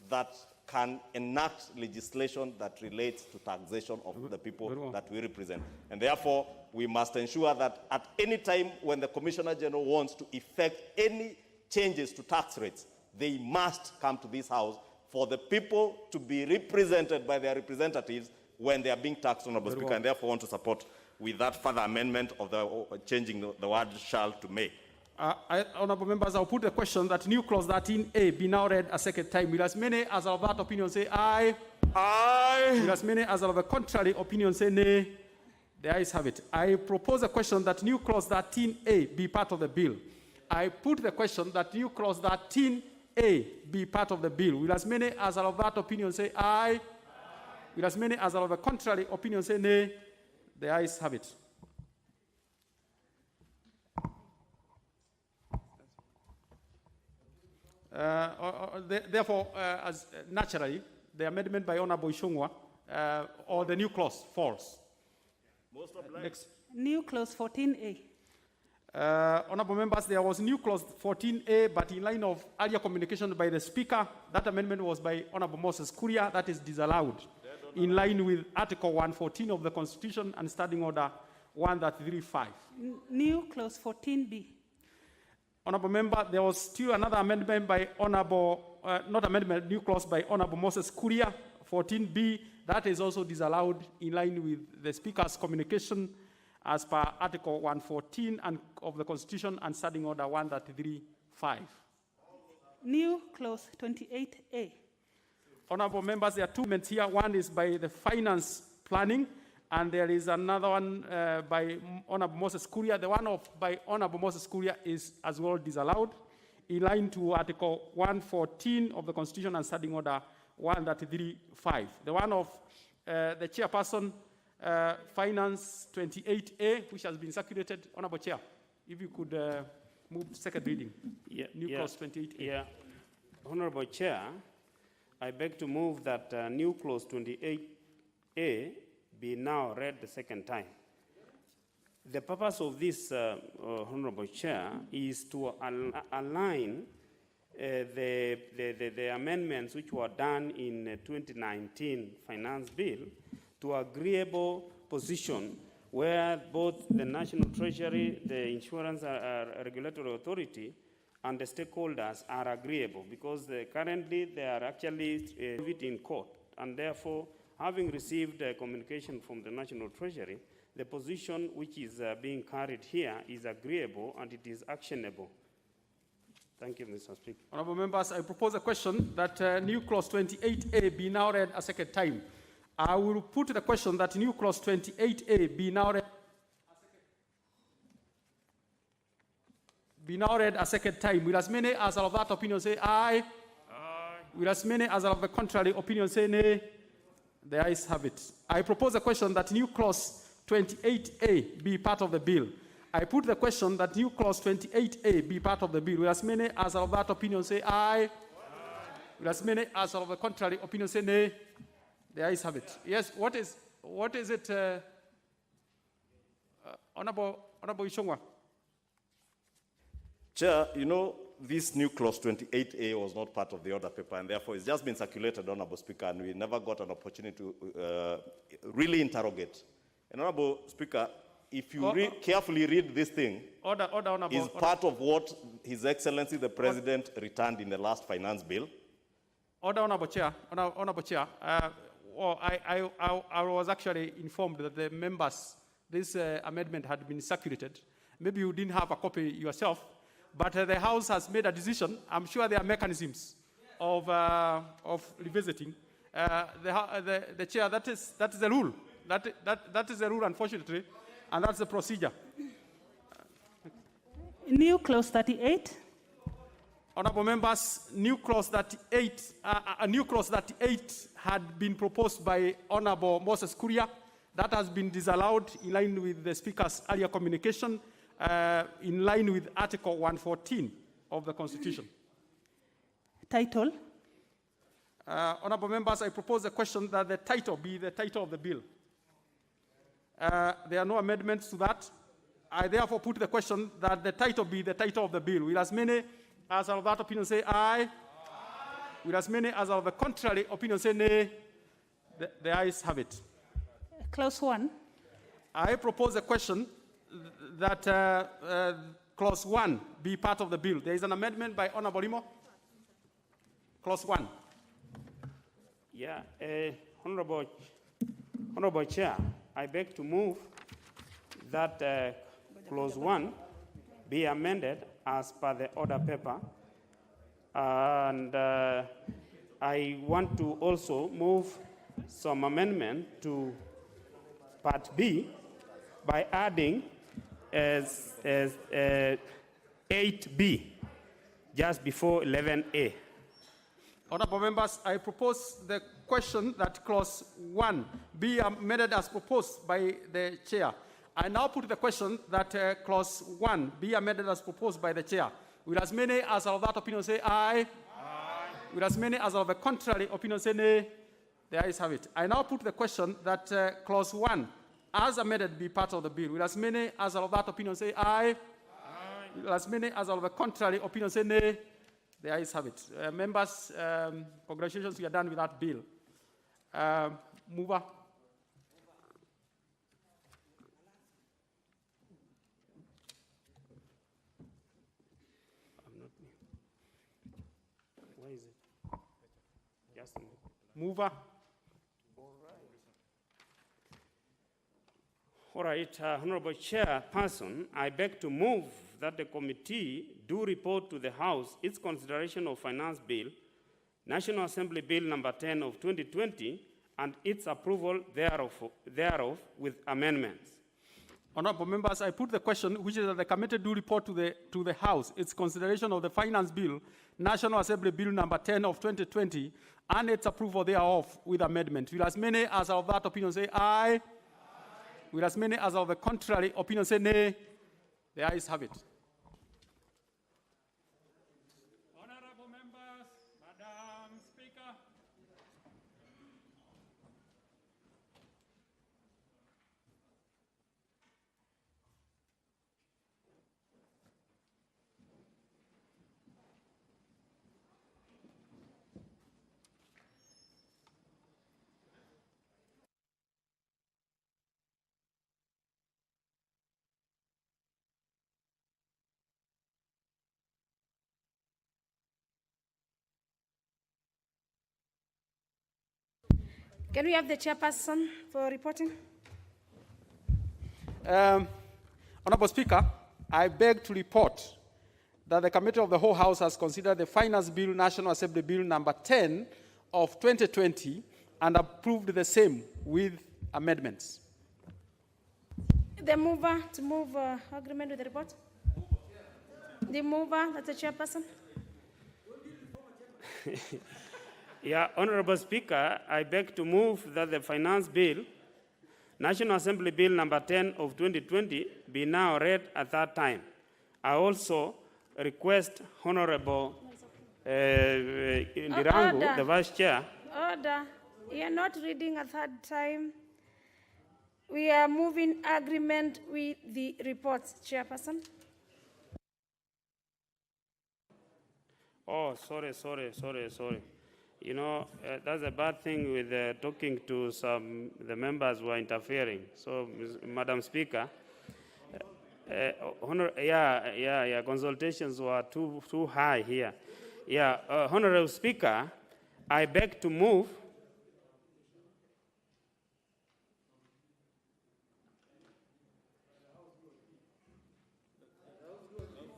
[SPEAKER 16] that can enact legislation that relates to taxation of the people that we represent. And therefore, we must ensure that at any time when the Commissioner General wants to effect any changes to tax rates, they must come to this House for the people to be represented by their representatives when they are being taxed, Honorable Speaker, and therefore want to support with that further amendment of the changing the word shall to may.
[SPEAKER 4] Honorable members, I'll put the question that new clause 13A be now read a second time. Will as many as are of that opinion say aye? Aye. Will as many as are of the contrary opinion say nay? The ayes have it. I propose a question that new clause 13A be part of the bill. I put the question that new clause 13A be part of the bill. Will as many as are of that opinion say aye? Will as many as are of the contrary opinion say nay? The ayes have it. Therefore, as naturally, the amendment by Honorable Ishungwa or the new clause falls. Next.
[SPEAKER 15] New clause 14A.
[SPEAKER 4] Honorable members, there was new clause 14A, but in line of earlier communication by the Speaker, that amendment was by Honorable Moses Kuria. That is disallowed in line with Article 114 of the Constitution and Standing Order 1335.
[SPEAKER 15] New clause 14B.
[SPEAKER 4] Honorable member, there was still another amendment by Honorable, not amendment, new clause by Honorable Moses Kuria, 14B. That is also disallowed in line with the Speaker's communication as per Article 114 of the Constitution and Standing Order 1335. 5.
[SPEAKER 15] New clause 28A.
[SPEAKER 4] Honorable members, there are two amendments here. One is by the finance planning, and there is another one by Honorable Moses Kuria. The one by Honorable Moses Kuria is as well disallowed, in line to Article 114 of the Constitution and Standing Order 133.5. The one of the chairperson, Finance 28A, which has been circulated. Honorable Chair, if you could move second reading. New clause 28A.
[SPEAKER 5] Yeah. Honorable Chair, I beg to move that new clause 28A be now read the second time. The purpose of this, Honorable Chair, is to align the amendments which were done in 2019 Finance Bill to agreeable position where both the National Treasury, the Insurance Regulatory Authority, and the stakeholders are agreeable, because currently they are actually in court, and therefore, having received a communication from the National Treasury, the position which is being carried here is agreeable and it is actionable. Thank you, Mr. Speaker.
[SPEAKER 4] Honorable members, I propose a question that new clause 28A be now read a second time. I will put the question that new clause 28A be now read a second time. Will as many as are of that opinion say aye? Aye. Will as many as are of the contrary opinion say nay? The ayes have it. I propose a question that new clause 28A be part of the bill. I put the question that new clause 28A be part of the bill. Will as many as are of that opinion say aye? Aye. Will as many as are of the contrary opinion say nay? The ayes have it. Yes, what is it, Honorable Ishongwa?
[SPEAKER 16] Chair, you know, this new clause 28A was not part of the order paper, and therefore it's just been circulated, Honorable Speaker, and we never got an opportunity to really interrogate. And Honorable Speaker, if you carefully read this thing, is part of what His Excellency the President returned in the last finance bill.
[SPEAKER 4] Honorable Chair. I was actually informed that the members, this amendment had been circulated. Maybe you didn't have a copy yourself, but the House has made a decision. I'm sure there are mechanisms of revisiting. The Chair, that is the rule. That is the rule, unfortunately, and that's the procedure.
[SPEAKER 15] New clause 38.
[SPEAKER 4] Honorable members, new clause 38 had been proposed by Honorable Moses Kuria. That has been disallowed in line with the Speaker's earlier communication, in line with Article 114 of the Constitution.
[SPEAKER 15] Title.
[SPEAKER 4] Honorable members, I propose a question that the title be the title of the bill. There are no amendments to that. I therefore put the question that the title be the title of the bill. Will as many as are of that opinion say aye? Aye. Will as many as are of the contrary opinion say nay? The ayes have it.
[SPEAKER 15] Clause 1.
[SPEAKER 4] I propose a question that clause 1 be part of the bill. There is an amendment by Honorable Limo. Clause 1.
[SPEAKER 5] Yeah, Honorable Chair, I beg to move that clause 1 be amended as per the order paper, and I want to also move some amendment to part B by adding as 8B just before 11A.
[SPEAKER 4] Honorable members, I propose the question that clause 1 be amended as proposed by the chair. I now put the question that clause 1 be amended as proposed by the chair. Will as many as are of that opinion say aye? Aye. Will as many as are of the contrary opinion say nay? The ayes have it. I now put the question that clause 1 as amended be part of the bill. Will as many as are of that opinion say aye? Aye. Will as many as are of the contrary opinion say nay? The ayes have it. Members, congratulations, we are done with that bill. Mover.
[SPEAKER 5] Where is it? Just a minute.
[SPEAKER 4] Mover.
[SPEAKER 5] All right, Honorable Chairperson, I beg to move that the committee do report to the House its consideration of Finance Bill, National Assembly Bill number 10 of 2020, and its approval thereof with amendments.
[SPEAKER 4] Honorable members, I put the question, which is that the committee do report to the House its consideration of the Finance Bill, National Assembly Bill number 10 of 2020, and its approval thereof with amendment. Will as many as are of that opinion say aye? Aye. Will as many as are of the contrary opinion say nay? The ayes have it. Honorable members, Madam Speaker.
[SPEAKER 12] Can we have the chairperson for reporting?
[SPEAKER 4] Honorable Speaker, I beg to report that the Committee of the Whole House has considered the Finance Bill, National Assembly Bill number 10 of 2020 and approved the same with amendments.
[SPEAKER 12] The mover to move agreement with the report? The mover, that's the chairperson?
[SPEAKER 5] Yeah, Honorable Speaker, I beg to move that the Finance Bill, National Assembly Bill number 10 of 2020, be now read a third time. I also request Honorable Ndirangu, the Vice Chair.
[SPEAKER 12] Order. We are not reading a third time. We are moving agreement with the reports, Chairperson.
[SPEAKER 5] Oh, sorry. You know, that's a bad thing with talking to the members who are interfering. So, Madam Speaker, consultations were too high here. Yeah, Honorable Speaker, I beg to move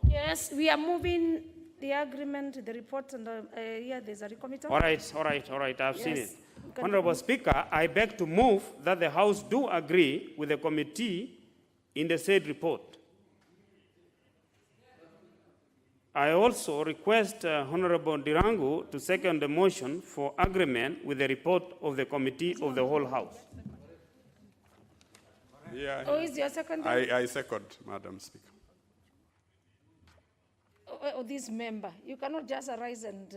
[SPEAKER 12] Yes, we are moving the agreement, the report, and here there's a recommittee.
[SPEAKER 5] All right, I've seen it. Honorable Speaker, I beg to move that the House do agree with the committee in the said report. I also request Honorable Ndirangu to second the motion for agreement with the report of the Committee of the Whole House.
[SPEAKER 12] Yeah. Oh, is your second?
[SPEAKER 22] I second, Madam Speaker.
[SPEAKER 12] This member, you cannot just arise and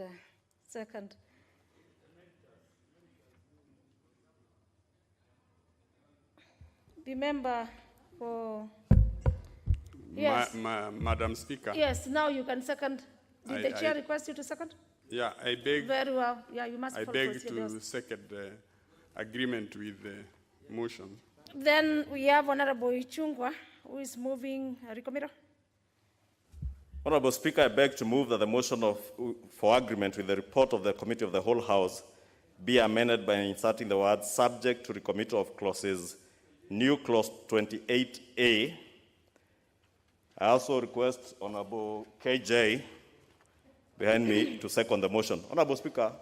[SPEAKER 12] second. The member for... Yes.
[SPEAKER 22] Madam Speaker.
[SPEAKER 12] Yes, now you can second. Did the chair request you to second?
[SPEAKER 22] Yeah, I beg.
[SPEAKER 12] Very well. Yeah, you must follow procedures.
[SPEAKER 22] I beg to second the agreement with the motion.
[SPEAKER 12] Then we have Honorable Ichungwa, who is moving recommittal.
[SPEAKER 16] Honorable Speaker, I beg to move that the motion for agreement with the report of the Committee of the Whole House be amended by inserting the words subject to recommittal of clauses, new clause 28A. I also request Honorable KJ behind me to second the motion. Honorable Speaker,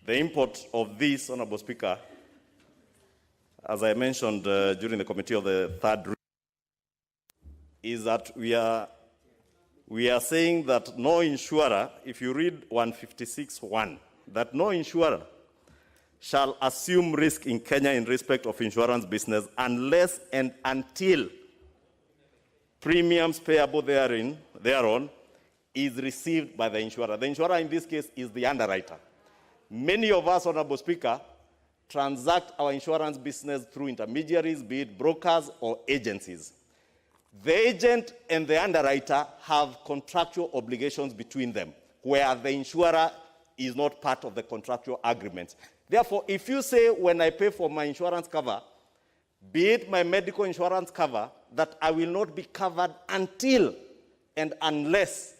[SPEAKER 16] the import of this, Honorable Speaker, as I mentioned during the committee of the third reading, is that we are saying that no insurer, if you read 156.1, that no insurer shall assume risk in Kenya in respect of insurance business unless and until premiums payable thereon is received by the insurer. The insurer in this case is the underwriter. Many of us, Honorable Speaker, transact our insurance business through intermediaries, be it brokers or agencies. The agent and the underwriter have contractual obligations between them, where the insurer is not part of the contractual agreement. Therefore, if you say when I pay for my insurance cover, be it my medical insurance cover, that I will not be covered until and unless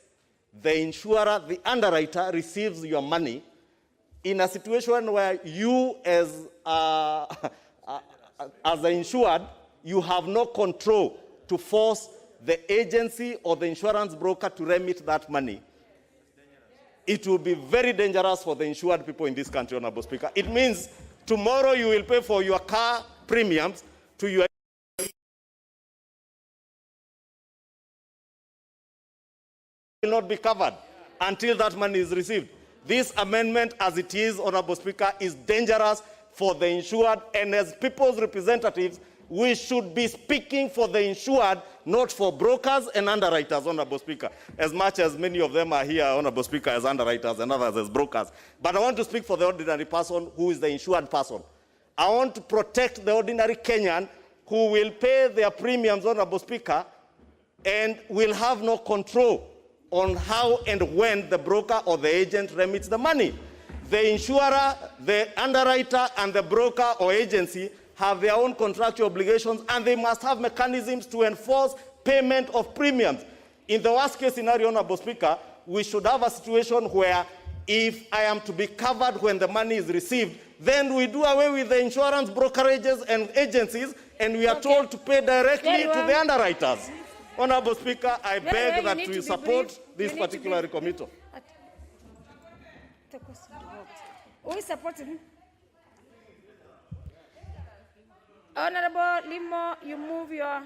[SPEAKER 16] the insurer, the underwriter, receives your money in a situation where you as the insured you have no control to force the agency or the insurance broker to remit that money, it will be very dangerous for the insured people in this country, Honorable Speaker. It means tomorrow you will pay for your car premiums to your will not be covered until that money is received. This amendment, as it is, Honorable Speaker, is dangerous for the insured, and as people's representatives, we should be speaking for the insured, not for brokers and underwriters, Honorable Speaker, as much as many of them are here, Honorable Speaker, as underwriters and others as brokers. But I want to speak for the ordinary person who is the insured person. I want to protect the ordinary Kenyan who will pay their premiums, Honorable Speaker, and will have no control on how and when the broker or the agent remits the money. The insurer, the underwriter, and the broker or agency have their own contractual obligations, and they must have mechanisms to enforce payment of premiums. In the worst case scenario, Honorable Speaker, we should have a situation where if I am to be covered when the money is received, then we do away with the insurance brokerages and agencies, and we are told to pay directly to the underwriters. Honorable Speaker, I beg that we support this particular committal.
[SPEAKER 12] Who is supporting? Honorable Limo, you move your...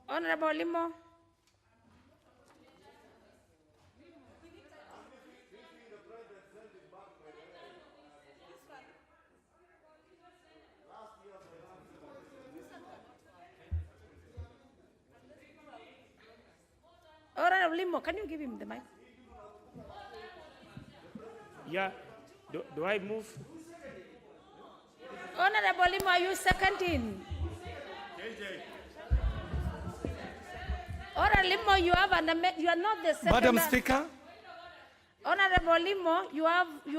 [SPEAKER 12] Honorable Limo. Honorable Limo, can you give him the mic?
[SPEAKER 5] Yeah, do I move?
[SPEAKER 12] Honorable Limo, are you seconding? Honorable Limo, you have you are not the second.
[SPEAKER 4] Madam Speaker.
[SPEAKER 12] Honorable Limo, you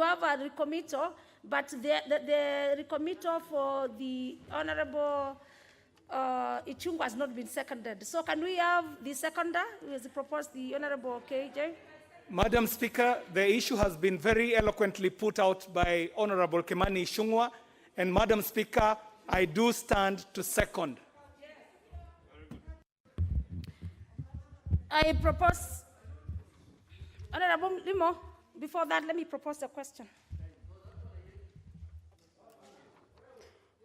[SPEAKER 12] have a recommittal, but the recommittal for the Honorable Ichungwa has not been seconded. So can we have the seconder who has proposed, the Honorable KJ?
[SPEAKER 4] Madam Speaker, the issue has been very eloquently put out by Honorable Kimani Ichung'wah, and Madam Speaker, I do stand to second.
[SPEAKER 12] I propose, Honorable Limo, before that, let me propose a question.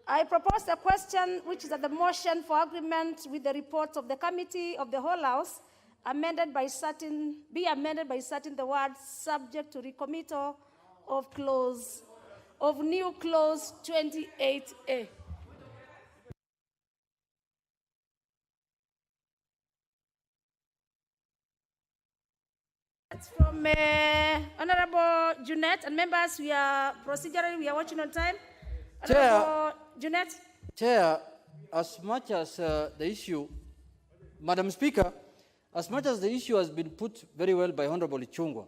[SPEAKER 12] I propose a question which is that the motion for agreement with the report of the committee of the whole house be amended by certain the words subject to recommittal of new clause 28A. That's from Honorable Junet, and members, we are procedurally, we are watching on time.
[SPEAKER 19] Chair,
[SPEAKER 12] Junet.
[SPEAKER 19] Chair, as much as the issue, Madam Speaker, as much as the issue has been put very well by Honorable Ichung'wah,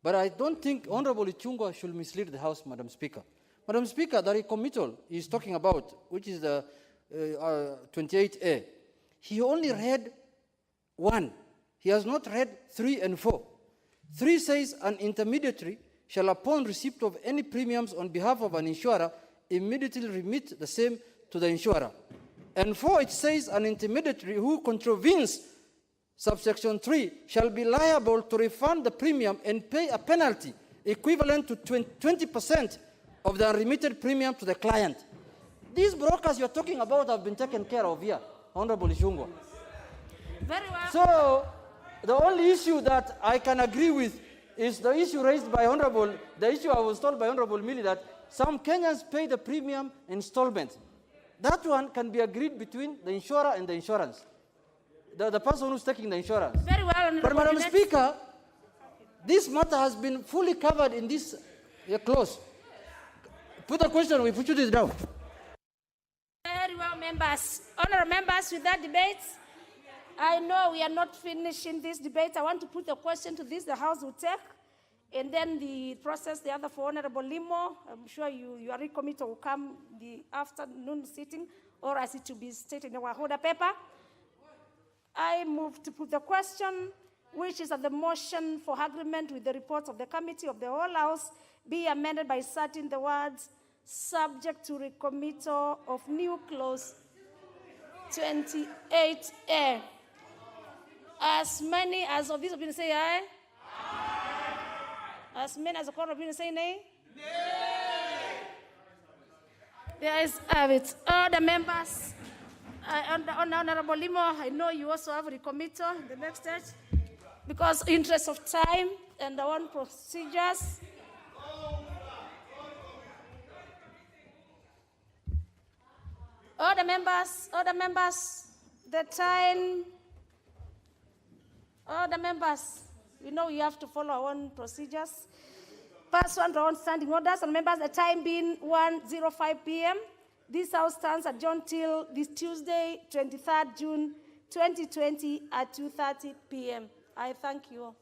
[SPEAKER 19] but I don't think Honorable Ichung'wah should mislead the House, Madam Speaker. Madam Speaker, the recommittal he's talking about, which is the 28A, he only read 1. He has not read 3 and 4. 3 says an intermediary shall, upon receipt of any premiums on behalf of an insurer, immediately remit the same to the insurer. And 4, it says an intermediary who contravenes subsection 3 shall be liable to refund the premium and pay a penalty equivalent to 20% of the unremitted premium to the client. These brokers you're talking about have been taken care of here, Honorable Ichung'wah.
[SPEAKER 12] Very well.
[SPEAKER 19] So the only issue that I can agree with is the issue raised by the issue I was told by Honorable Millie that some Kenyans pay the premium installment. That one can be agreed between the insurer and the insurance. The person who's taking the insurance.
[SPEAKER 12] Very well.
[SPEAKER 19] But Madam Speaker, this matter has been fully covered in this clause. Put a question, we put it down.
[SPEAKER 12] Very well, members. Honorable members, with that debate, I know we are not finishing this debate. I want to put a question to this, the House will take, and then the process, the other for Honorable Limo. I'm sure your recommittal will come the afternoon sitting, or as it will be stated in our order paper. I move to put the question, which is that the motion for agreement with the report of the committee of the whole house be amended by inserting the words subject to recommittal of new clause 28A. As many as of this opinion say aye. As many as the court of opinion say nay. The ayes have it. All the members, Honorable Limo, I know you also have recommittal in the next stage. Because interest of time and the one procedures. All the members, the time, all the members, we know you have to follow our own procedures. Pursuant to our standing orders, and members, the time being 1:05 p.m. This House stands adjourned till this Tuesday, 23rd June 2020 at 2:30 p.m. I thank you all.